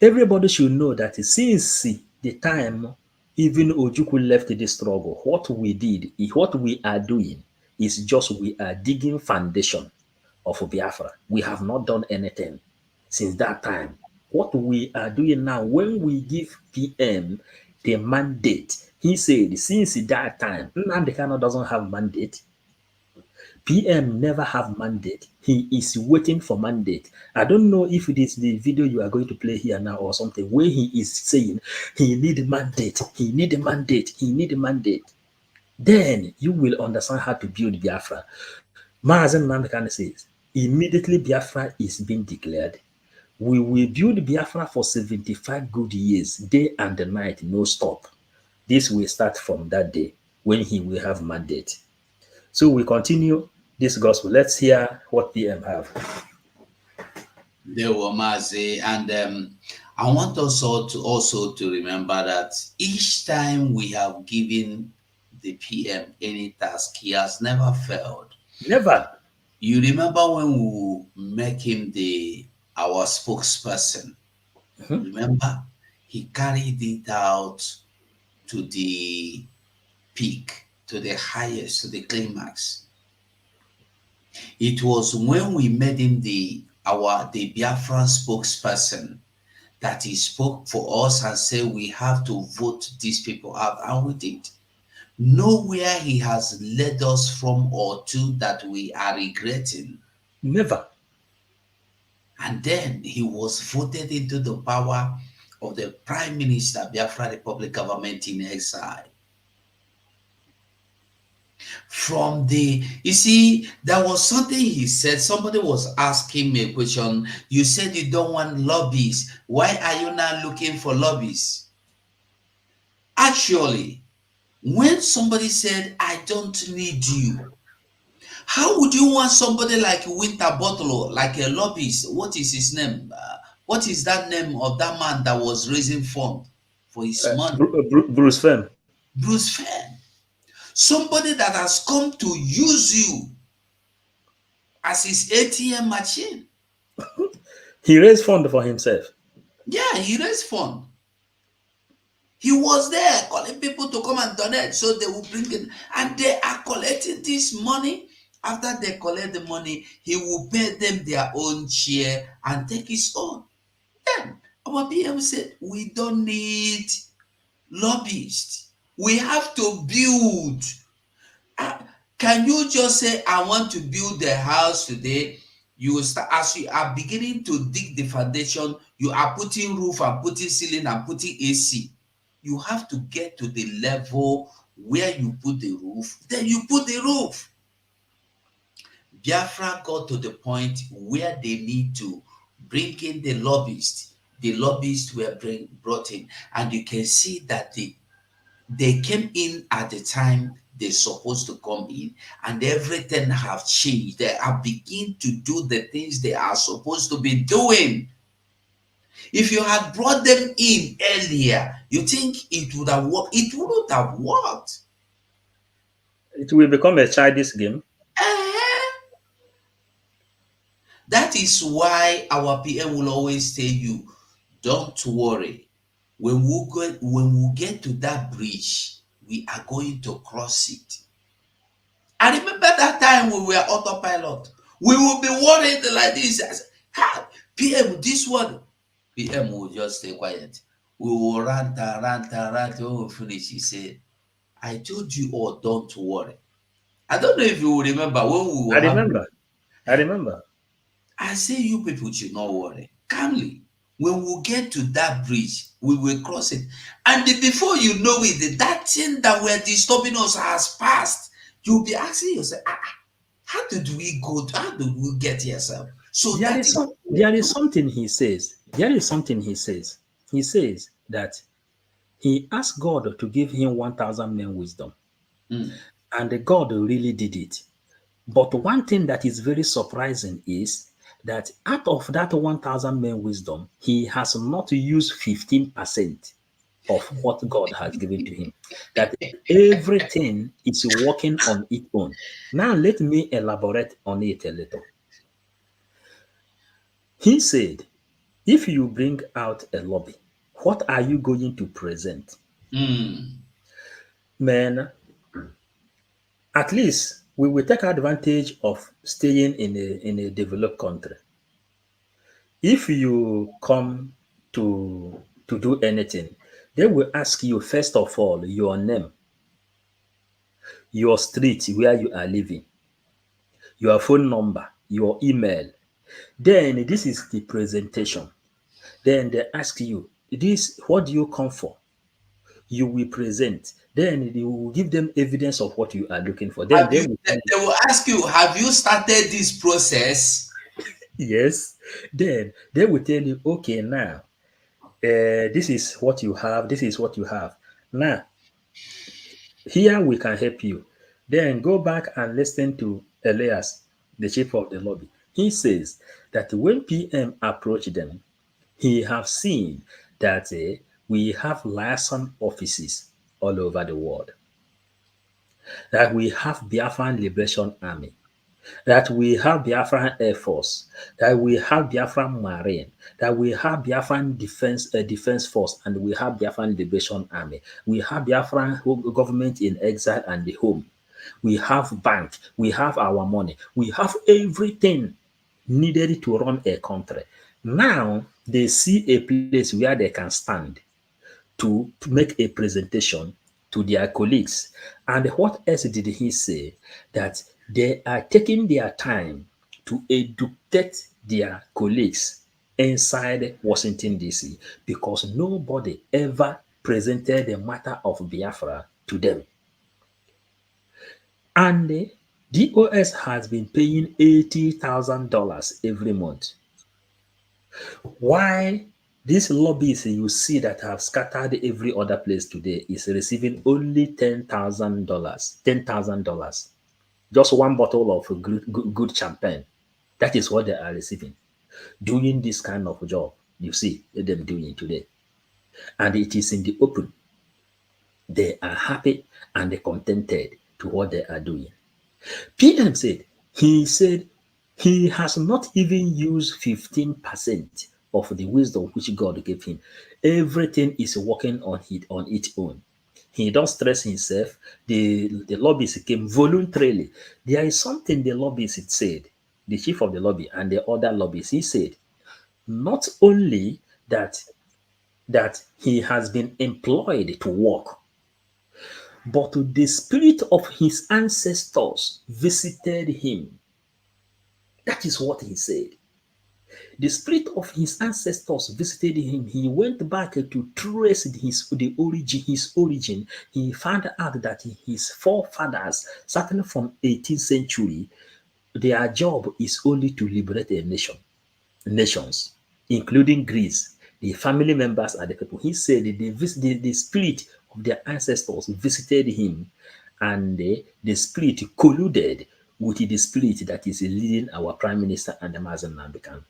Everybody should know that since the time even Ojukwu left the struggle, what we are doing is just we are digging foundation of Biafra. We have not done anything since that time. What we are doing now, when we give PM the mandate, he said since that time, Nnamdi Kanu doesn't have mandate. PM never have mandate. He is waiting for mandate. I don't know if it is the video you are going to play here now or something where he is saying he need mandate, he need a mandate, he need a mandate. Then you will understand how to build Biafra. Mazen Nnamdi Kanu says, immediately Biafra is being declared, we will build Biafra for 75 good years, day and night, no stop. This will start from that day when he will have mandate. So we continue this gospel. Let's hear what PM have. There were Mazi, and I want us all to remember that each time we have given the PM any task, he has never failed. Never. You remember when we make him our spokesperson? Remember, he carried it out to the peak, to the highest, to the climax. It was when we made him the Biafran spokesperson that he spoke for us and said we have to vote these people out, and we did. Nowhere he has led us from or to that we are regretting. Never. And then he was voted into the power of the Prime Minister, Biafra Republic government in exile. You see, there was something he said. Somebody was asking me a question. You said you don't want lobbies. Why are you now looking for lobbies? Actually, when somebody said, I don't need you, how would you want somebody like Winter Bottle, like a lobbyist? What is his name? What is that name of that man that was raising funds for his money? Bruce Fenn. Bruce Fenn. Somebody that has come to use you as his ATM machine. He raised fund for himself. Yeah, he raised fund. He was there calling people to come and donate so they will bring it. And they are collecting this money. After they collect the money, he will pay them their own share and take his own. Then our PM said, we don't need lobbyists. We have to build. Can you just say, I want to build the house today? You will start, as you are beginning to dig the foundation, you are putting roof and putting ceiling and putting AC. You have to get to the level where you put the roof, then you put the roof. Biafra got to the point where they need to bring in the lobbyists. The lobbyists were brought in, and you can see that they came in at the time they're supposed to come in, and everything have changed. They are beginning to do the things they are supposed to be doing. If you had brought them in earlier, you think it would have worked? It wouldn't have worked. It will become a childish game. That is why our PM will always tell you, don't worry. When we get to that bridge, we are going to cross it. I remember that time we were autopilot. We will be worried like this. PM, this one. PM will just stay quiet. We will rant. When we finish, he said, I told you all, don't worry. I don't know if you will remember when we were. I remember. I say you people should not worry. Calmly. When we get to that bridge, we will cross it. And before you know it, that thing that were disturbing us has passed. You'll be asking yourself, how did we go? How did we get here, sir? So there is something he says. There is something he says. He says that he asked God to give him 1,000 men wisdom. And God really did it. But one thing that is very surprising is that out of that 1,000 men wisdom, he has not used 15% of what God has given to him. That everything is working on its own. Now let me elaborate on it a little. He said, if you bring out a lobby, what are you going to present? Man, at least we will take advantage of staying in a developed country. If you come to do anything, they will ask you, first of all, your name, your street where you are living, your phone number, your email. Then this is the presentation. Then they ask you, this, what do you come for? You will present. Then you will give them evidence of what you are looking for. Then they will ask you, have you started this process? Yes. Then they will tell you, okay, now, this is what you have. This is what you have. Now, here we can help you. Then go back and listen to Elias, the chief of the lobby. He says that when PM approached them, he have seen that we have liaison offices all over the world, that we have Biafran Liberation Army, that we have Biafran Air Force, that we have Biafran Marine, that we have Biafran Defense Force, and we have Biafran Liberation Army. We have Biafran government in exile and the home. We have bank. We have our money. We have everything needed to run a country. Now they see a place where they can stand to make a presentation to their colleagues. And what else did he say? That they are taking their time to educate their colleagues inside Washington, D.C., because nobody ever presented the matter of Biafra to them. And the DOS has been paying $80,000 every month. Why these lobbies you see that have scattered every other place today is receiving only $10,000. $10,000. Just one bottle of good champagne. That is what they are receiving. Doing this kind of job, you see them doing today. And it is in the open. They are happy and contented to what they are doing. PM said he has not even used 15% of the wisdom which God gave him. Everything is working on its own. He don't stress himself. The lobbyists came voluntarily. There is something the lobbyists said, the chief of the lobby and the other lobbyists, he said, not only that he has been employed to work, but the spirit of his ancestors visited him. That is what he said. The spirit of his ancestors visited him. He went back to trace his origin. He found out that his forefathers, starting from 18th century, their job is only to liberate a nations, including Greece, the family members and the people. He said the spirit of their ancestors visited him, and the spirit colluded with the spirit that is leading our prime minister and the Mazen Namdekan.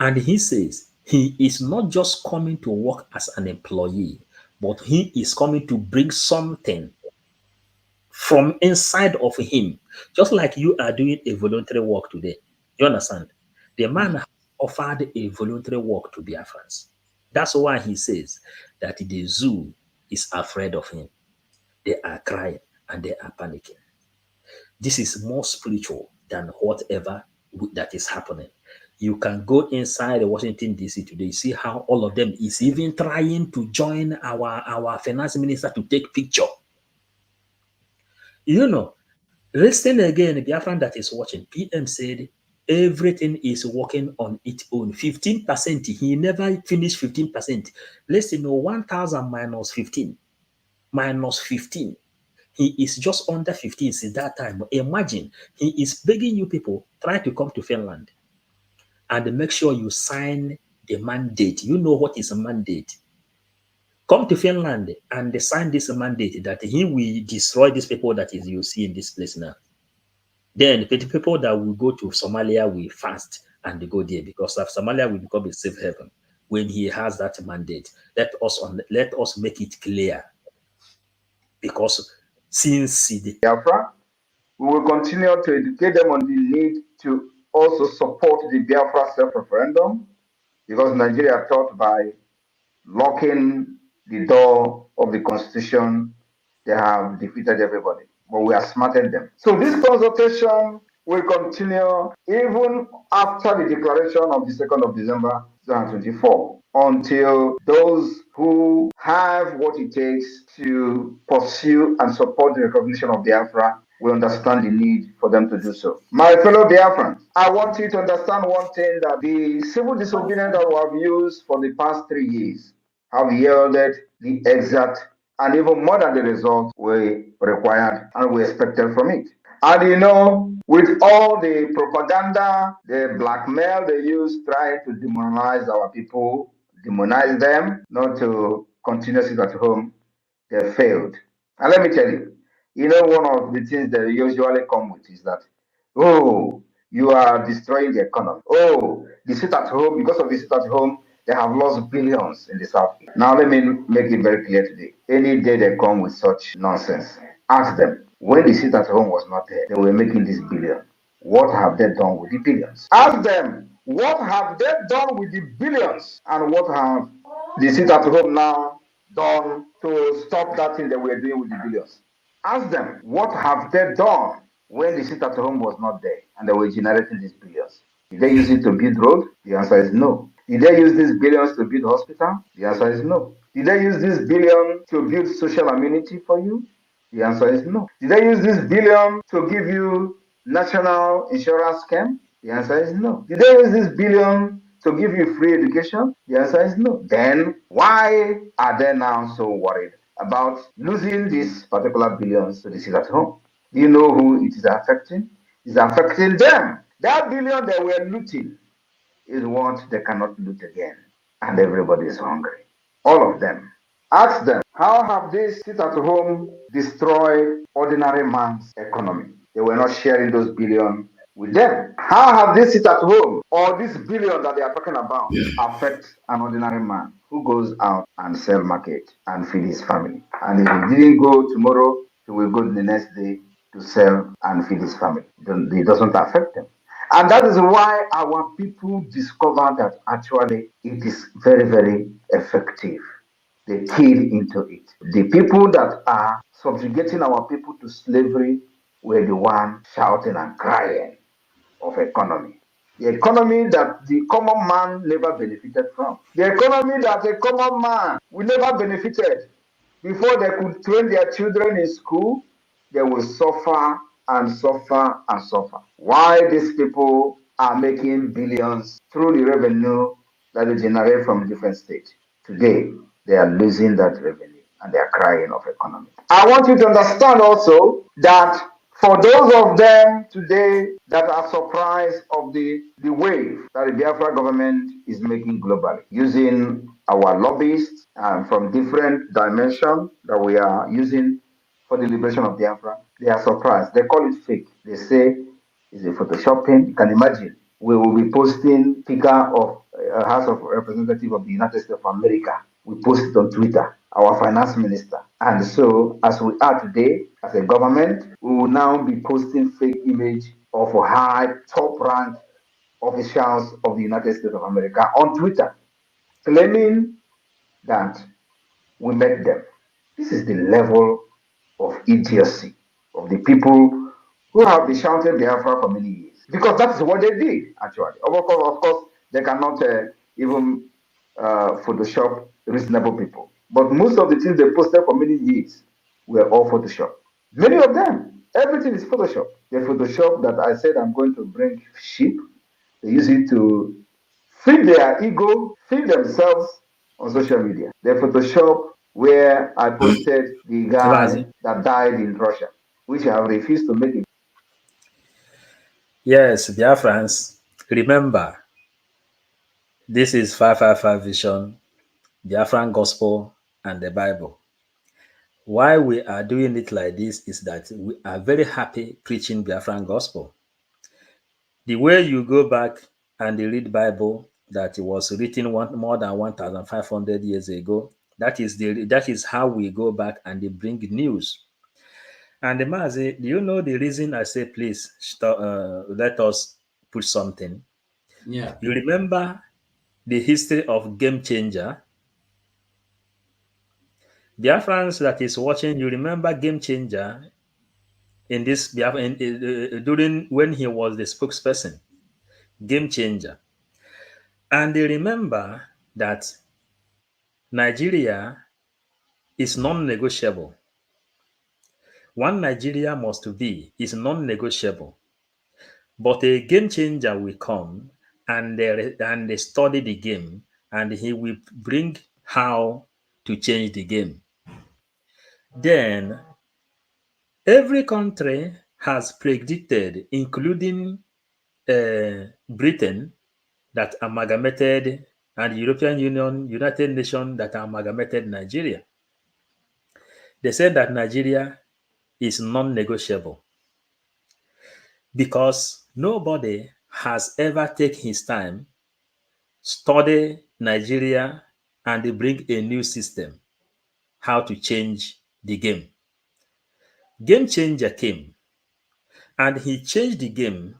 And he says he is not just coming to work as an employee, but he is coming to bring something from inside of him, just like you are doing a voluntary work today. You understand? The man offered a voluntary work to Biafrans. That's why he says that the zoo is afraid of him. They are crying and they are panicking. This is more spiritual than whatever that is happening. You can go inside Washington, D.C. today, see how all of them is even trying to join our finance minister to take picture. You know, listen again, the Biafran that is watching, PM said everything is working on its own. 15%, he never finished 15%. Listen, 1,000 minus 15. Minus 15. He is just under 15 since that time. Imagine, he is begging you people, try to come to Finland and make sure you sign the mandate. You know what is a mandate. Come to Finland and sign this mandate that he will destroy these people that is you see in this place now. Then the people that will go to Somalia will fast and they go there, because of Somalia will become a safe haven when he has that mandate. Let us make it clear, because since the Biafra, we will continue to educate them on the need to also support the Biafra self-referendum, because Nigeria thought by locking the door of the constitution, they have defeated everybody. But we are smarting them. So this consultation will continue even after the declaration of the 2nd of December 2024, until those who have what it takes to pursue and support the recognition of Biafra will understand the need for them to do so. My fellow Biafrans, I want you to understand one thing, that the civil disobedience that we have used for the past 3 years have yielded the exact and even more than the result we required and we expected from it. And you know, with all the propaganda, the blackmail they use trying to demonize our people, demonize them, not to continue to sit at home, they failed. And let me tell you, you know, one of the things they usually come with is that, oh, you are destroying the economy. Oh, the sit at home, because of the sit at home, they have lost billions in the South. Now, let me make it very clear today. Any day they come with such nonsense, ask them, when the sit at home was not there, they were making this billion. What have they done with the billions? Ask them, what have they done with the billions? And what have the sit at home now done to stop that thing they were doing with the billions? Ask them, what have they done when the sit at home was not there and they were generating these billions? Did they use it to build road? The answer is no. Did they use these billions to build hospital? The answer is no. Did they use this billion to build social amenity for you? The answer is no. Did they use this billion to give you national insurance scheme? The answer is no. Did they use this billion to give you free education? The answer is no. Then why are they now so worried about losing these particular billions to the sit at home? Do you know who it is affecting? It's affecting them. That billion they were looting is what they cannot loot again. And everybody is hungry. All of them. Ask them, how have they sit at home destroyed ordinary man's economy? They were not sharing those billions with them. How have they sit at home, or this billion that they are talking about, affect an ordinary man who goes out and sell market and feed his family? And if he didn't go tomorrow, he will go the next day to sell and feed his family. It doesn't affect them. And that is why our people discover that actually it is very, very effective. They keyed into it. The people that are subjugating our people to slavery were the ones shouting and crying of economy. The economy that the common man never benefited from. The economy that a common man will never benefited. Before they could train their children in school, they will suffer and suffer and suffer. Why these people are making billions through the revenue that they generate from different states. Today, they are losing that revenue and they are crying of economy. I want you to understand also that For those of them today that are surprised of the wave that the Biafra government is making globally, using our lobbyists from different dimensions that we are using for the liberation of Biafra, they are surprised. They call it fake. They say it's a photoshopping. You can imagine. We will be posting Speaker of House of Representatives of the United States of America. We post it on Twitter, our finance minister. And so, as we are today, as a government, we will now be posting fake image of high, top-ranked officials of the United States of America on Twitter, claiming that we met them. This is the level of idiocy of the people who have been shouting Biafra for many years. Because that's what they did, actually. Of course they cannot even Photoshop reasonable people. But most of the things they posted for many years were all Photoshop. Many of them, everything is Photoshop. The Photoshop that I said I'm going to bring sheep, they use it to feed their ego, feed themselves on social media. The Photoshop where I posted the guy that died in Russia, which I have refused to make it. Yes, Biafrans, remember, this is 555 Vision, Biafran Gospel, and the Bible. Why we are doing it like this is that we are very happy preaching Biafran Gospel. The way you go back and read Bible that was written more than 1,500 years ago, that is how we go back and they bring news. And the Mazi, do you know the reason I say please let us put something? Yeah. You remember the history of Game Changer? Biafrans that is watching, you remember Game Changer in this during when he was the spokesperson, Game Changer. And they remember that Nigeria is non-negotiable. One Nigeria must be is non-negotiable. But a game changer will come and they study the game and he will bring how to change the game. Then every country has predicted, including Britain, that amalgamated, and the European Union, United Nations that amalgamated Nigeria. They said that Nigeria is non-negotiable because nobody has ever taken his time, study Nigeria, and bring a new system, how to change the game. Game Changer came, and he changed the game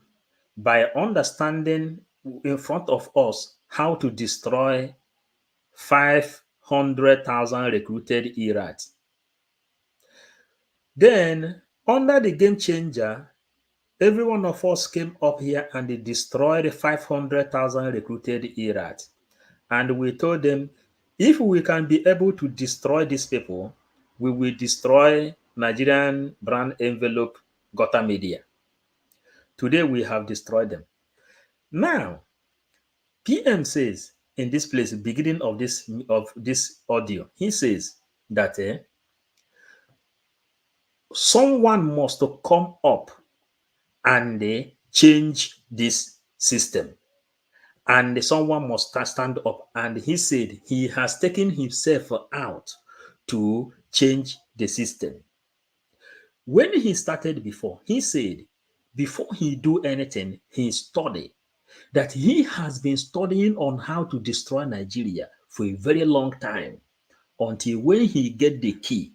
by understanding in front of us how to destroy 500,000 recruited Irats. Then, under the Game Changer, every one of us came up here and they destroyed 500,000 recruited Irats. And we told them, if we can be able to destroy these people, we will destroy Nigerian brand envelope Gota Media. Today we have destroyed them. Now, PM says in this place, beginning of this audio, he says that someone must come up and change this system. And someone must stand up. And he said he has taken himself out to change the system. When he started before, he said before he do anything, he studied. That he has been studying on how to destroy Nigeria for a very long time. Until when he get the key,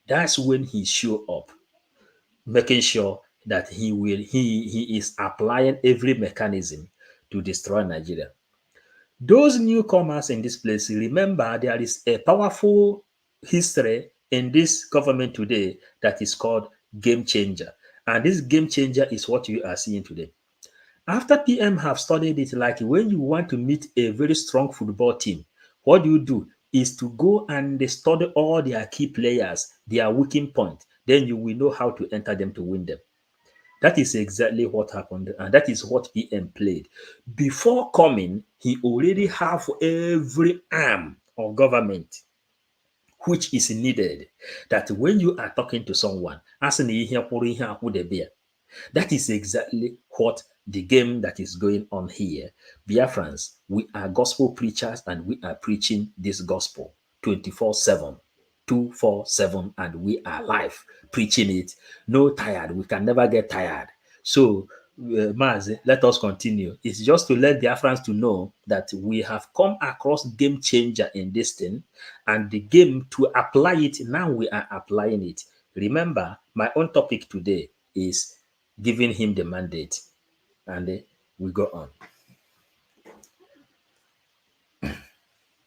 that's when he show up, making sure that he is applying every mechanism to destroy Nigeria. Those newcomers in this place, remember there is a powerful history in this government today that is called Game Changer. And this Game Changer is what you are seeing today. After PM have studied it, like when you want to meet a very strong football team, what you do is to go and study all their key players, their weakening point. Then you will know how to enter them to win them. That is exactly what happened, and that is what PM played. Before coming, he already have every arm of government which is needed. That when you are talking to someone, that is exactly what the game that is going on here. Biafrans, we are gospel preachers and we are preaching this gospel 24/7, 247, and we are live preaching it. No tired. We can never get tired. So, Maz, let us continue. It's just to let Biafrans to know that we have come across game changer in this thing, and the game to apply it, now we are applying it. Remember, my own topic today is giving him the mandate, and we go on.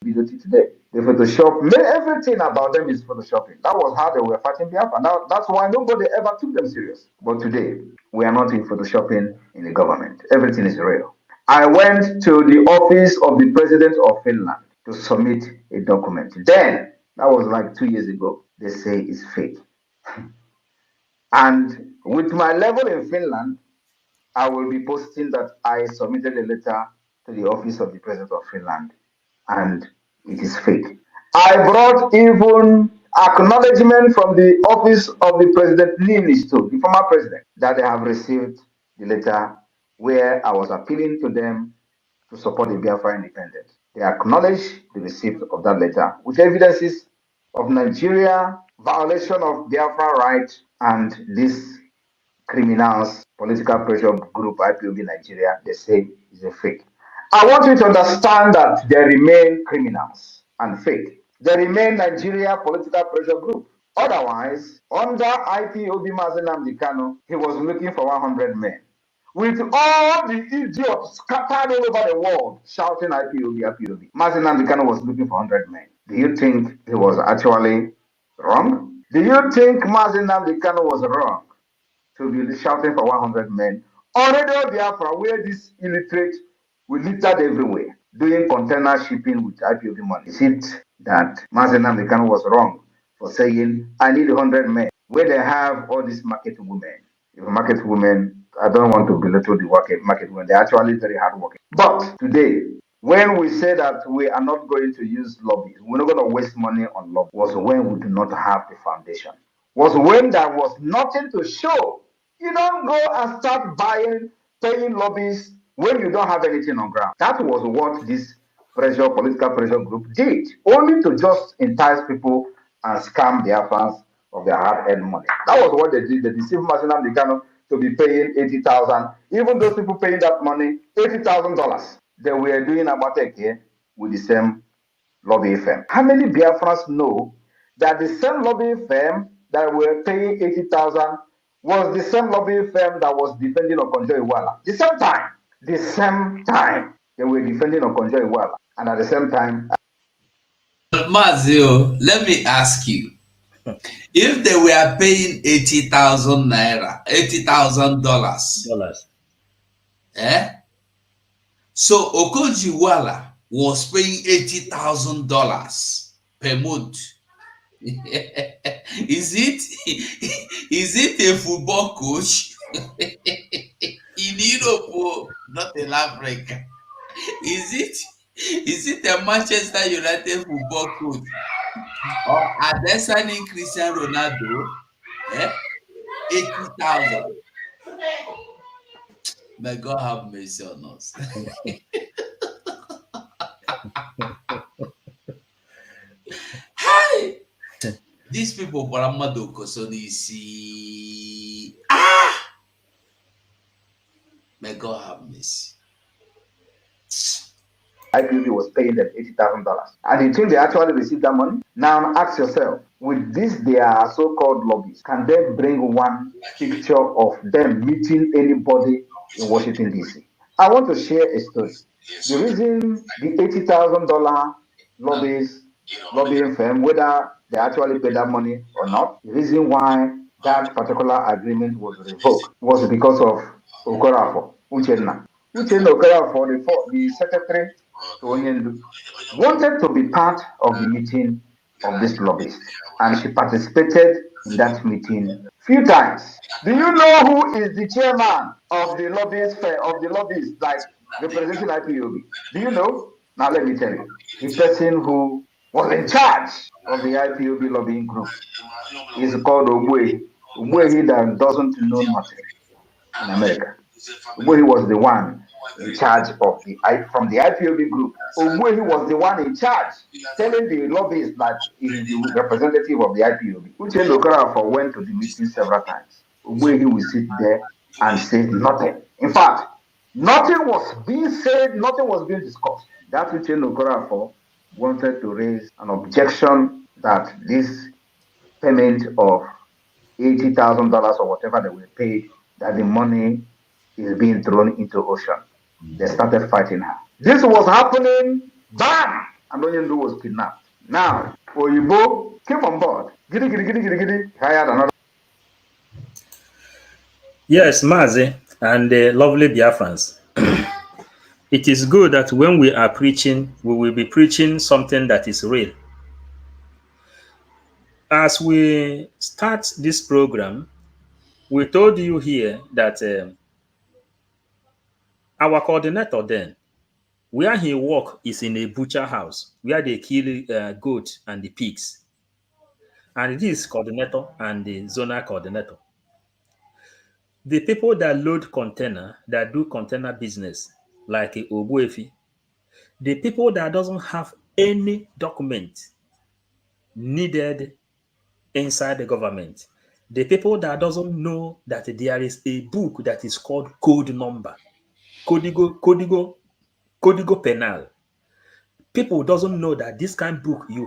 Today, they Photoshop, everything about them is Photoshopping. That was how they were fighting Biafra. Now that's why nobody ever took them serious. But today, we are not in Photoshopping in the government. Everything is real. I went to the office of the president of Finland to submit a document. Then, that was like 2 years ago, they say it's fake. And with my level in Finland, I will be posting that I submitted a letter to the office of the president of Finland, and it is fake. I brought even acknowledgement from the office of the president Niinisto, the former president, that they have received the letter where I was appealing to them to support the Biafra independence. They acknowledge the receipt of that letter with evidences of Nigeria, violation of Biafra rights, and this criminals, political pressure group IPOB Nigeria, they say is a fake. I want you to understand that they remain criminals and fake. They remain Nigeria political pressure group. Otherwise, under IPOB Mazi Nnamdi Kanu, he was looking for 100 men. With all the idiots scattered all over the world shouting IPOB, IPOB, Mazi Nnamdi Kanu was looking for 100 men. Do you think he was actually wrong? Do you think Mazi Nnamdi Kanu was wrong to be shouting for 100 men on Radio Biafra, where this illiterate will littered everywhere, doing container shipping with IPOB money? Is it that Mazi Nnamdi Kanu was wrong for saying, I need 100 men, where they have all these market women? If market women, I don't want to belittle the market women, they're actually very hard working. But today, when we say that we are not going to use lobbies, we're not going to waste money on lobbies, was when we do not have the foundation, was when there was nothing to show. You don't go and start paying lobbies when you don't have anything on ground. That was what this political pressure group did, only to just entice people and scam their fans of their hard-earned money. That was what they did. They deceived Mazi Nnamdi Kanu to be paying $80,000. Even those people paying that money, $80,000, they were doing Amateke here with the same lobby firm. How many Biafrans know that the same lobby firm that were paying $80,000 was the same lobby firm that was defending Okonjo Iweala? The same time they were defending Okonjo Iweala, and at the same time. Mazio, let me ask you, if they were paying 80,000 naira, $80,000, so Okonjo Iweala was paying $80,000 per month. Is it a football coach in Europe, not in Africa? Is it a Manchester United football coach, or are they signing Cristiano Ronaldo? 80,000. May God have mercy on us. Hi. These people, Paramado Kosonisi. May God have mercy. IPOB was paying them $80,000. And you think they actually received that money? Now ask yourself, with this their so-called lobbies, can they bring one picture of them meeting anybody in Washington, D.C.? I want to share a story. The reason the $80,000 lobbying firm, whether they actually paid that money or not, the reason why that particular agreement was revoked was because of Okorafor, Uchenna Okorafor, the secretary to Onyendu, wanted to be part of the meeting of this lobbyist, and she participated in that meeting few times. Do you know who is the chairman of the lobbyists like representing IPOB? Do you know? Now let me tell you. The person who was in charge of the IPOB lobbying group. He's called Ogwe. Ogwe that doesn't know nothing in America. Ogwe was the one in charge of from the IPOB group. Ogwe was the one in charge, telling the lobbyists that he is the representative of the IPOB. Uche Okorafor went to the meeting several times. Ogwe will sit there and say nothing. In fact, nothing was being said, nothing was being discussed. That Uche Okorafor wanted to raise an objection that this payment of $80,000 or whatever they were paid, that the money is being thrown into ocean. They started fighting her. This was happening, bam! And Onyendu was kidnapped. Now, Oyibo came on board. Giddy, hired another. Yes, Mazi and the lovely Biafrans. It is good that when we are preaching, we will be preaching something that is real. As we start this program, we told you here that our coordinator then, where he work is in a butcher house, where they kill goat and the pigs. And this coordinator and the zonal coordinator. The people that load container, that do container business, like Obuefi, the people that doesn't have any document needed inside the government, the people that doesn't know that there is a book that is called code number, código penal. People doesn't know that this kind of book you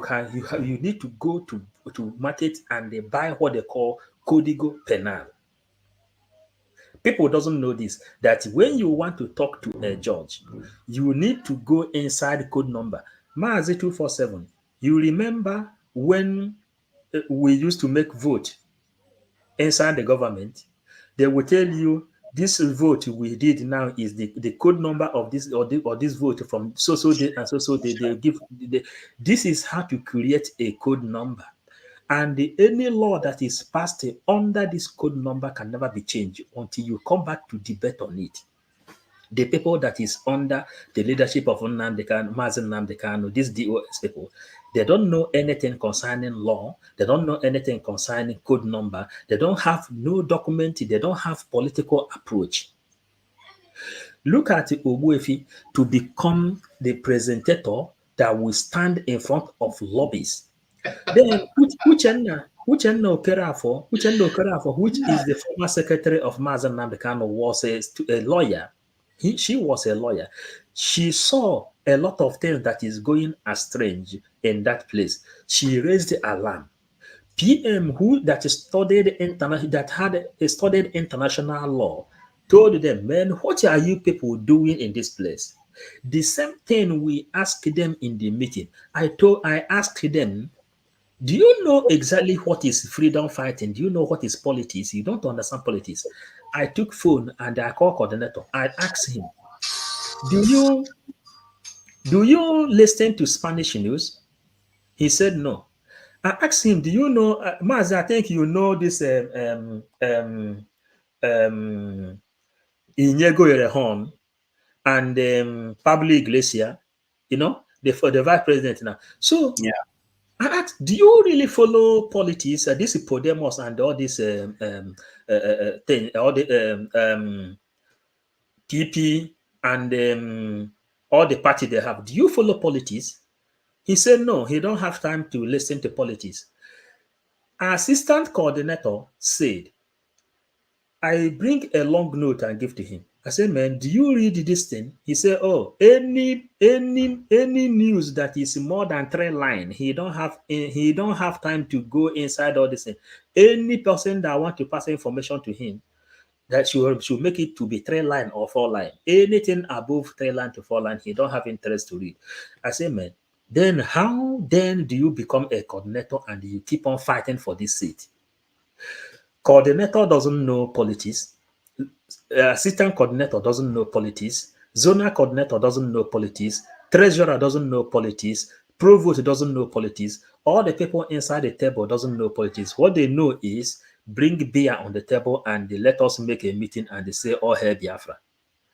need to go to market and they buy what they call código penal. People doesn't know this, that when you want to talk to a judge, you need to go inside code number. Maazi 247, you remember when we used to make vote inside the government, they will tell you this vote we did now is the code number of this or this vote from so day and so day. They give this is how to create a code number. And any law that is passed under this code number can never be changed until you come back to debate on it. The people that is under the leadership of Mazi Nnamdi Kanu, these DOS people, they don't know anything concerning law. They don't know anything concerning code number. They don't have no document. They don't have political approach. Look at Ogbuefi to become the presenter that will stand in front of lobbies. Then Uchenna Okorafor, which is the former secretary of Mazi Nnamdi Kanu, was a lawyer. She was a lawyer. She saw a lot of things that is going astray in that place. She raised the alarm. PM that had studied international law told them, man, what are you people doing in this place? The same thing we asked them in the meeting. I asked them, do you know exactly what is freedom fighting? Do you know what is politics? You don't understand politics. I took phone and I called coordinator. I asked him, do you listen to Spanish news? He said no. I asked him, do you know, Mazi, I think you know this Inigo Errejón and Pablo Iglesias, the vice president now. So yeah. I asked, do you really follow politics? This is Podemos and all this thing, all the PP and all the party they have. Do you follow politics? He said no, he don't have time to listen to politics. Our assistant coordinator said, I bring a long note and give to him. I said, man, do you read this thing? He said, oh, any news that is more than 3 lines, he don't have time to go inside all this thing. Any person that want to pass information to him, that should make it to be 3 lines or 4 lines. Anything above 3 lines to 4 lines, he don't have interest to read. I said, man, then how then do you become a coordinator and you keep on fighting for this seat? Coordinator doesn't know politics. Assistant coordinator doesn't know politics. Zonal coordinator doesn't know politics. Treasurer doesn't know politics. Provost doesn't know politics. All the people inside the table doesn't know politics. What they know is bring beer on the table and they let us make a meeting and they say, oh, hey, Biafra.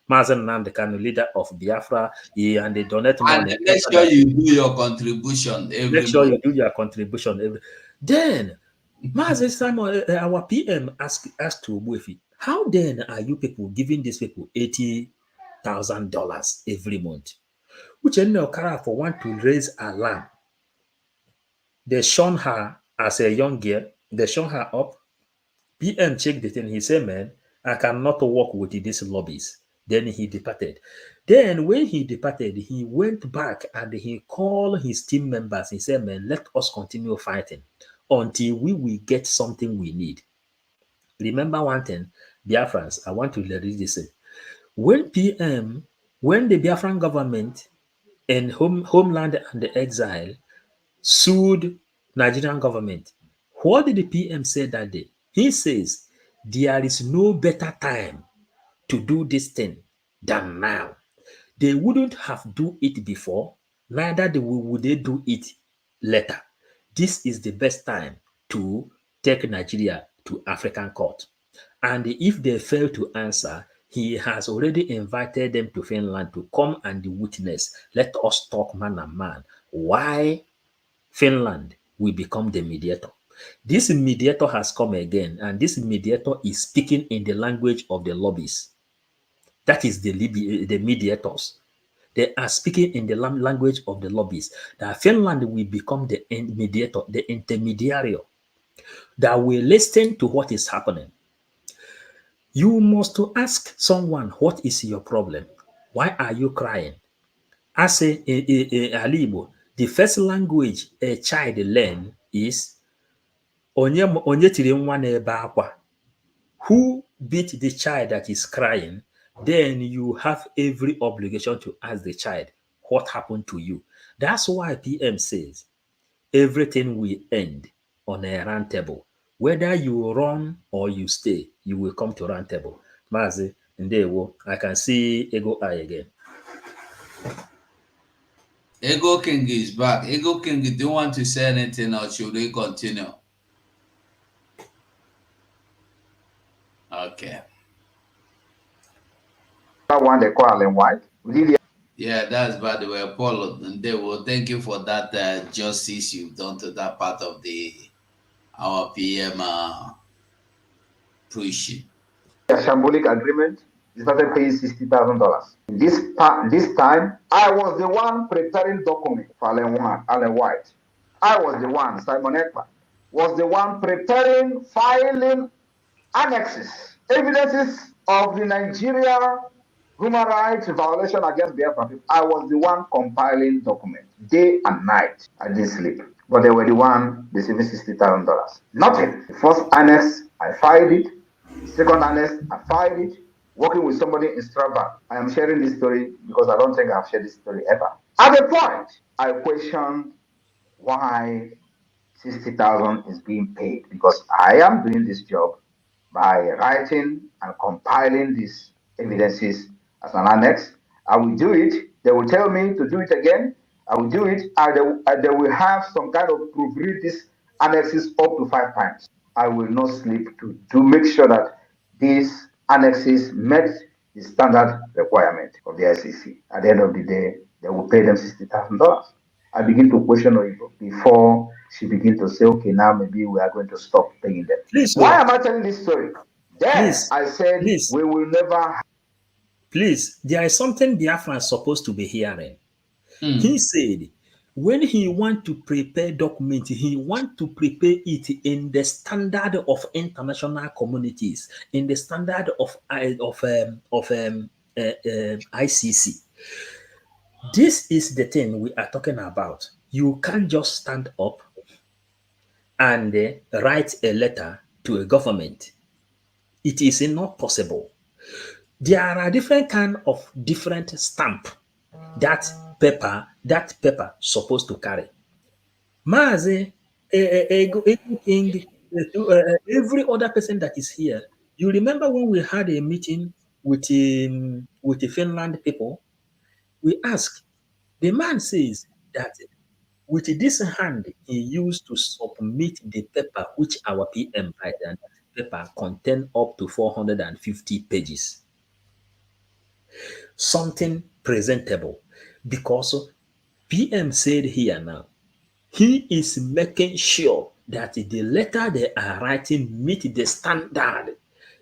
Mazen Namdekanu, leader of Biafra, and they donate And money. make sure you do your contribution every Make sure month. you do your contribution. Then, Mazen Simon, our PM asked to Buefi, how then are you people giving these people $80,000 every month? Which Okara for want to raise a lamb. They shone her as a young girl. They shone her up. PM checked the thing. He said, man, I cannot work with these lobbies. Then he departed. Then when he departed, he went back and he called his team members. He said, man, let us continue fighting until we will get something we need. Remember one thing, Biafrans, I want to read this. When the Biafran government and Homeland and the Exile sued Nigerian government, what did the PM say that day? He says, there is no better time to do this thing than now. They wouldn't have do it before, neither would they do it later. This is the best time to take Nigeria to African court. And if they fail to answer, he has already invited them to Finland to come and witness. Let us talk man and man. Why Finland will become the mediator? This mediator has come again, and this mediator is speaking in the language of the lobbies. That is the mediators. They are speaking in the language of the lobbies. That Finland will become the mediator, the intermediary that will listen to what is happening. You must ask someone, what is your problem? Why are you crying? I say, Alibo, the first language a child learn is onye tiri nwa n'ebe akwa. Who beat the child that is crying? Then you have every obligation to ask the child, what happened to you? That's why PM says everything will end on a round table. Whether you run or you stay, you will come to round table. Mazi, Ndewo, I can see Ego Eye again. Ego King is back. Ego King, do you want to say anything or should we continue? Okay. That one they call Allen White. Yeah, that's by the way, Paul. Ndewo, thank you for that justice you've done to that part of our PM preaching. A shambolic agreement. He started paying $60,000. This time, I was the one preparing documents for Allen White. I was the one, Simon Ekpa, was the one preparing, filing annexes, evidences of the Nigeria human rights violation against Biafra people. I was the one compiling documents day and night. I didn't sleep. But they were the one receiving $60,000. Nothing. The first annex, I filed it. The second annex, I filed it. Working with somebody in Strasbourg. I am sharing this story because I don't think I've shared this story ever. At a point, I questioned why 60,000 is being paid, because I am doing this job by writing and compiling these evidences as an annex. I will do it. They will tell me to do it again. I will do it, and they will have some kind of proofread these annexes up to 5 times. I will not sleep to make sure that these annexes met the standard requirement of the SEC. At the end of the day, they will pay them $60,000. I begin to question Oyibo before she begin to say, okay, now maybe we are going to stop paying them. Please, why am I telling this story? Then please, I said, please, we will never. Please, there is something Biafra is supposed to be hearing. He said, when he want to prepare document, he want to prepare it in the standard of international communities, in the standard of ICC. This is the thing we are talking about. You can't just stand up and write a letter to a government. It is not possible. There are different kind of different stamp that paper supposed to carry. Mazi, King, every other person that is here. You remember when we had a meeting with the Finland people? We asked. The man says that with this hand he used to submit the paper which our PM write, and that paper contain up to 450 pages. something presentable, because PM said here now, he is making sure that the letter they are writing meet the standard.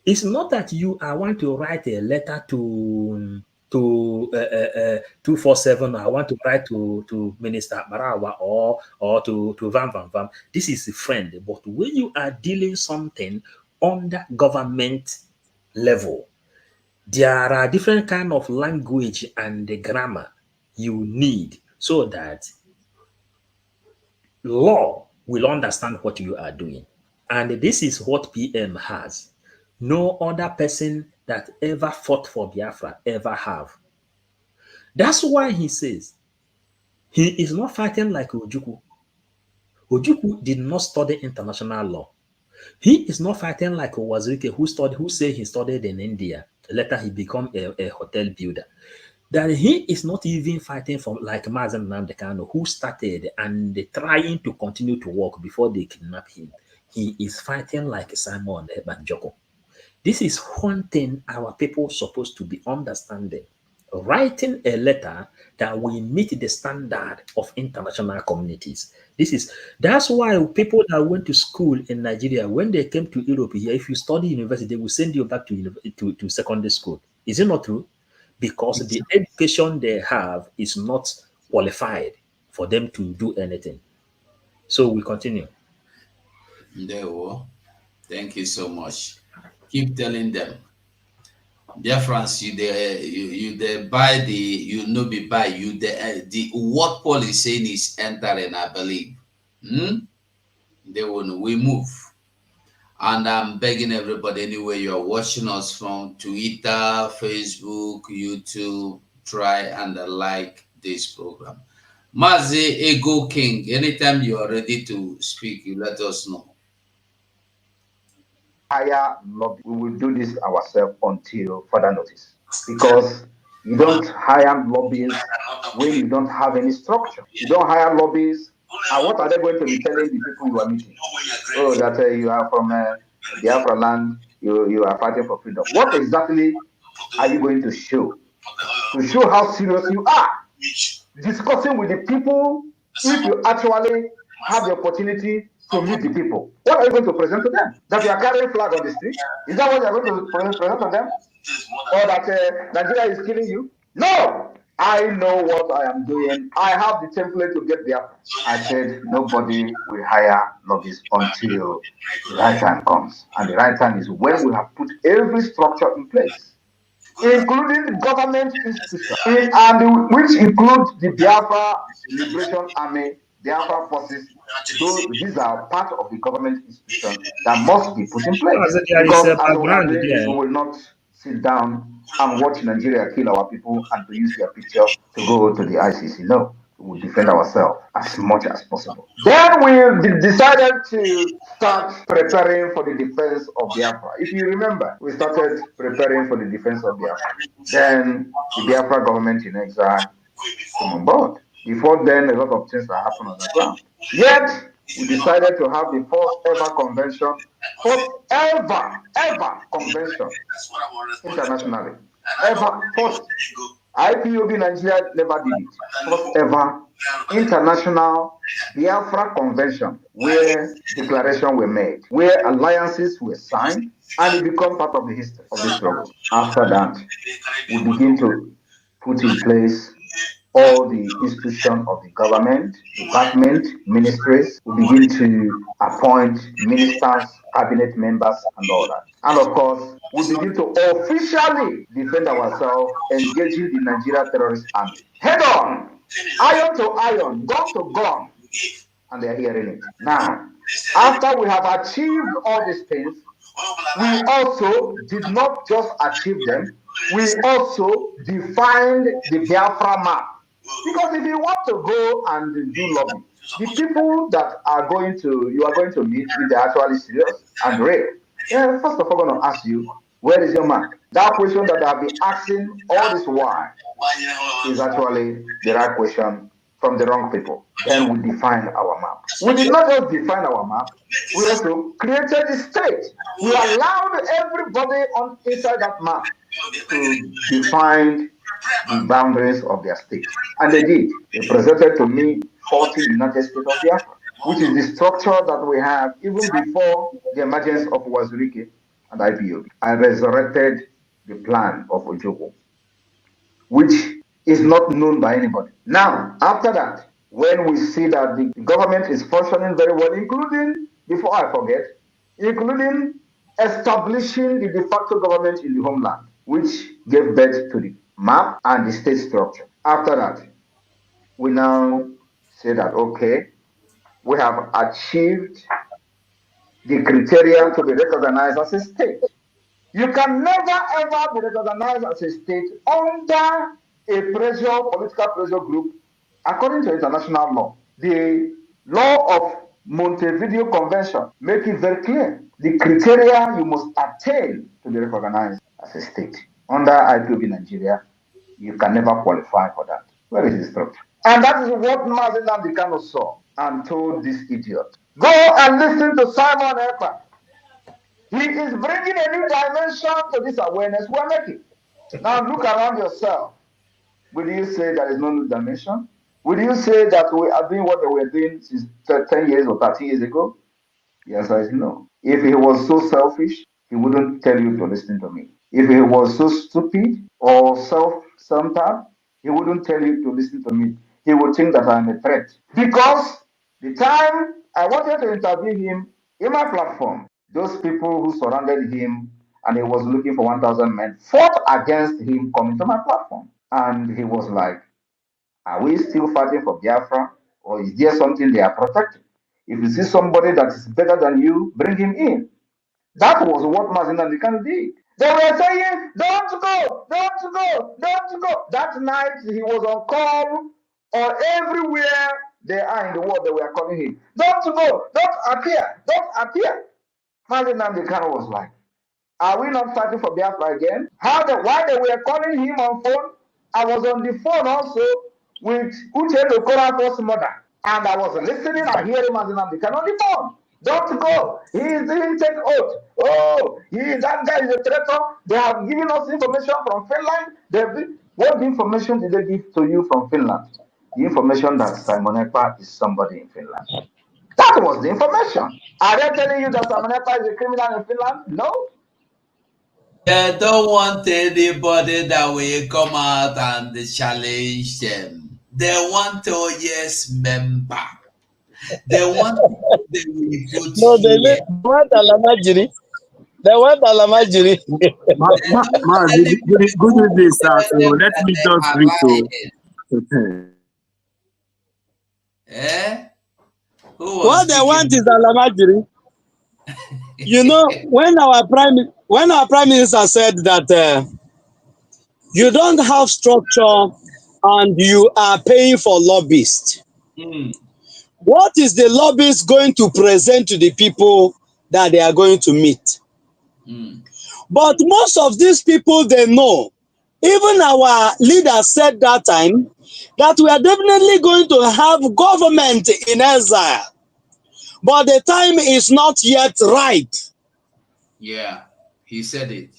It's not that I want to write a letter to 247. I want to write to Minister Marawa or to Vam Vam Vam. This is a friend. But when you are dealing something under government level, there are different kind of language and the grammar you need so that law will understand what you are doing. And this is what PM has. No other person that ever fought for Biafra ever have. That's why he says he is not fighting like Ojukwu. Ojukwu did not study international law. He is not fighting like Owazirike, who said he studied in India. Later he become a hotel builder. That he is not even fighting for like Mazen Nnamdi Kanu, who started and trying to continue to work before they kidnap him. He is fighting like Simon Banjoko. This is one thing our people supposed to be understanding. Writing a letter that will meet the standard of international communities. That's why people that went to school in Nigeria, when they came to Europe here, if you study university, they will send you back to secondary school. Is it not true? Because the education they have is not qualified for them to do anything. So we continue. There we go. Thank you so much. Keep telling them. Biafrans, you buy the what Paul is saying is entering, I believe. We move. And I'm begging everybody, anywhere you are watching us from, Twitter, Facebook, YouTube, try and like this program. Mazi Ego King, anytime you are ready to speak, you let us know. Higher lobby. We will do this ourselves until further notice. Because you don't hire lobbies when you don't have any structure. You don't hire lobbies. And what are they going to be telling the people you are meeting? Oh, that you are from Biafra land, you are fighting for freedom. What exactly are you going to show? To show how serious you are. Discussing with the people, if you actually have the opportunity to meet the people. What are you going to present to them? That you are carrying flag on the street? Is that what you are going to present to them? Or that Nigeria is killing you? No! I know what I am doing. I have the template to get there. I said nobody will hire lobbies until the right time comes. And the right time is when we have put every structure in place, including the government institutions, and which includes the Biafra Liberation Army, Biafra forces. These are part of the government institutions that must be put in place. Because as we are doing this, we will not sit down and watch Nigeria kill our people and to use their picture to go to the ICC. No, we will defend ourselves as much as possible. Then we decided to start preparing for the defense of Biafra. If you remember, we started preparing for the defense of Biafra. Then the Biafra government in exile came on board. Before then, a lot of things that happened on the ground. Yet, we decided to have the first ever convention, convention internationally. First. IPOB Nigeria never did it. First ever international Biafra convention where declarations were made, where alliances were signed, and it became part of the history of this struggle. After that, we begin to put in place all the institutions of the government, department, ministries. We begin to appoint ministers, cabinet members, and all that. And of course, we begin to officially defend ourselves, engaging the Nigeria terrorist army. Head on, iron to iron, gun to gun. And they're hearing it. Now, after we have achieved all these things, we also did not just achieve them, we also defined the Biafra map. Because if you want to go and do lobby, the people that you are going to meet, if they're actually serious and real, first of all, I'm going to ask you, where is your mark? That question that I've been asking all this while is actually the right question from the wrong people. Then we define our map. We did not just define our map, we also created the state. We allowed everybody on inside that map to define the boundaries of their state. And they did. They presented to me 40 United States of Biafra, which is the structure that we have even before the emergence of Wazirike and IPOB. I resurrected the plan of Ojoko, which is not known by anybody. Now, after that, when we see that the government is functioning very well, including, before I forget, including establishing the de facto government in the homeland, which gave birth to the map and the state structure. After that, we now say that, okay, we have achieved the criteria to be recognized as a state. You can never ever be recognized as a state under a political pressure group, according to international law. The law of Montevideo Convention make it very clear. The criteria you must attain to be recognized as a state. Under IPOB Nigeria, you can never qualify for that. Where is the structure? And that is what Mazi Nnamdi Kanu saw and told this idiot. Go and listen to Simon Ekpa. He is bringing a new dimension to this awareness we're making. Now look around yourself. Will you say there is no new dimension? Will you say that we are doing what they were doing since 10 years or 30 years ago? The answer is no. If he was so selfish, he wouldn't tell you to listen to me. If he was so stupid or self-centered, he wouldn't tell you to listen to me. He would think that I'm a threat. Because the time I wanted to interview him in my platform, those people who surrounded him and he was looking for 1,000 men fought against him coming to my platform. And he was like, are we still fighting for Biafra, or is there something they are protecting? If you see somebody that is better than you, bring him in. That was what Mazi Nnamdi Kanu did. They were saying, don't go, don't go, don't go. That night he was on call, or everywhere they are in the world, they were calling him. Don't go, don't appear, don't appear. Mazi Nnamdi Kanu was like, are we not fighting for Biafra again? Why they were calling him on phone? I was on the phone also with Uche Okorafor's mother. And I was listening and hearing Mazi Nnamdi Kanu on the phone. Don't go. He didn't take oath. Oh, that guy is a traitor. They have given us information from Finland. What information did they give to you from Finland? The information that Simon Ekpa is somebody in Finland. That was the information. Are they telling you that Simon Ekpa is a criminal in Finland? No. They don't want anybody that will come out and challenge them. They want a yes member. They want they will put no, they want Alamajiri. They want Alamajiri. Good evening, sir. So let me just read to. What they want is Alamajiri. You know, when our prime minister said that you don't have structure and you are paying for lobbyists. What is the lobbyist going to present to the people that they are going to meet? But most of these people, they know. Even our leaders said that time that we are definitely going to have government in exile. But the time is not yet ripe. Yeah, he said it.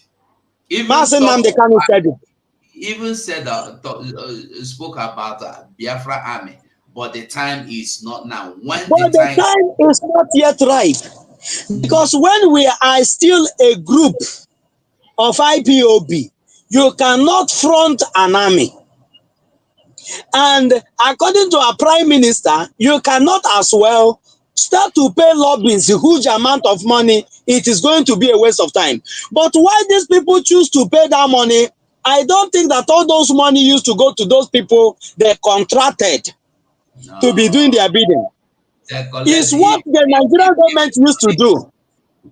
Mazi Nnamdi Kanu said it. Even said spoke about Biafra army, but the time is not now. But the time is not yet ripe, because when we are still a group of IPOB, you cannot front an army. And according to our prime minister, you cannot as well start to pay lobbyists a huge amount of money. It is going to be a waste of time. But why these people choose to pay that money, I don't think that all those money used to go to those people they contracted to be doing their bidding. It's what the Nigerian government used to do.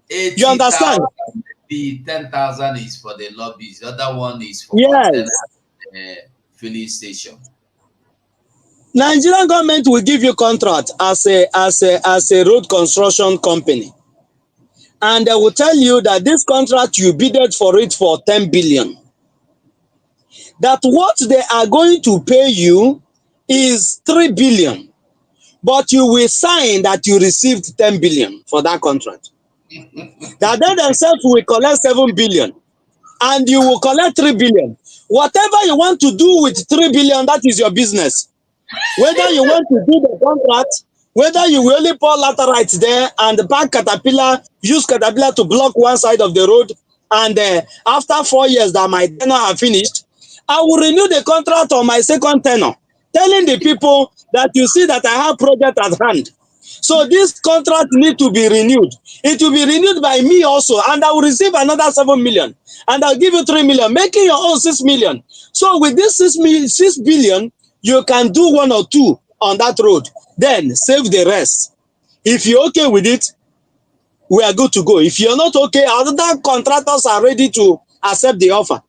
You understand? The 10,000 is for the lobbies. The other one is for filling station. Nigerian government will give you contract as a road construction company, and they will tell you that this contract you bidded for it for 10 billion. That what they are going to pay you is 3 billion, but you will sign that you received 10 billion for that contract. That they themselves will collect 7 billion. and you will collect 3 billion. Whatever you want to do with 3 billion, that is your business. Whether you want to do the contract, whether you will only pour laterites there and back Caterpillar, use Caterpillar to block one side of the road, and after 4 years that my tenure have finished, I will renew the contract on my second tenure, telling the people that you see that I have project at hand. So this contract need to be renewed. It will be renewed by me also, and I will receive another 7 million, and I'll give you 3 million, making your own 6 million. So with this 6 billion, you can do 1 or 2 on that road, then save the rest. If you're okay with it, we are good to go. If you're not okay, other contractors are ready to accept the offer.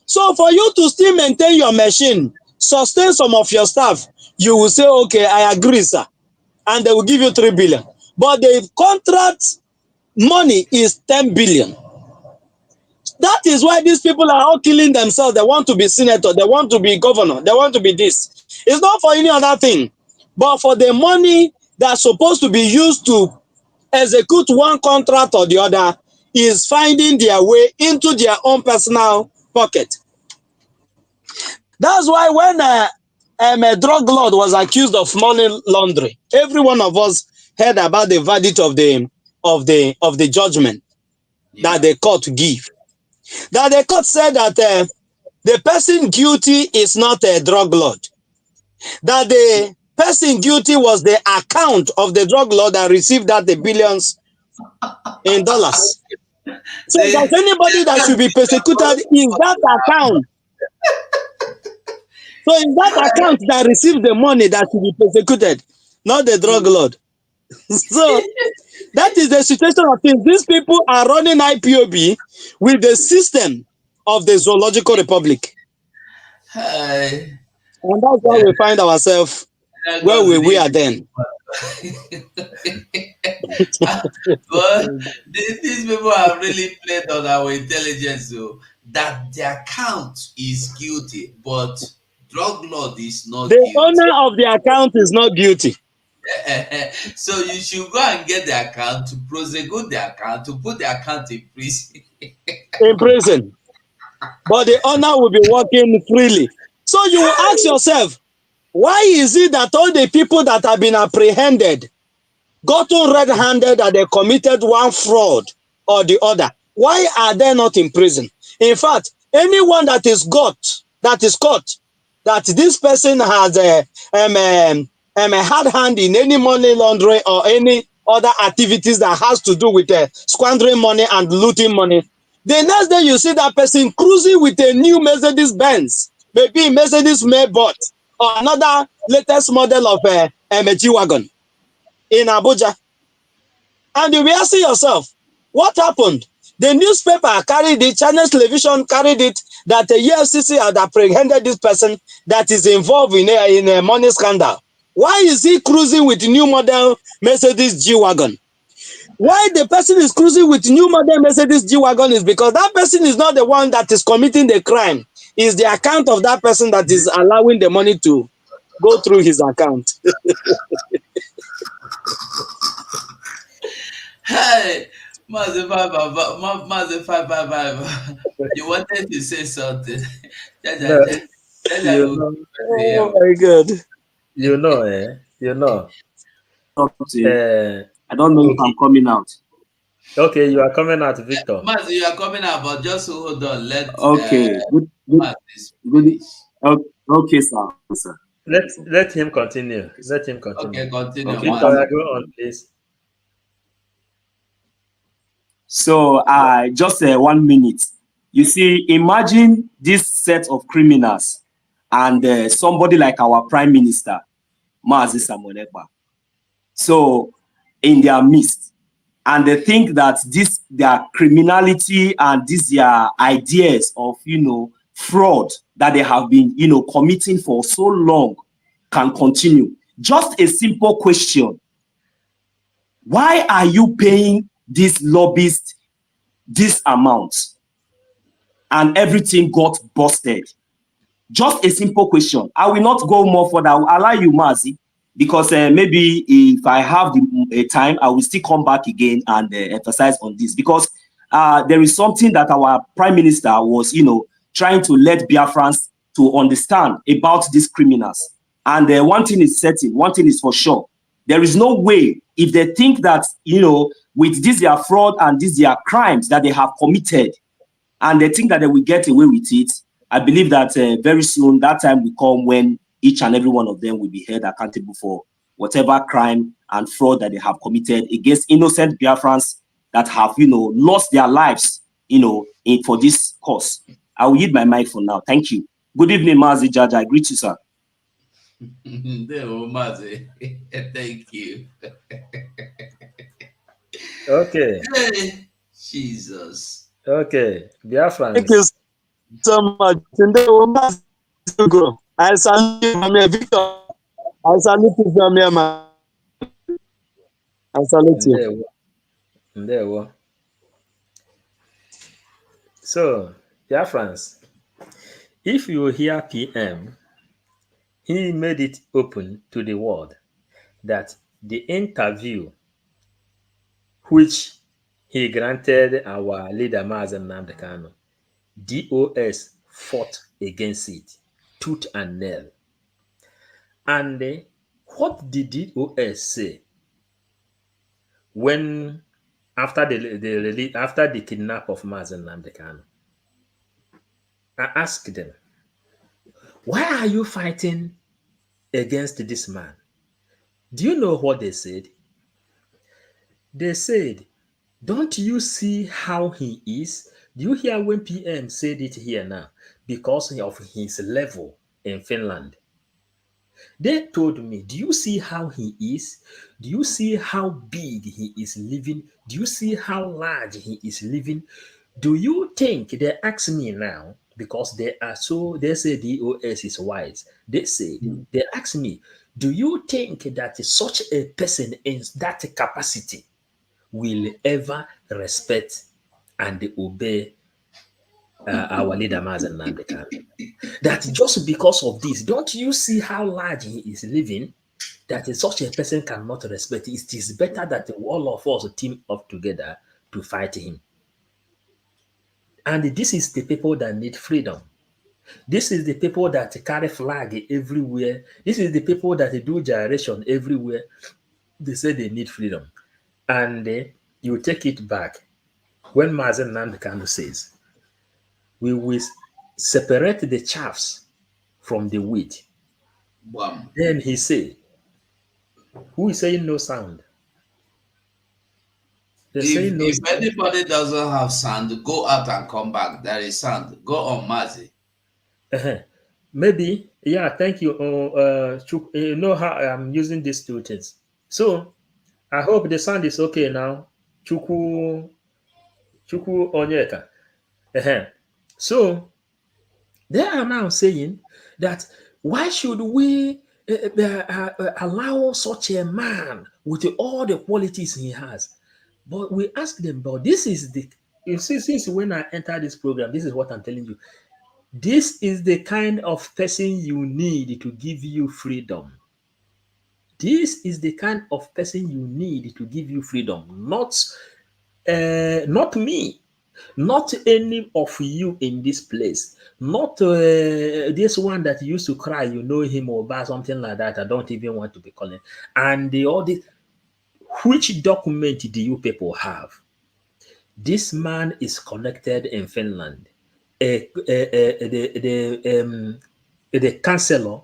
So for you to still maintain your machine, sustain some of your staff, you will say, okay, I agree, sir. And they will give you 3 billion. But the contract money is 10 billion. That is why these people are all killing themselves. They want to be senator, they want to be governor, they want to be this. It's not for any other thing, but for the money that's supposed to be used to execute one contract or the other is finding their way into their own personal pocket. That's why when a drug lord was accused of money laundering, every one of us heard about the verdict of the judgment that the court give. That the court said that the person guilty is not a drug lord. That the person guilty was the account of the drug lord that received that the billions in dollars. So if there's anybody that should be persecuted in that account. So in that account that received the money that should be persecuted, not the drug lord. So that is the situation of things. These people are running IPOB with the system of the Zoological Republic. And that's why we find ourselves where we are then. But these people have really played on our intelligence, so that the account is guilty, but drug lord is not the guilty. owner of the account is not guilty. So you should go and get the account, to prosecute the account, to put the account in prison. In prison. But the owner will be working freely. So you will ask yourself, why is it that all the people that have been apprehended, gotten red-handed, that they committed one fraud or the other, why are they not in prison? In fact, anyone that is caught, that this person has a hard hand in any money laundering or any other activities that has to do with squandering money and looting money, the next day you see that person cruising with a new Mercedes Benz, maybe Mercedes Maybach, or another latest model of a G-Wagon in Abuja. And you will ask yourself, what happened? The newspaper carried it, Channel Television carried it, that the EFCC had apprehended this person that is involved in a money scandal. Why is he cruising with new model Mercedes G-Wagon? Why the person is cruising with new model Mercedes G-Wagon is because that person is not the one that is committing the crime. It's the account of that person that is allowing the money to go through his account. Hey, Master 555, you wanted to say something. Oh my God. You know. I don't know if I'm coming out. Okay, you are coming out, Victor. Master, you are coming out, but just hold on. Okay. Okay, sir. Let him continue. Okay, continue. Okay, Victor, go on, please. So, just 1 minute. You see, imagine this set of criminals and somebody like our Prime Minister, Mazi Samuel Ekpa. So, in their midst, and they think that their criminality and their ideas of, fraud that they have been, committing for so long can continue. Just a simple question. Why are you paying these lobbyists this amount? And everything got busted. Just a simple question. I will not go more further. I will allow you, Mazi, because maybe if I have the time, I will still come back again and emphasize on this. Because there is something that our prime minister was, trying to let Biafrans to understand about these criminals. And one thing is certain, one thing is for sure. There is no way, if they think that, with this their fraud and this their crimes that they have committed, and they think that they will get away with it, I believe that very soon that time will come when each and every one of them will be held accountable for whatever crime and fraud that they have committed against innocent Biafrans that have, lost their lives, for this cause. I will yield my mic for now. Thank you. Good evening, Mazi Judge. I greet you, sir. Thank you. Okay. Jesus. Okay. Biafrans. Thank you so much. I salute you from here, Victor. I salute you from here, man. I salute you. There we go. So, Biafrans, if you hear PM, he made it open to the world that the interview which he granted our leader Mazen Nnamdi Kanu, DOS fought against it, tooth and nail. And what did DOS say when after the kidnap of Mazen Nnamdi Kanu? I asked them, why are you fighting against this man? Do you know what they said? They said, don't you see how he is? Do you hear when PM said it here now? Because of his level in Finland. They told me, do you see how he is? Do you see how big he is living? Do you see how large he is living? Do you think, they ask me now, because they say DOS is wise. They ask me, do you think that such a person in that capacity will ever respect and obey our leader Mazen Nnamdi Kanu? That just because of this, don't you see how large he is living, that such a person cannot respect? It is better that all of us team up together to fight him. And this is the people that need freedom. This is the people that carry flag everywhere. This is the people that do gyration everywhere. They say they need freedom. And you take it back. When Mazen Nnamdi Kanu says, we will separate the chaffs from the wheat. Wow. Then he said, who is saying no sound? If anybody doesn't have sound, go out and come back. There is sound. Go on, Mazi. Maybe, yeah, thank you. You know how I'm using these two things. So I hope the sound is okay now. Chuku Onyeka. So they are now saying that why should we allow such a man with all the qualities he has? But we ask them, but this is since when I entered this program, this is what I'm telling you. This is the kind of person you need to give you freedom. This is the kind of person you need to give you freedom, not me, not any of you in this place, not this one that used to cry, you know him or by something like that. I don't even want to be calling. And all this, which document do you people have? This man is connected in Finland. The chancellor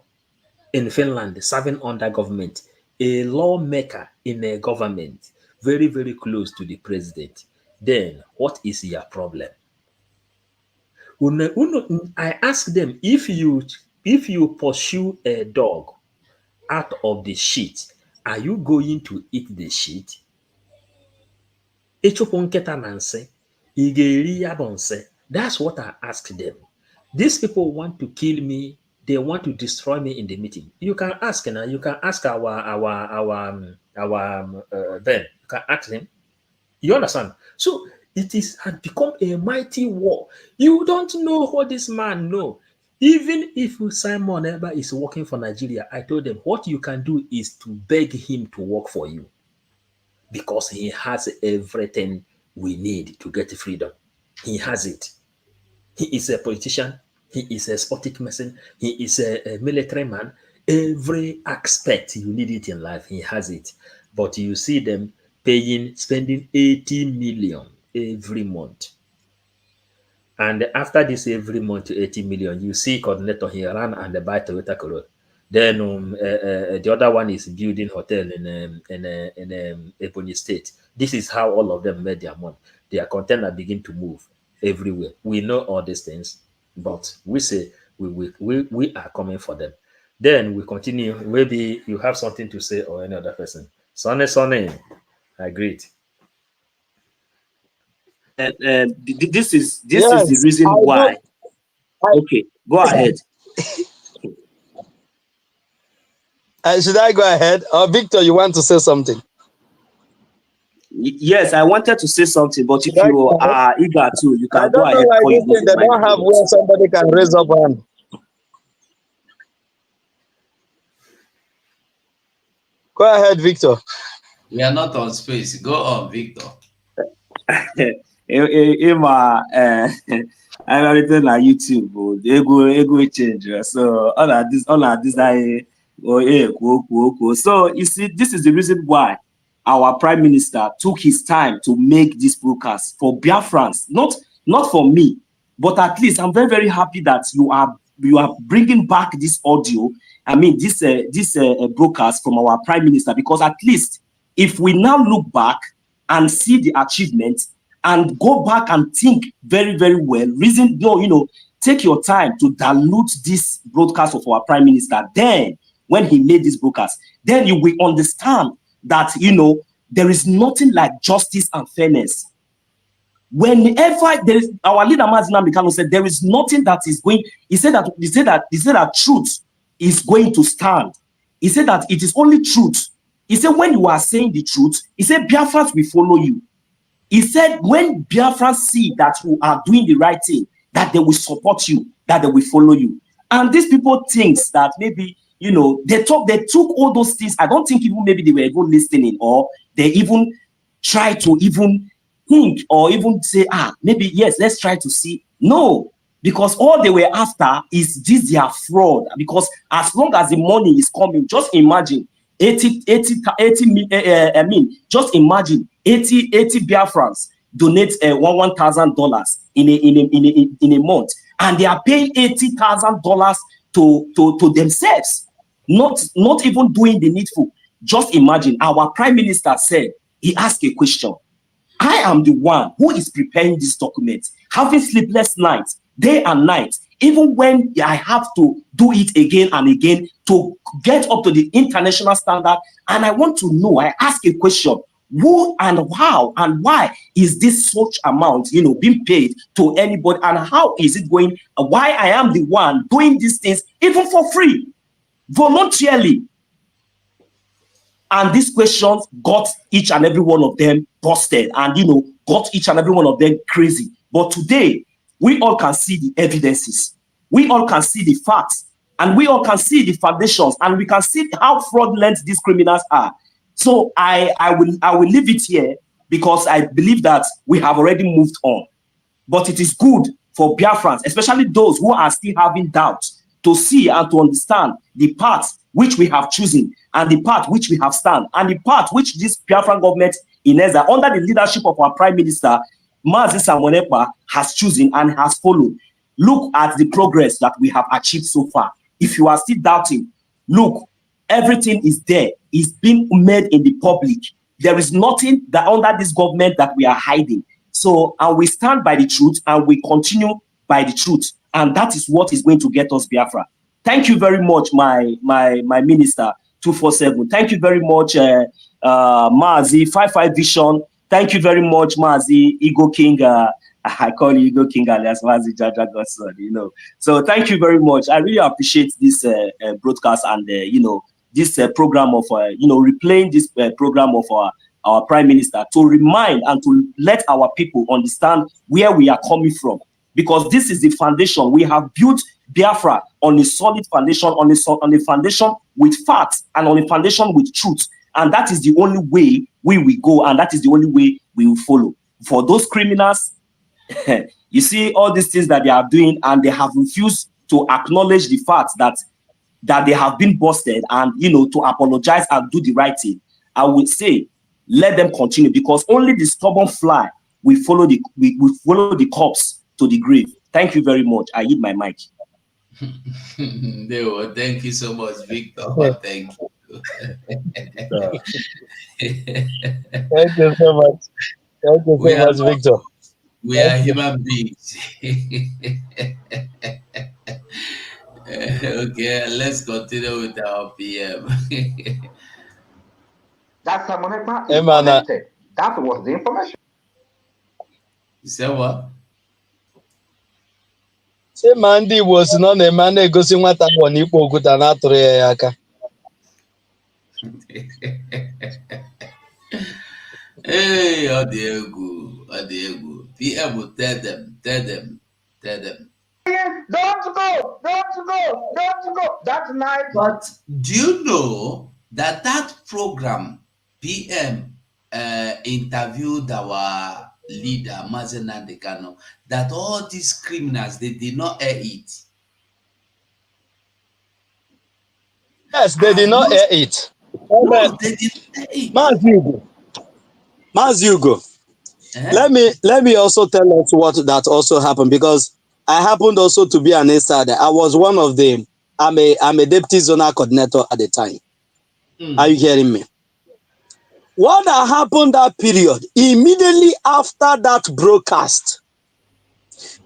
in Finland serving under government, a lawmaker in a government, very, very close to the president. Then what is your problem? I ask them, if you pursue a dog out of the shit, are you going to eat the shit? That's what I asked them. These people want to kill me. They want to destroy me in the meeting. You can ask now. You can ask our Ben. You can ask him. You understand? So had become a mighty war. You don't know what this man know. Even if Simon Eber is working for Nigeria, I told them what you can do is to beg him to work for you, because he has everything we need to get freedom. He has it. He is a politician. He is a sporting person. He is a military man. Every aspect you need it in life, he has it. But you see them spending 80 million every month. And after this every month 80 million, you see coordinator, he ran and buy Toyota Corolla. Then the other one is building hotel in Ebonyi State. This is how all of them made their money. Their container begin to move everywhere. We know all these things, but we say we are coming for them. Then we continue. Maybe you have something to say or any other person. Sonny, agreed. This is the reason why. Okay, go ahead. Should I go ahead? Victor, you want to say something? Yes, I wanted to say something, but if you are eager to, you can go ahead. They don't have where somebody can raise up hand. Go ahead, Victor. We are not on space. Go on, Victor. I'm everything on YouTube, but ego change. So all of this, So you see, this is the reason why our Prime Minister took his time to make this broadcast for Biafrans, not for me, but at least I'm very, very happy that you are bringing back this audio. I mean, this broadcast from our Prime Minister, because at least if we now look back and see the achievements and go back and think very, very well, take your time to download this broadcast of our Prime Minister. Then when he made this broadcast, then you will understand that, there is nothing like justice and fairness. Whenever there is, our leader Mazina Mikano said there is nothing that is going. He said that truth is going to stand. He said that it is only truth. He said when you are saying the truth, he said Biafrans will follow you. He said when Biafrans see that you are doing the right thing, that they will support you, that they will follow you. And these people think that maybe they took all those things. I don't think even maybe they were even listening, or they even try to even think or even say, maybe yes, let's try to see. No, because all they were after is this their fraud. Because as long as the money is coming, just imagine 80 Biafrans donate $1,000 in a month, and they are paying $80,000 to themselves, not even doing the needful. Just imagine, our Prime Minister said, he asked a question. I am the one who is preparing this document, having sleepless nights, day and night, even when I have to do it again and again to get up to the international standard. And I want to know, I ask a question, who and how and why is this such amount, being paid to anybody, and how is it going? Why I am the one doing these things, even for free, voluntarily. And these questions got each and every one of them busted and, got each and every one of them crazy. But today, we all can see the evidences. We all can see the facts. And we all can see the foundations. And we can see how fraudulent these criminals are. So I will leave it here, because I believe that we have already moved on. But it is good for Biafrans, especially those who are still having doubts, to see and to understand the path which we have chosen, and the path which we have stand, and the path which this Biafran government in Eza, under the leadership of our Prime Minister, Mazi Samuel Ekpa, has chosen and has followed. Look at the progress that we have achieved so far. If you are still doubting, look, everything is there. It's been made in the public. There is nothing that under this government that we are hiding. So, and we stand by the truth, and we continue by the truth. And that is what is going to get us Biafra. Thank you very much, my minister, 247. Thank you very much, Mazi, 55 Vision. Thank you very much, Mazi, Ego King. I call you Ego King alias Mazi Jaja Godson, So thank you very much. I really appreciate this broadcast and, this program of, replaying this program of our Prime Minister to remind and to let our people understand where we are coming from. Because this is the foundation. We have built Biafra on a solid foundation, on a foundation with facts, and on a foundation with truth. And that is the only way we will go, and that is the only way we will follow. for those criminals. You see all these things that they are doing, and they have refused to acknowledge the fact that they have been busted, and to apologize and do the right thing. I would say let them continue, because only the stubborn fly will follow the corpse to the grave. Thank you very much. I yield my mic. Thank you so much, Victor. Thank you. Thank you so much. Thank you so much, Victor. We are human beings. Okay, let's continue with our PM. That Simon Ekpa is connected. That was the information. You said what? Say Mandy was not a man negotiating what I want you to go na aka. Hey, Adiego. PM will tell them. Don't go. That night. But do you know that program, PM interviewed our leader, Mazen Nandekano, that all these criminals, they did not air it. Yes, they did not air it. No, they didn't air it. Mas Hugo. Let me also tell us what that also happened, because I happened also to be an insider. I was one of them. I'm a deputy zonal coordinator at the time. Are you hearing me? What happened that period, immediately after that broadcast,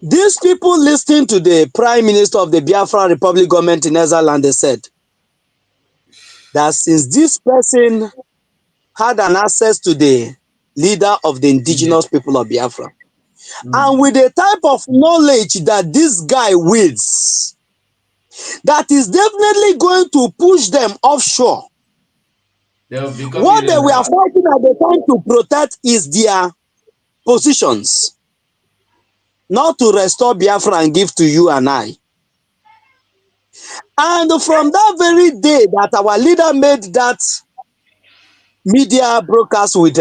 these people listening to the Prime Minister of the Biafra Republic government in Netherlands, they said that since this person had an access to the leader of the indigenous people of Biafra, and with the type of knowledge that this guy wields, that is definitely going to push them offshore. What they were fighting at the time to protect is their positions, not to restore Biafra and give to you and I. And from that very day that our leader made that media broadcast with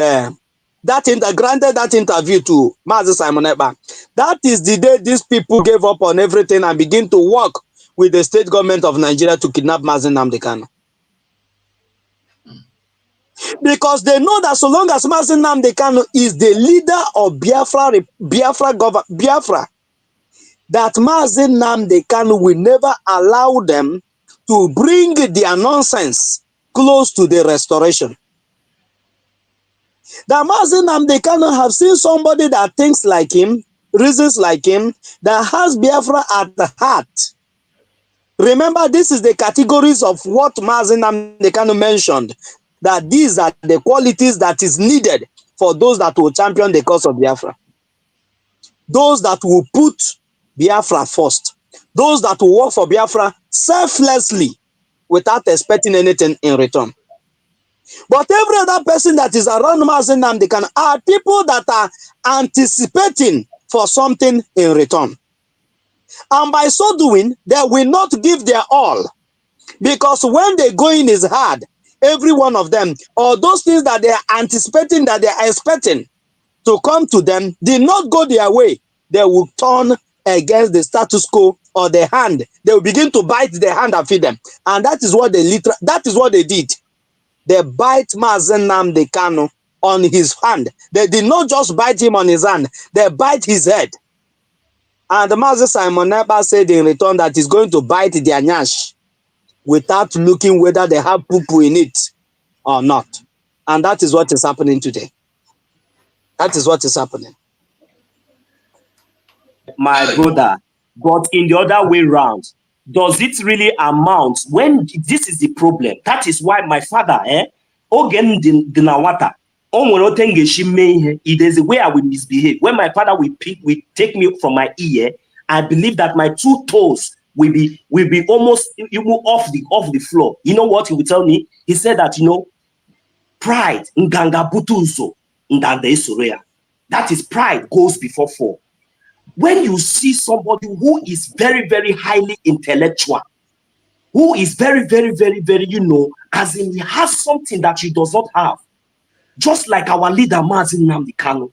granted that interview to Mazi Simon Ekpa, that is the day these people gave up on everything and begin to work with the state government of Nigeria to kidnap Mazi Nnamdi Kanu. Because they know that so long as Mazi Nnamdi Kanu is the leader of Biafra, that Mazi Nnamdi Kanu will never allow them to bring their nonsense close to the restoration. That Mazi Nnamdi Kanu have seen somebody that thinks like him, reasons like him, that has Biafra at the heart. Remember, this is the categories of what Mazi Nnamdi Kanu mentioned, that these are the qualities that is needed for those that will champion the cause of Biafra. Those that will put Biafra first. Those that will work for Biafra selflessly without expecting anything in return. But every other person that is around Mazi Nnamdi Kanu are people that are anticipating for something in return. And by so doing, they will not give their all. Because when the going is hard, every one of them, or those things that they are anticipating, that they are expecting to come to them, did not go their way, they will turn against the status quo or the hand. They will begin to bite the hand and feed them. And that is what they did. They bite Mazi Nnamdi Kanu on his hand. They did not just bite him on his hand, they bite his head. And Mazi Simon Ekpa said in return that he's going to bite their nyash without looking whether they have poo-poo in it or not. And that is what is happening today. That is what is happening. My brother, but in the other way round, does it really amount when this is the problem? That is why my father, Ogen Dinawata, it is a way I will misbehave. When my father will take me from my ear, I believe that my 2 toes will be almost off the floor. You know what he will tell me? He said that, pride, that is pride goes before fall. When you see somebody who is very, very highly intellectual, who is very, very, very, very, as in he has something that he does not have, just like our leader Mazi Nnamdi Kanu,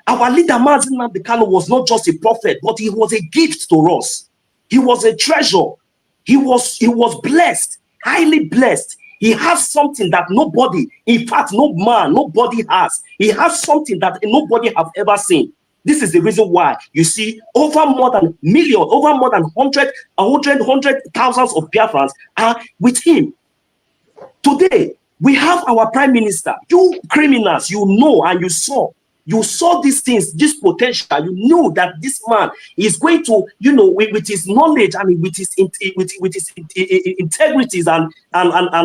Our leader, Mazi Nnamdi Kanu, was not just a prophet, but he was a gift to us. He was a treasure. He was blessed, highly blessed. He has something that nobody, in fact, no man, nobody has. He has something that nobody have ever seen. This is the reason why you see over more than hundred thousands of Biafrans are with him. Today, we have our prime minister. You criminals, you know and you saw these things, this potential. You knew that this man is going to, with his knowledge and with his integrities and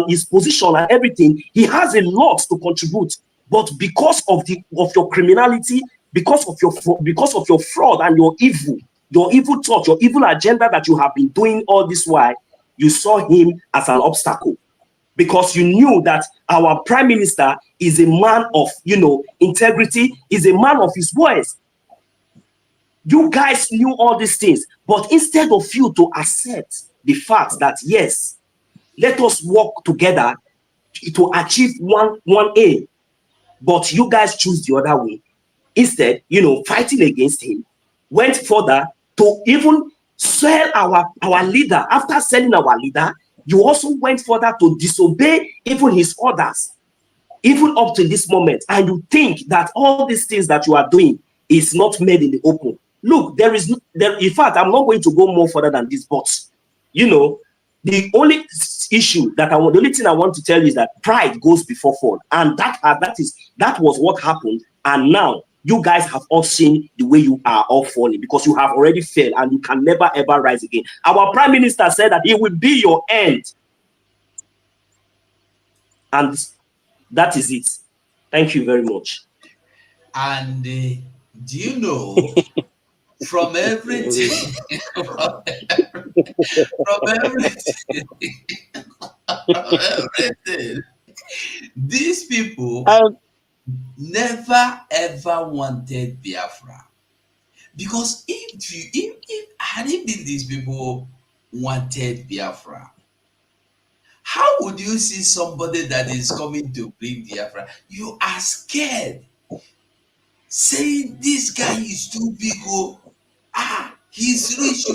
his position and everything, he has a lot to contribute. But because of your criminality, because of your fraud and your evil thought, your evil agenda that you have been doing all this while, you saw him as an obstacle. Because you knew that our prime minister is a man of, integrity, is a man of his words. You guys knew all these things, but instead of you to accept the fact that, yes, let us work together to achieve one aim, but you guys choose the other way. Instead, fighting against him, went further to even sell our leader. After selling our leader, you also went further to disobey even his orders, even up to this moment. And you think that all these things that you are doing is not made in the open. Look, in fact, I'm not going to go more further than this, but, the only issue the only thing I want to tell you is that pride goes before fall. And that was what happened. And now you guys have all seen the way you are all falling, because you have already failed and you can never ever rise again. Our prime minister said that it will be your end. And that is it. Thank you very much. And do you know, from everything, these people never ever wanted Biafra, because if had it been these people wanted Biafra, how would you see somebody that is coming to bring Biafra? You are scared, saying this guy is too big. He's rich.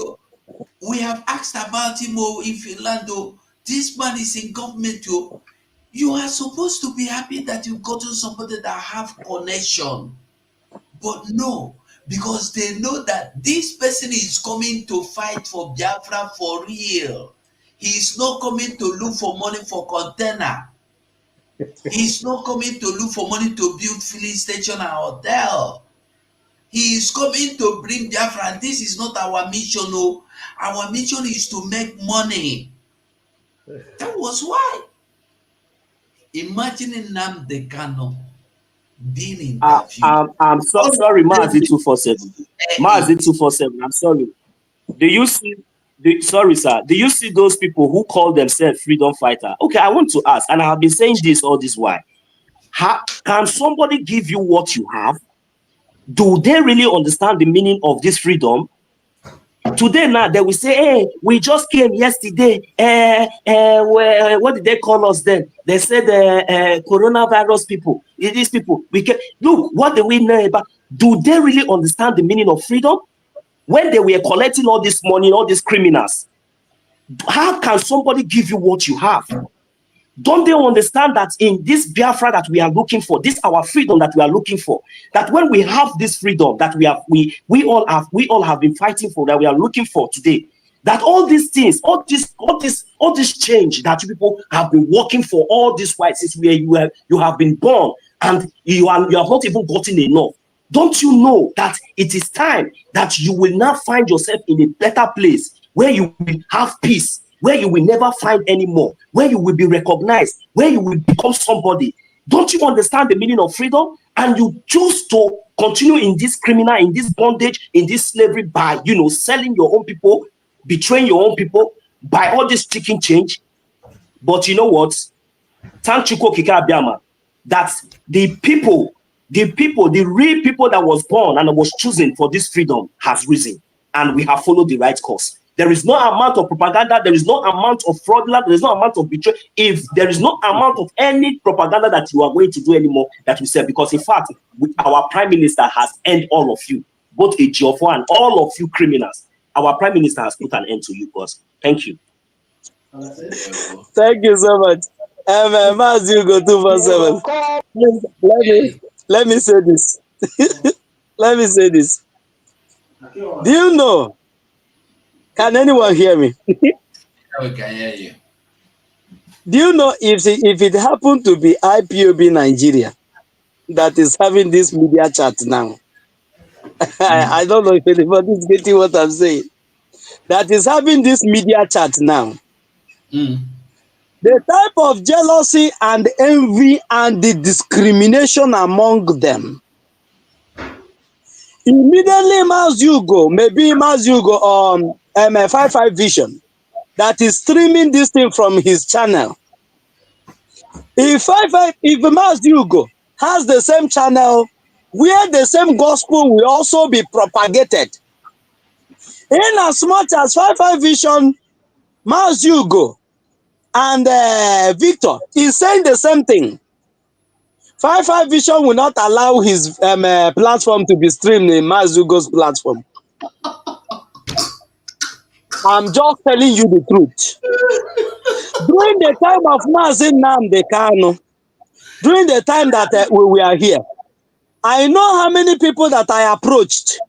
We have asked about him in Finland. This man is in government. You are supposed to be happy that you've gotten somebody that have connection. But no, because they know that this person is coming to fight for Biafra for real. He's not coming to look for money for container. He's not coming to look for money to build filling station and hotel. He is coming to bring Biafra, and this is not our mission. No, our mission is to make money. That was why. Imagining Nnamdi Kanu being in that view. I'm so sorry, Mazi 247. Mazi 247. I'm sorry. Do you see? Sorry, sir. Do you see those people who call themselves freedom fighter? Okay, I want to ask, and I have been saying this all this while. Can somebody give you what you have? Do they really understand the meaning of this freedom? Today now they will say, hey, we just came yesterday. What did they call us then? They said coronavirus people. These people, we can look, what do we know about? Do they really understand the meaning of freedom? When they were collecting all this money, all these criminals, how can somebody give you what you have? Don't they understand that in this Biafra that we are looking for, this our freedom that we are looking for, that when we have this freedom that we all have been fighting for, that we are looking for today, that all these things, all this change that you people have been working for all this while since you have been born, and you have not even gotten enough. Don't you know that it is time that you will now find yourself in a better place where you will have peace, where you will never find anymore, where you will be recognized, where you will become somebody? Don't you understand the meaning of freedom? And you choose to continue in this criminal, in this bondage, in this slavery by, selling your own people, betraying your own people, by all this chicken change. But you know what? Thank Chukwu Okike Abiama that the real people that was born and was chosen for this freedom has risen, and we have followed the right course. There is no amount of propaganda. There is no amount of fraudulent. There is no amount of betrayal. If there is no amount of any propaganda that you are going to do anymore, that we say, because in fact, our prime minister has ended all of you, both Ejiofor and all of you criminals. Our prime minister has put an end to you, boss. Thank you. Thank you so much. As you go 247. Let me say this. Let me say this. Do you know? Can anyone hear me? We can hear you. Do you know if it happened to be IPOB Nigeria that is having this media chat now? I don't know if anybody is getting what I'm saying. That is having this media chat now. The type of jealousy and envy and the discrimination among them. Immediately, maybe on 55 Vision, that is streaming this thing from his channel. If Mas Hugo has the same channel where the same gospel will also be propagated, in as much as 55 Vision, Mas Hugo and Victor is saying the same thing, 55 Vision will not allow his platform to be streamed in Mas Hugo's platform. I'm just telling you the truth. During the time of Mazin Nnamdi Kanu, during the time that we were here, I know how many people that I approached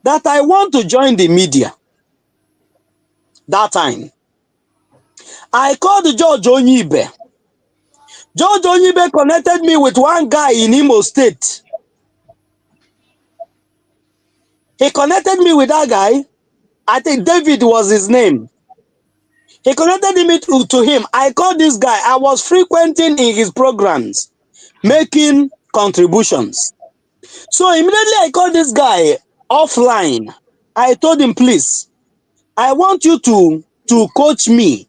that I want to join the media. That time, I called George Onyibe. George Onyibe connected me with one guy in Imo State. He connected me with that guy. I think David was his name. He connected me to him. I called this guy. I was frequenting in his programs, making contributions. So immediately I called this guy offline. I told him, please, I want you to coach me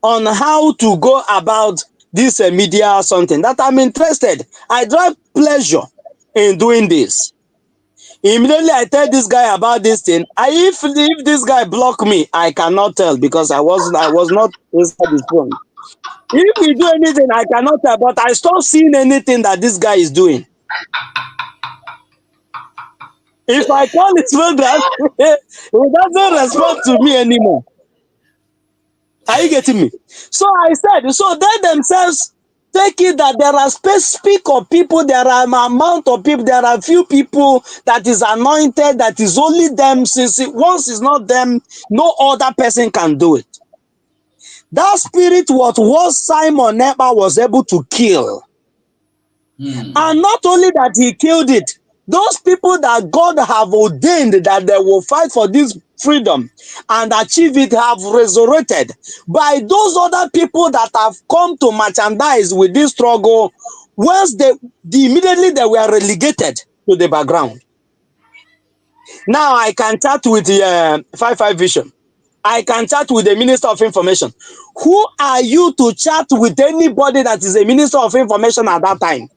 on how to go about this media or something that I'm interested. I drive pleasure in doing this. Immediately I tell this guy about this thing. If this guy block me, I cannot tell because I was not inside his phone. If he do anything, I cannot tell, but I stop seeing anything that this guy is doing. If I call his program, he doesn't respond to me anymore. Are you getting me? So I said, so they themselves take it that there are specific of people, there are an amount of people, there are few people that is anointed, that is only them. Since once it's not them, no other person can do it. That spirit what Simon Ekpa was able to kill. And not only that he killed it, those people that God have ordained that they will fight for this freedom and achieve it have resurrected by those other people that have come to merchandise with this struggle. Once immediately they were relegated to the background. Now I can chat with the 55 Vision. I can chat with the Minister of Information. Who are you to chat with anybody that is a Minister of Information at that time?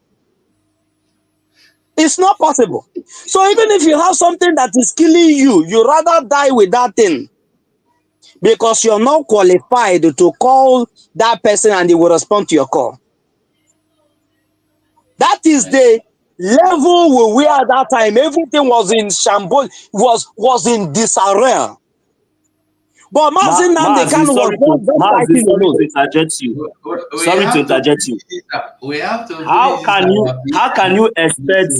It's not possible. So even if you have something that is killing you, you rather die with that thing because you're not qualified to call that person and they will respond to your call. That is the level we were at that time. Everything was in shambles, was in disarray. But Mazin Nnamdi Kanu was just sorry to interject you. We have to. How can you expect?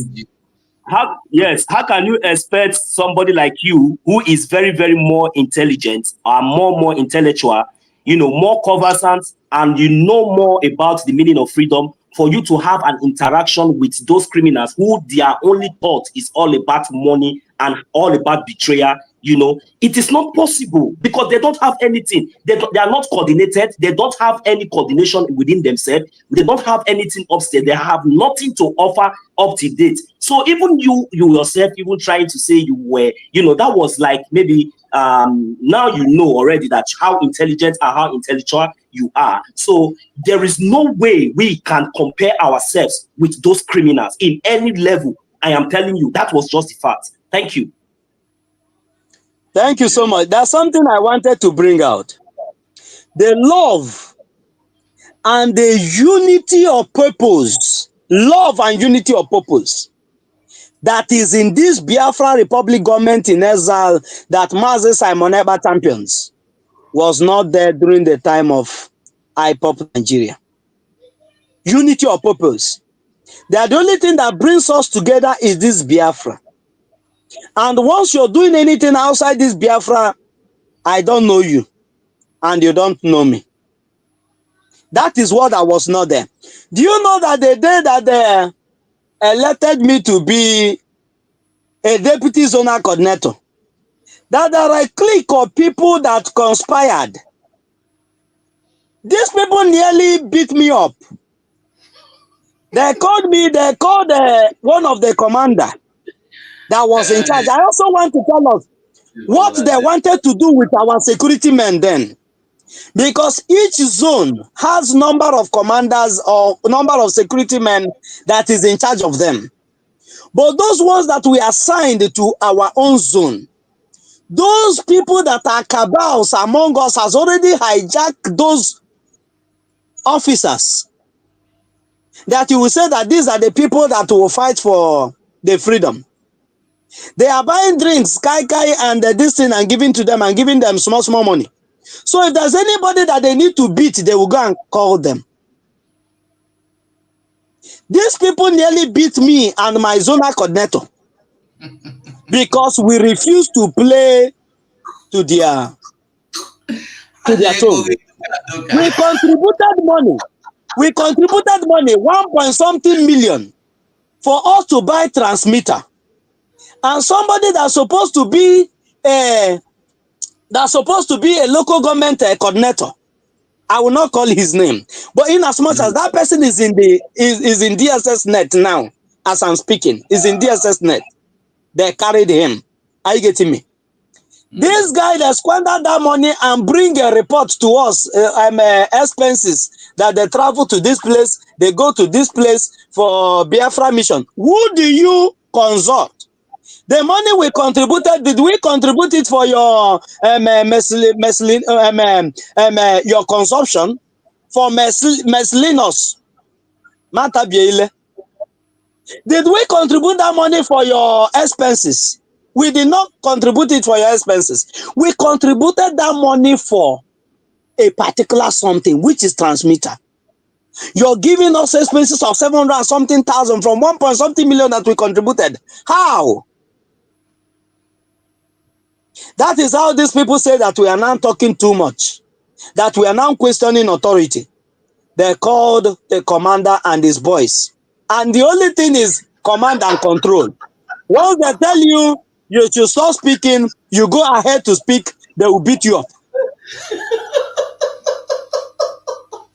How can you expect somebody like you, who is very, very more intelligent, or more intellectual, more conversant, and you know more about the meaning of freedom, for you to have an interaction with those criminals who their only thought is all about money and all about betrayal? It is not possible because they don't have anything. They are not coordinated. They don't have any coordination within themselves. They don't have anything upstairs. They have nothing to offer up to date. So even you yourself, even trying to say you were, that was like maybe now you know already that how intelligent and how intellectual you are. So there is no way we can compare ourselves with those criminals in any level. I am telling you, that was just the fact. Thank you. Thank you so much. There's something I wanted to bring out. The love and the unity of purpose, love and unity of purpose that is in this Biafra Republic government in exile that Mazi Simon Ekpa champions was not there during the time of IPOP Nigeria. Unity of purpose. That the only thing that brings us together is this Biafra. And once you're doing anything outside this Biafra, I don't know you and you don't know me. That is what I was not there. Do you know that the day that they elected me to be a deputy zonal coordinator, that there are a clique of people that conspired. These people nearly beat me up. They called one of the commander that was in charge. I also want to tell us what they wanted to do with our security men then. Because each zone has number of commanders or number of security men that is in charge of them. But those ones that we assigned to our own zone, those people that are cabals among us has already hijacked those officers. That you will say that these are the people that will fight for the freedom. They are buying drinks, kai and this thing and giving to them and giving them small money. So if there's anybody that they need to beat, they will go and call them. These people nearly beat me and my zonal coordinator because we refuse to play to their tone. We contributed money. We contributed money, 1.something million, for us to buy transmitter. And somebody that's supposed to be a local government coordinator, I will not call his name, but in as much as that person is in DSS net now, as I'm speaking, is in DSS net, they carried him. Are you getting me? This guy that squandered that money and bring a report to us, expenses that they travel to this place, they go to this place for Biafra mission. Who do you consult? The money we contributed, did we contribute it for your your consumption for miscellaneous? Did we contribute that money for your expenses? We did not contribute it for your expenses. We contributed that money for a particular something, which is transmitter. You're giving us expenses of 700 something thousand from 1.something million that we contributed. How? That is how these people say that we are now talking too much, that we are now questioning authority. They called the commander and his boys. And the only thing is command and control. Once they tell you you should stop speaking, you go ahead to speak, they will beat you up.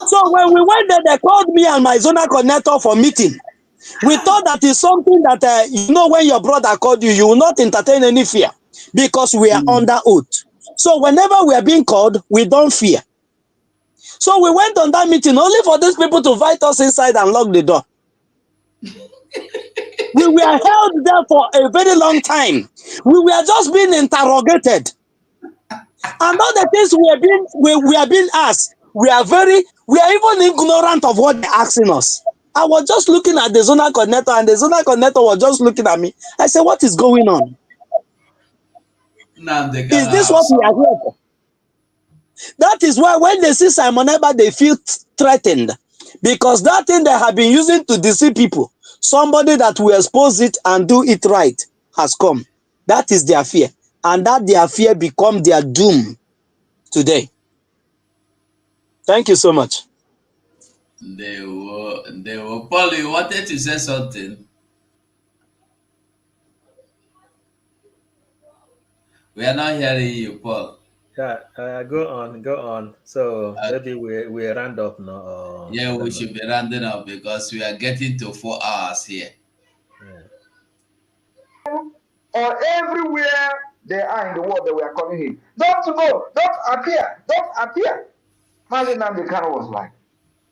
So when we went there, they called me and my zonal coordinator for meeting. We thought that is something that, when your brother called you, you will not entertain any fear because we are under oath. So whenever we are being called, we don't fear. So we went on that meeting only for these people to invite us inside and lock the door. We were held there for a very long time. We were just being interrogated. And all the things we are being asked, we are even ignorant of what they're asking us. I was just looking at the zonal coordinator and the zonal coordinator was just looking at me. I said, what is going on? Is this what we are here for? That is why when they see Simon Ekpa, they feel threatened. Because that thing they have been using to deceive people, somebody that will expose it and do it right has come. That is their fear. And that their fear become their doom today. Thank you so much. They were Paul, you wanted to say something? We are not hearing you, Paul. Yeah, go on. So maybe we round up now. Yeah, we should be rounding up because we are getting to 4 hours here. Or everywhere they are in the world that we are calling him. Don't go, don't appear. Mazi Nnamdi Kanu was like,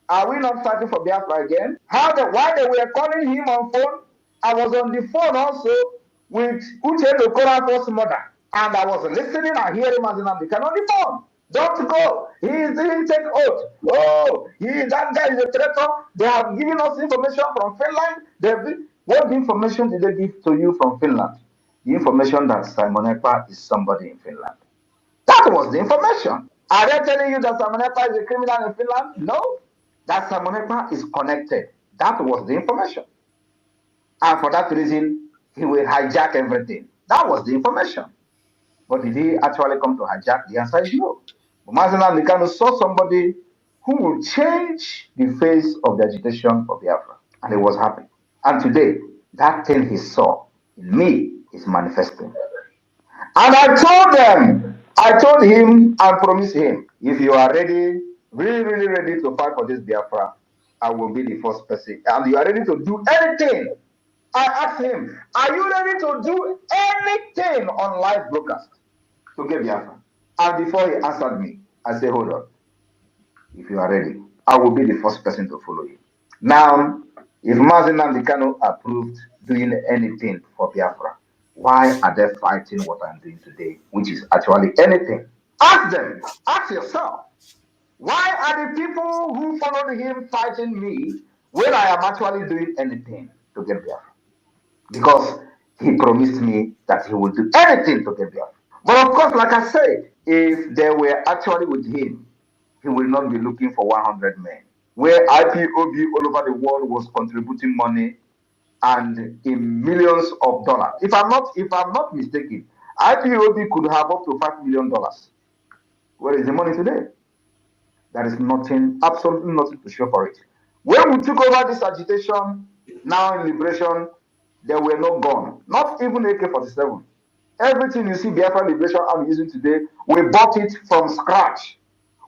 are we not fighting for Biafra again? Why they were calling him on phone? I was on the phone also with Uche Okorafor's mother. And I was listening and hearing Mazinam Kanu on the phone. Don't go. He didn't take oath. Oh, that guy is a traitor. They have given us information from Finland. What information did they give to you from Finland? The information that Simon Ekpa is somebody in Finland. That was the information. Are they telling you that Simon Ekpa is a criminal in Finland? No. That Simon Ekpa is connected. That was the information. And for that reason, he will hijack everything. That was the information. But did he actually come to hijack? The answer is no. Mazinam Kanu saw somebody who will change the face of the agitation for Biafra. And he was happy. And today, that thing he saw in me is manifesting. And I told him and promised him, if you are ready, really ready to fight for this Biafra, I will be the first person. And you are ready to do anything. I asked him, are you ready to do anything on live broadcast to get Biafra? And before he answered me, I said, hold on. If you are ready, I will be the first person to follow you. Now, if Mazinam Kanu approved doing anything for Biafra, why are they fighting what I'm doing today, which is actually anything? Ask them. Ask yourself. Why are the people who followed him fighting me when I am actually doing anything to get Biafra? Because he promised me that he would do anything to get Biafra. But of course, like I said, if they were actually with him, he will not be looking for 100 men. Where IPOB all over the world was contributing money and in millions of dollars. If I'm not mistaken, IPOB could have up to $5 million. Where is the money today? There is nothing, absolutely nothing to show for it. When we took over this agitation, now in liberation, there were no guns, not even AK-47. Everything you see Biafra Liberation Army using today, we bought it from scratch.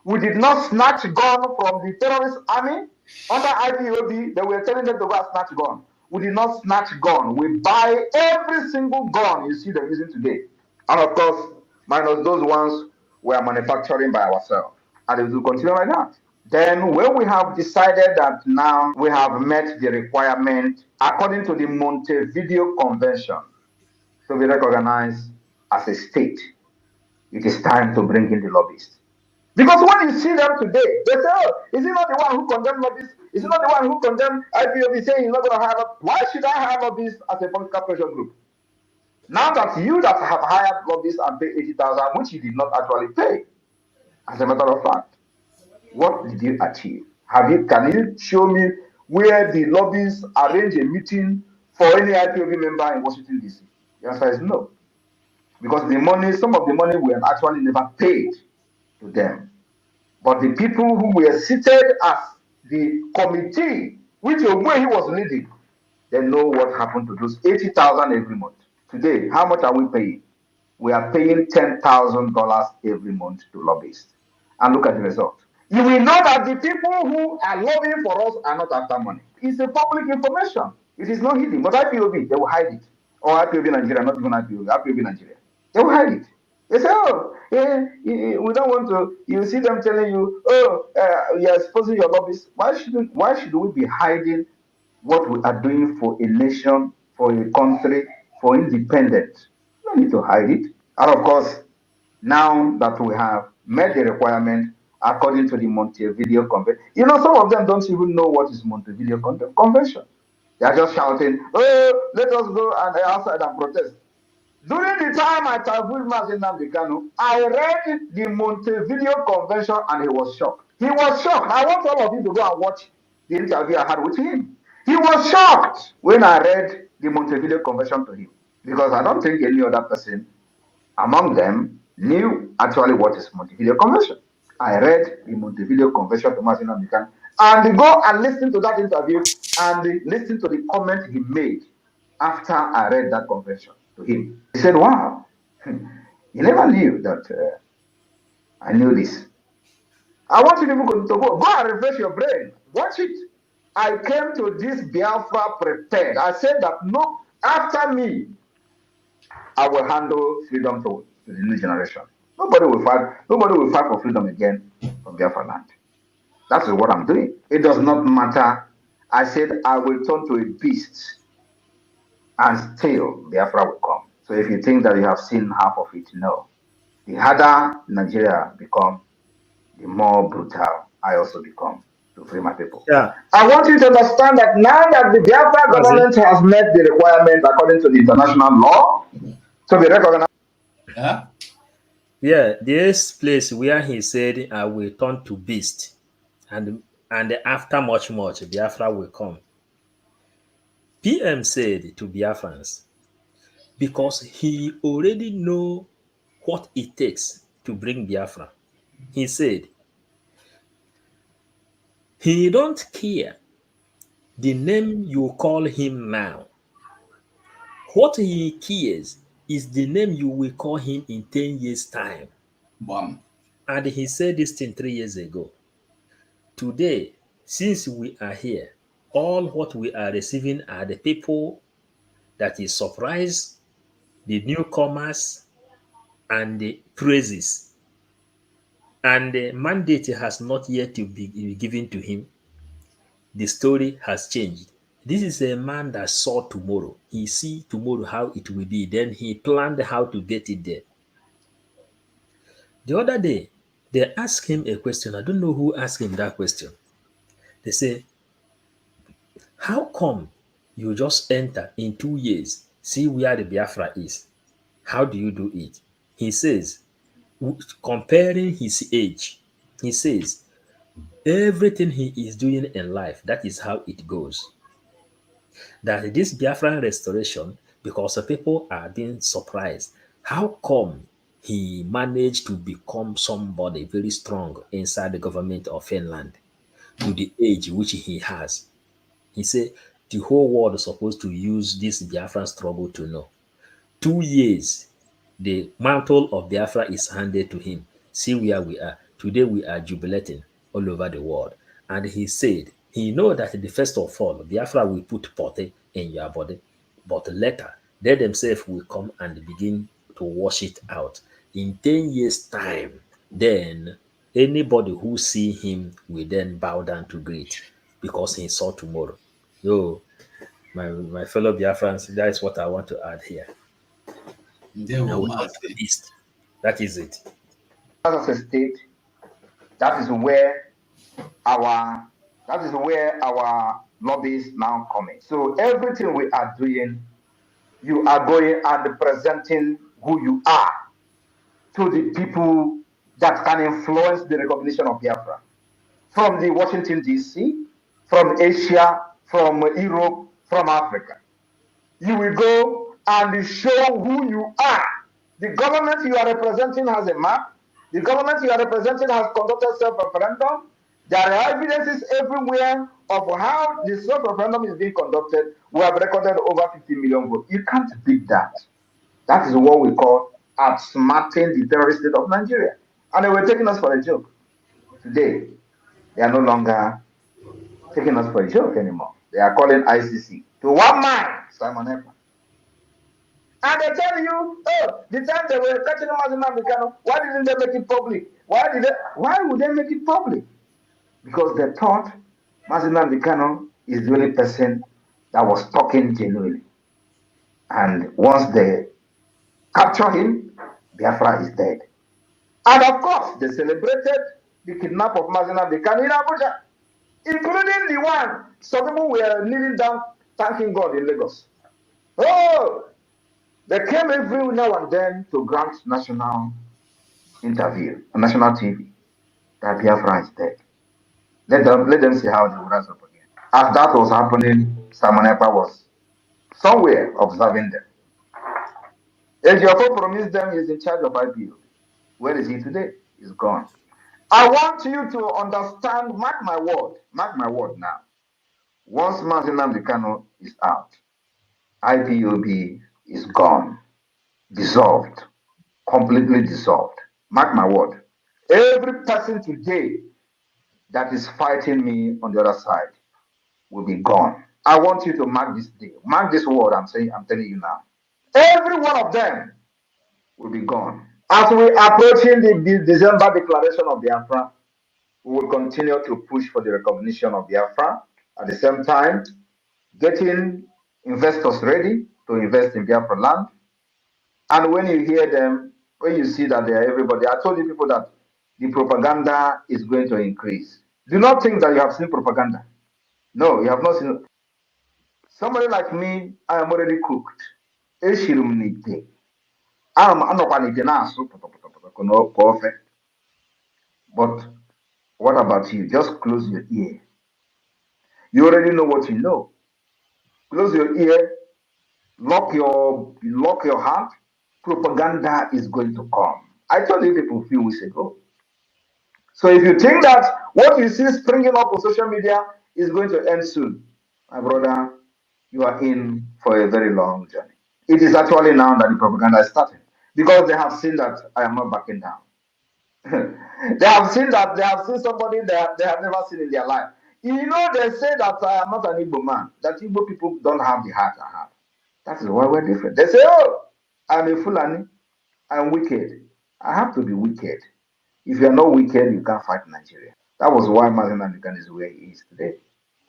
We did not snatch gun from the terrorist army. Under IPOB, they were telling them to go and snatch gun. We did not snatch gun. We buy every single gun you see them using today. And of course, minus those ones we are manufacturing by ourselves. And it will continue like that. Then when we have decided that now we have met the requirement according to the Montevideo Convention to be recognized as a state, it is time to bring in the lobbyists. Because when you see them today, they say, oh, is he not the one who condemned lobbyists? Is he not the one who condemned IPOB saying he's not going to hire lobbyists? Why should I hire lobbyists as a political pressure group? Now that you that have hired lobbyists and paid 80,000, which you did not actually pay, as a matter of fact, what did you achieve? Can you show me where the lobbyists arrange a meeting for any IPOB member in Washington, D.C.? The answer is no. Because the money, some of the money were actually never paid to them. But the people who were seated as the committee, which way he was leading, they know what happened to those 80,000 every month. Today, how much are we paying? We are paying $10,000 every month to lobbyists. And look at the result. You will know that the people who are lobbying for us are not after money. It's a public information. It is not hidden. But IPOB, they will hide it. Or IPOB Nigeria, not even IPOB, IPOB Nigeria. They will hide it. They say, oh, we don't want to. You see them telling you, oh, you are exposing your lobbyists. Why should we be hiding what we are doing for a nation, for a country, for independence? You don't need to hide it. And of course, now that we have met the requirement according to the Montevideo Convention, you know, some of them don't even know what is Montevideo Convention. They are just shouting, oh, let us go and outside and protest. During the time I traveled Mazinam Kanu, I read the Montevideo Convention and he was shocked. He was shocked. I want all of you to go and watch the interview I had with him. He was shocked when I read the Montevideo Convention to him, because I don't think any other person among them knew actually what is Montevideo Convention. I read the Montevideo Convention to Mazinam Kanu, and go and listen to that interview and listen to the comment he made after I read that convention to him. He said, wow, you never knew that I knew this. I want you to go and refresh your brain. Watch it. I came to this Biafra prepared. I said that no, after me, I will handle freedom to the new generation. Nobody will fight for freedom again from Biafra land. That is what I'm doing. It does not matter. I said I will turn to a beast and still Biafra will come. So if you think that you have seen half of it, no. The harder Nigeria become, the more brutal I also become to free my people. Yeah. I want you to understand that now that the Biafra government has met the requirement according to the international law to be recognized. Yeah. Yeah, this place where he said, I will turn to beast, and after much, Biafra will come. PM said to Biafrans, because he already know what it takes to bring Biafra. He said, he don't care the name you call him now. What he cares is the name you will call him in 10 years' time. Bomb. And he said this thing 3 years ago. Today, since we are here, all what we are receiving are the people that is surprised, the newcomers, and the praises. And the mandate has not yet to be given to him. The story has changed. This is a man that saw tomorrow. He see tomorrow how it will be. Then he planned how to get it there. The other day, they asked him a question. I don't know who asked him that question. They say, how come you just enter in 2 years, see where the Biafra is? How do you do it? He says, comparing his age, he says, everything he is doing in life, that is how it goes. That this Biafran restoration, because the people are being surprised, how come he managed to become somebody very strong inside the government of Finland to the age which he has? He said the whole world is supposed to use this Biafran struggle to know. 2 years, the mantle of Biafra is handed to him. See where we are. Today we are jubilating all over the world. And he said, he know that the first of all, Biafra will put pote in your body, but later, they themselves will come and begin to wash it out. In 10 years' time, then anybody who see him will then bow down to greet because he saw tomorrow. Yo, my fellow Biafrans, that is what I want to add here. They will east. That is it. As a state, that is where our lobbies now come in. So everything we are doing, you are going and presenting who you are to the people that can influence the recognition of Biafra. From the Washington, D.C., from Asia, from Europe, from Africa. You will go and show who you are. The government you are representing has a map. The government you are representing has conducted self-referendum. There are evidences everywhere of how the self-referendum is being conducted. We have recorded over 50 million votes. You can't beat that. That is what we call outsmarting the terrorist state of Nigeria. And they were taking us for a joke. Today, they are no longer taking us for a joke anymore. They are calling ICC to one man, Simon Ekpa. And they tell you, oh, the time they were catching Mazin Africano, why didn't they make it public? Why would they make it public? Because they thought Mazin Africano is the only person that was talking genuinely. And once they capture him, Biafra is dead. And of course, they celebrated the kidnap of Mazin Africano in Abuja, including the one some people were kneeling down thanking God in Lagos. Oh, they came every now and then to grant national interview on national TV that Biafra is dead. Let them see how they will rise up again. As that was happening, Simon Ekpa was somewhere observing them. Ejiofor promised them he's in charge of IPO. Where is he today? He's gone. I want you to understand, mark my word now. Once Mazin Nnamdi Kanu is out, IPOB is gone, dissolved, completely dissolved. Mark my word. Every person today that is fighting me on the other side will be gone. I want you to mark this day. Mark this word I'm telling you now. Every one of them will be gone. As we are approaching the December declaration of Biafra, we will continue to push for the recognition of Biafra. At the same time, getting investors ready to invest in Biafra land. And when you hear them, when you see that they are everybody, I told you people that the propaganda is going to increase. Do not think that you have seen propaganda. No, you have not seen. Somebody like me, I am already cooked. But what about you? Just close your ear. You already know what you know. Close your ear, lock your heart. Propaganda is going to come. I told you people a few weeks ago. So if you think that what you see springing up on social media is going to end soon, my brother, you are in for a very long journey. It is actually now that the propaganda is starting because they have seen that I am not backing down. They have seen somebody that they have never seen in their life. You know, they say that I am not an Igbo man, that Igbo people don't have the heart I have. That is why we're different. They say, oh, I'm a Fulani, I'm wicked. I have to be wicked. If you're not wicked, you can't fight Nigeria. That was why Mazen Anikan is where he is today.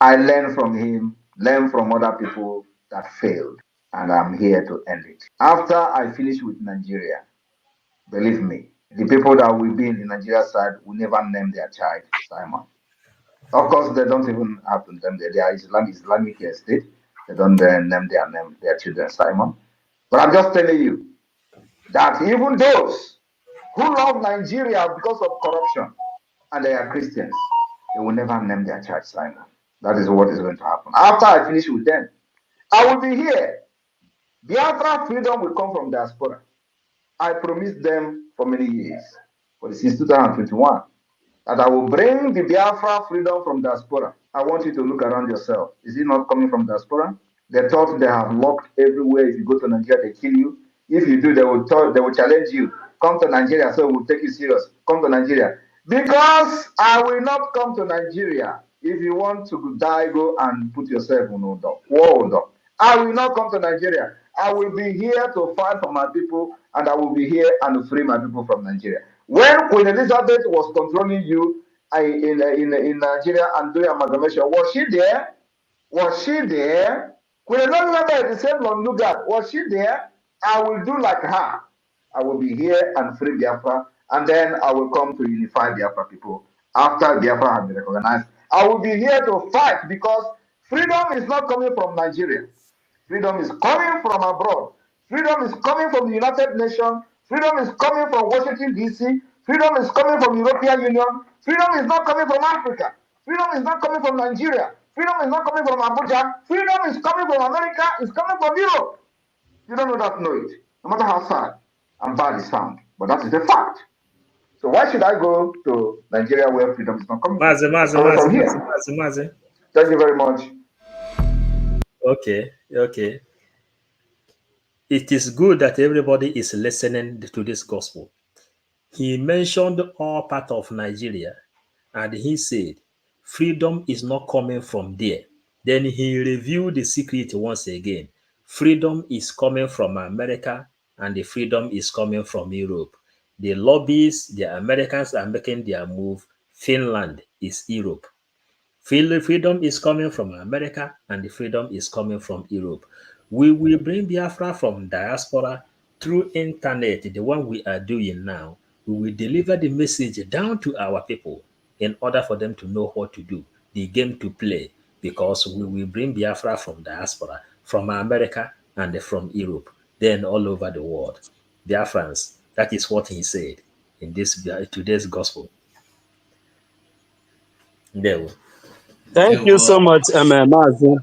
I learned from him, learned from other people that failed, and I'm here to end it. After I finish with Nigeria, believe me, the people that will be in the Nigeria side will never name their child Simon. Of course, they don't even have to name their Islamic state. They don't name their children Simon. But I'm just telling you that even those who love Nigeria because of corruption and they are Christians, they will never name their child Simon. That is what is going to happen. After I finish with them, I will be here. Biafra freedom will come from diaspora. I promised them for many years, since 2021, that I will bring the Biafra freedom from diaspora. I want you to look around yourself. Is it not coming from diaspora? They thought they have locked everywhere. If you go to Nigeria, they kill you. If you do, they will challenge you. Come to Nigeria, so we'll take you serious. Come to Nigeria. Because I will not come to Nigeria. If you want to die, go and put yourself on war. I will not come to Nigeria. I will be here to fight for my people, and I will be here and to free my people from Nigeria. When Queen Elizabeth was controlling you in Nigeria and doing amalgamation, was she there? Was she there? Queen Elizabeth, the same Lord Lugard, was she there? I will do like her. I will be here and free Biafra, and then I will come to unify Biafra people after Biafra has been recognized. I will be here to fight because freedom is not coming from Nigeria. Freedom is coming from abroad. Freedom is coming from the United Nations. Freedom is coming from Washington, D.C. Freedom is coming from the European Union. Freedom is not coming from Africa. Freedom is not coming from Nigeria. Freedom is not coming from Abuja. Freedom is coming from America. It's coming from Europe. You don't know that, know it. No matter how sad and bad it sounds. But that is the fact. So why should I go to Nigeria where freedom is not coming from here? Thank you very much. Okay. It is good that everybody is listening to this gospel. He mentioned all part of Nigeria, and he said, freedom is not coming from there. Then he reviewed the secret once again. Freedom is coming from America, and the freedom is coming from Europe. The lobbies, the Americans are making their move. Finland is Europe. Freedom is coming from America, and the freedom is coming from Europe. We will bring Biafra from diaspora through internet, the one we are doing now. We will deliver the message down to our people in order for them to know what to do, the game to play, because we will bring Biafra from diaspora, from America and from Europe, then all over the world. Biafrans, that is what he said in today's gospel. There. Thank you so much, Mazi.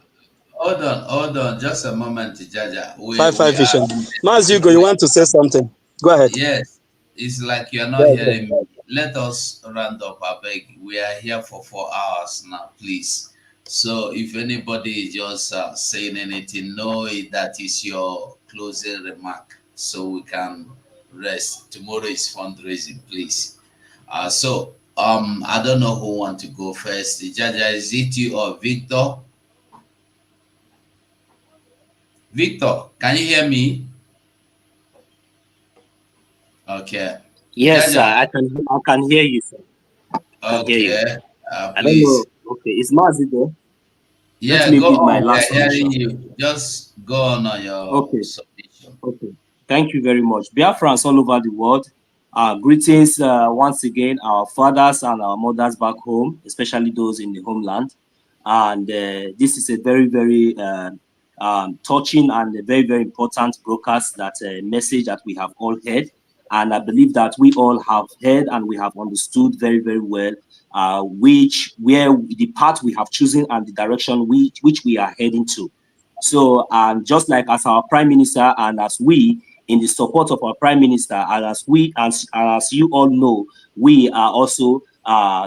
Hold on, just a moment, Jaja. Five vision. Mazi, you want to say something? Go ahead. Yes, it's like you're not hearing me. Let us round up, I beg. We are here for 4 hours now, please. So if anybody is just saying anything, know that is your closing remark, so we can rest. Tomorrow is fundraising, please. I don't know who want to go first. Jaja, is it you or Victor? Victor, can you hear me? Okay. Yes, sir. I can hear you, sir. Okay. I don't know. Okay, is Mazi there? Yeah, go on. We are hearing you. Just go on your submission. Okay. Thank you very much. Biafrans all over the world, greetings once again, our fathers and our mothers back home, especially those in the homeland. And this is a very, very touching and a very, very important broadcast, that message that we have all heard. And I believe that we all have heard and we have understood very, very well where the path we have chosen and the direction which we are heading to. So just like as our Prime Minister and as we, in the support of our Prime Minister, and as you all know, we are also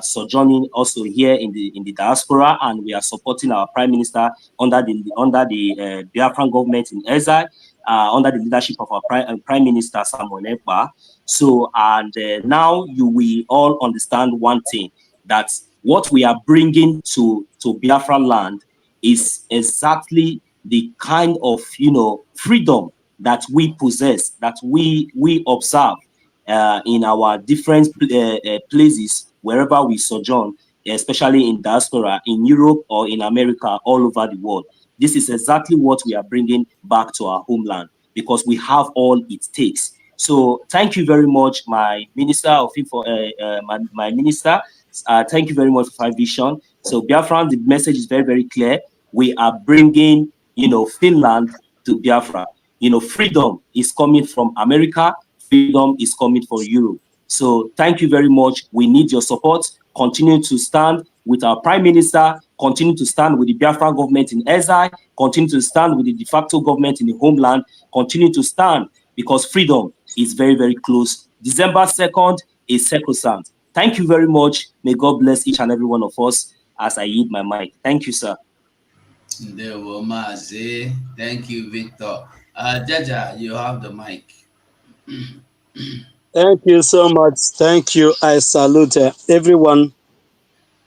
sojourning also here in the diaspora, and we are supporting our Prime Minister under the Biafran government in exile, under the leadership of our Prime Minister Samuel Ekpa. So now you will all understand one thing, that what we are bringing to Biafra land is exactly the kind of freedom that we possess, that we observe in our different places wherever we sojourn, especially in diaspora, in Europe or in America, all over the world. This is exactly what we are bringing back to our homeland, because we have all it takes. So thank you very much, my minister of info, my minister. Thank you very much for vision. So Biafra, the message is very, very clear. We are bringing, Finland to Biafra. Freedom is coming from America. Freedom is coming from Europe. So thank you very much. We need your support. Continue to stand with our Prime Minister. Continue to stand with the Biafra government in exile. Continue to stand with the de facto government in the homeland. Continue to stand, because freedom is very, very close. December 2nd is sacrosanct. Thank you very much. May God bless each and every one of us as I yield my mic. Thank you, sir. Thank you, Victor. Jaja, you have the mic. Thank you so much. Thank you. I salute everyone,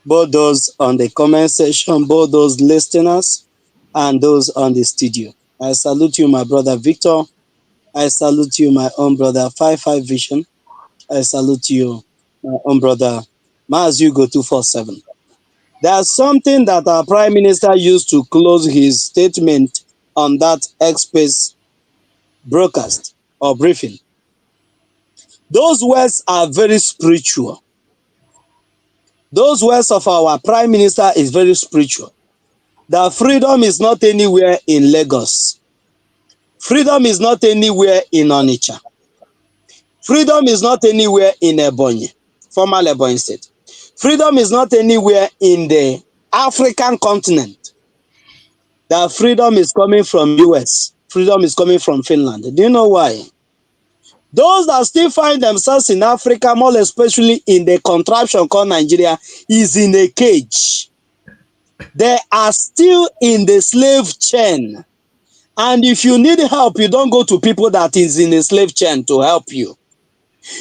both those on the comment section, both those listeners, and those on the studio. I salute you, my brother Victor. I salute you, my own brother 55 Vision. I salute you, my own brother Mazugo 247. There's something that our Prime Minister used to close his statement on that X-Space broadcast or briefing. Those words are very spiritual. Those words of our Prime Minister is very spiritual. That freedom is not anywhere in Lagos. Freedom is not anywhere in Onitsha. Freedom is not anywhere in Ebonyi, former Ebonyi state. Freedom is not anywhere in the African continent. That freedom is coming from US. Freedom is coming from Finland. Do you know why? Those that still find themselves in Africa, more especially in the contraption called Nigeria, is in a cage. They are still in the slave chain. And if you need help, you don't go to people that is in a slave chain to help you.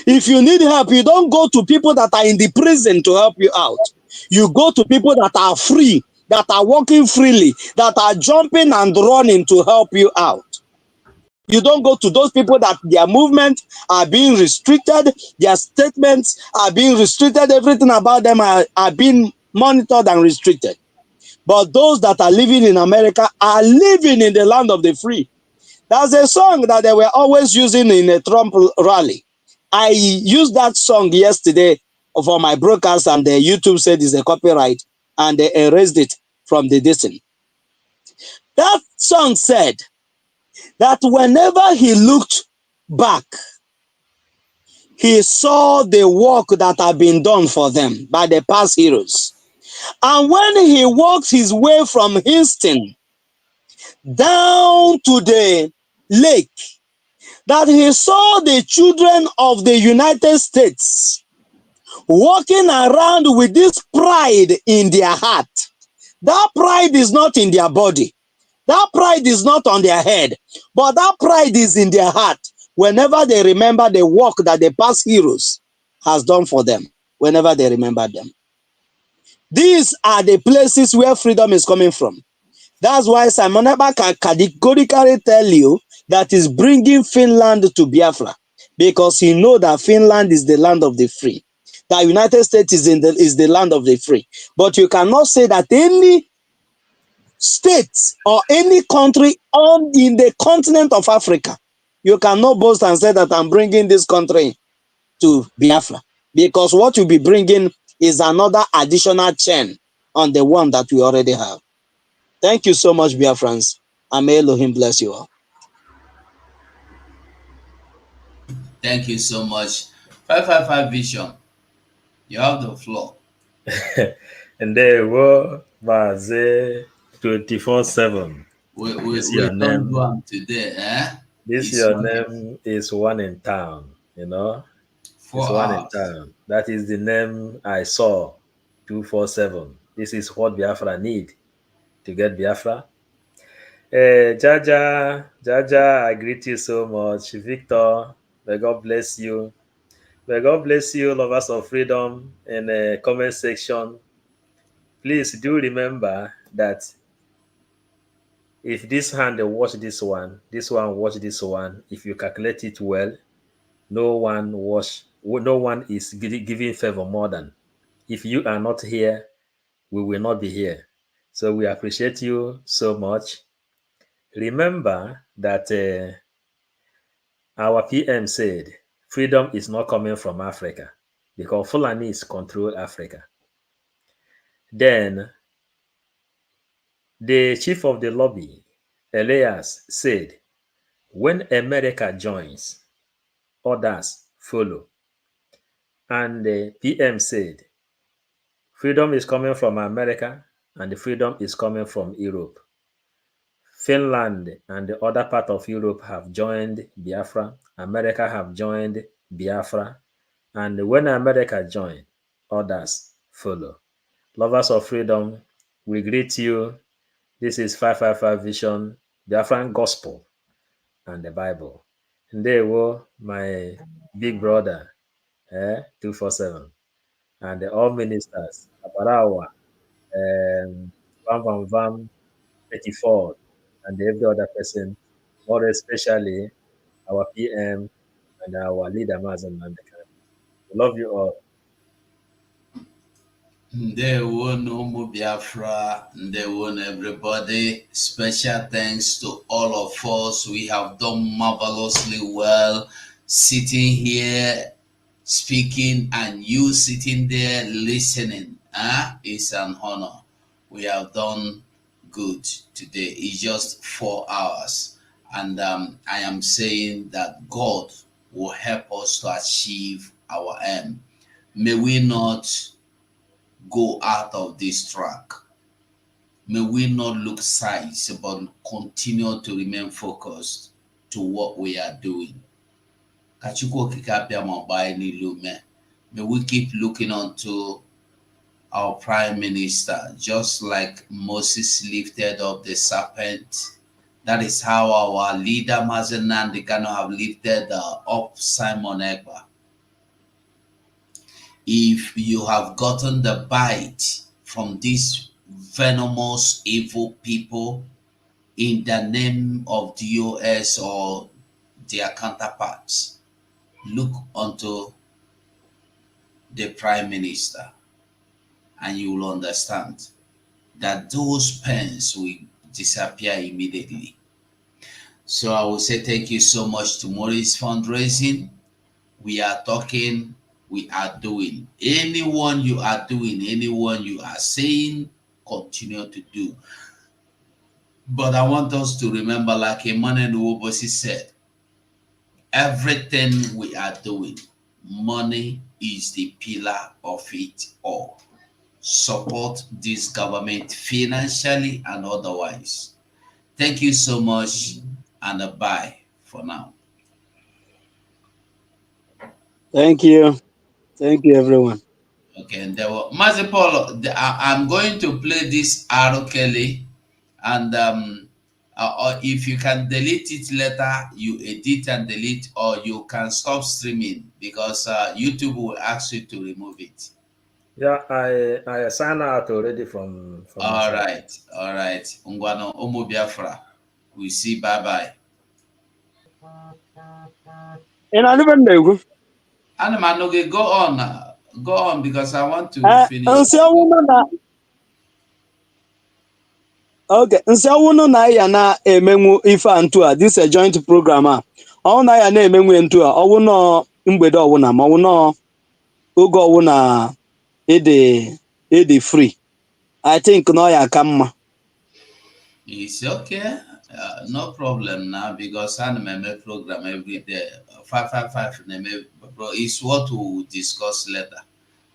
If you need help, you don't go to people that are in the prison to help you out. You go to people that are free, that are walking freely, that are jumping and running to help you out. You don't go to those people that their movement are being restricted, their statements are being restricted, everything about them are being monitored and restricted. But those that are living in America are living in the land of the free. There's a song that they were always using in a Trump rally. I used that song yesterday for my broadcast, and the YouTube said it's a copyright, and they erased it from the listen. That song said that whenever he looked back, he saw the work that had been done for them by the past heroes. And when he walked his way from Houston down to the lake, that he saw the children of the United States walking around with this pride in their heart. That pride is not in their body. That pride is not on their head. But that pride is in their heart whenever they remember the work that the past heroes has done for them, whenever they remember them. These are the places where freedom is coming from. That's why Simon Ekpa can categorically tell you that is bringing Finland to Biafra, because he knows that Finland is the land of the free. The United States is the land of the free. But you cannot say that any state or any country in the continent of Africa you cannot boast and say that I'm bringing this country to Biafra, because what you'll be bringing is another additional chain on the one that we already have. Thank you so much, Biafrans, and may Elohim bless you all. Thank you so much. 555 Vision, you have the floor. And there were 24/7. We Your don't do name. them today, eh? This It's your one name is one in town, you know. 4 It's one in hours. town. That is the name I saw. 247. This is what Biafra need to get Biafra. Jaja, I greet you so much. Victor, may God bless you. May God bless you, lovers of freedom, in the comment section. Please do remember that if this hand watch this one watch this one, if you calculate it well, no one is giving favor more than. If you are not here, we will not be here. So we appreciate you so much. Remember that our PM said freedom is not coming from Africa because Fulanis control Africa. Then the chief of the lobby, Elias, said, when America joins, others follow. And the PM said, freedom is coming from America and the freedom is coming from Europe. Finland and the other part of Europe have joined Biafra. America have joined Biafra. And when America joins, others follow. Lovers of freedom, we greet you. This is 555 Vision, Biafran Gospel, and the Bible. And they were my big brother, 247, and all ministers, Aparawa, Vam Vam 34, and every other person, more especially our PM and our leader, Mazen Mandekan. We love you all. They won Omo Biafra, they won everybody. Special thanks to all of us. We have done marvelously well sitting here, speaking, and you sitting there listening. It's an honor. We have done good today. It's just 4 hours. And I am saying that God will help us to achieve our aim. May we not go out of this track. May we not look sides, but continue to remain focused to what we are doing. May we keep looking unto our Prime Minister, just like Moses lifted up the serpent. That is how our leader Mazen Nandekano have lifted up Simon Ekpa. If you have gotten the bite from these venomous, evil people in the name of the US or their counterparts, look unto the Prime Minister and you will understand that those pains will disappear immediately. So I will say thank you so much to Maurice Fundraising. We are talking, we are doing. Anyone you are doing, anyone you are saying, continue to do. But I want us to remember, like Emmanuel Uwobosi said, everything we are doing, money is the pillar of it all. Support this government financially and otherwise. Thank you so much, and bye for now. Thank you. Thank you, everyone. Okay, and there were Mazipolo. I'm going to play this R. Kelly, and or if you can delete it later, you edit and delete, or you can stop streaming because YouTube will ask you to remove it. Yeah, I signed out already from all right. Ungwano Omo Biafra. We see. Bye. And I never know. Anamanoge, go on because I want to finish. Okay, nse wunu na ya na emenwu ife antu a this a joint program a Ọ na ya na-eme nwe ntu a ọwụ nọ mgbede ọwụ na ma ọwụ nọ oge ọwụ na ịdị free. I think no ya ka mma. It's okay. No problem now because I'm a program every day. 555 is what we discuss later.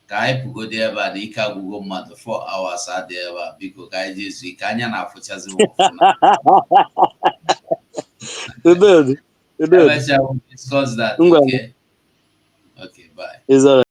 Kai go there by the Google month 4 hours are there because I just we can't have for just Good. discuss that. Okay. Okay, bye. It's all right.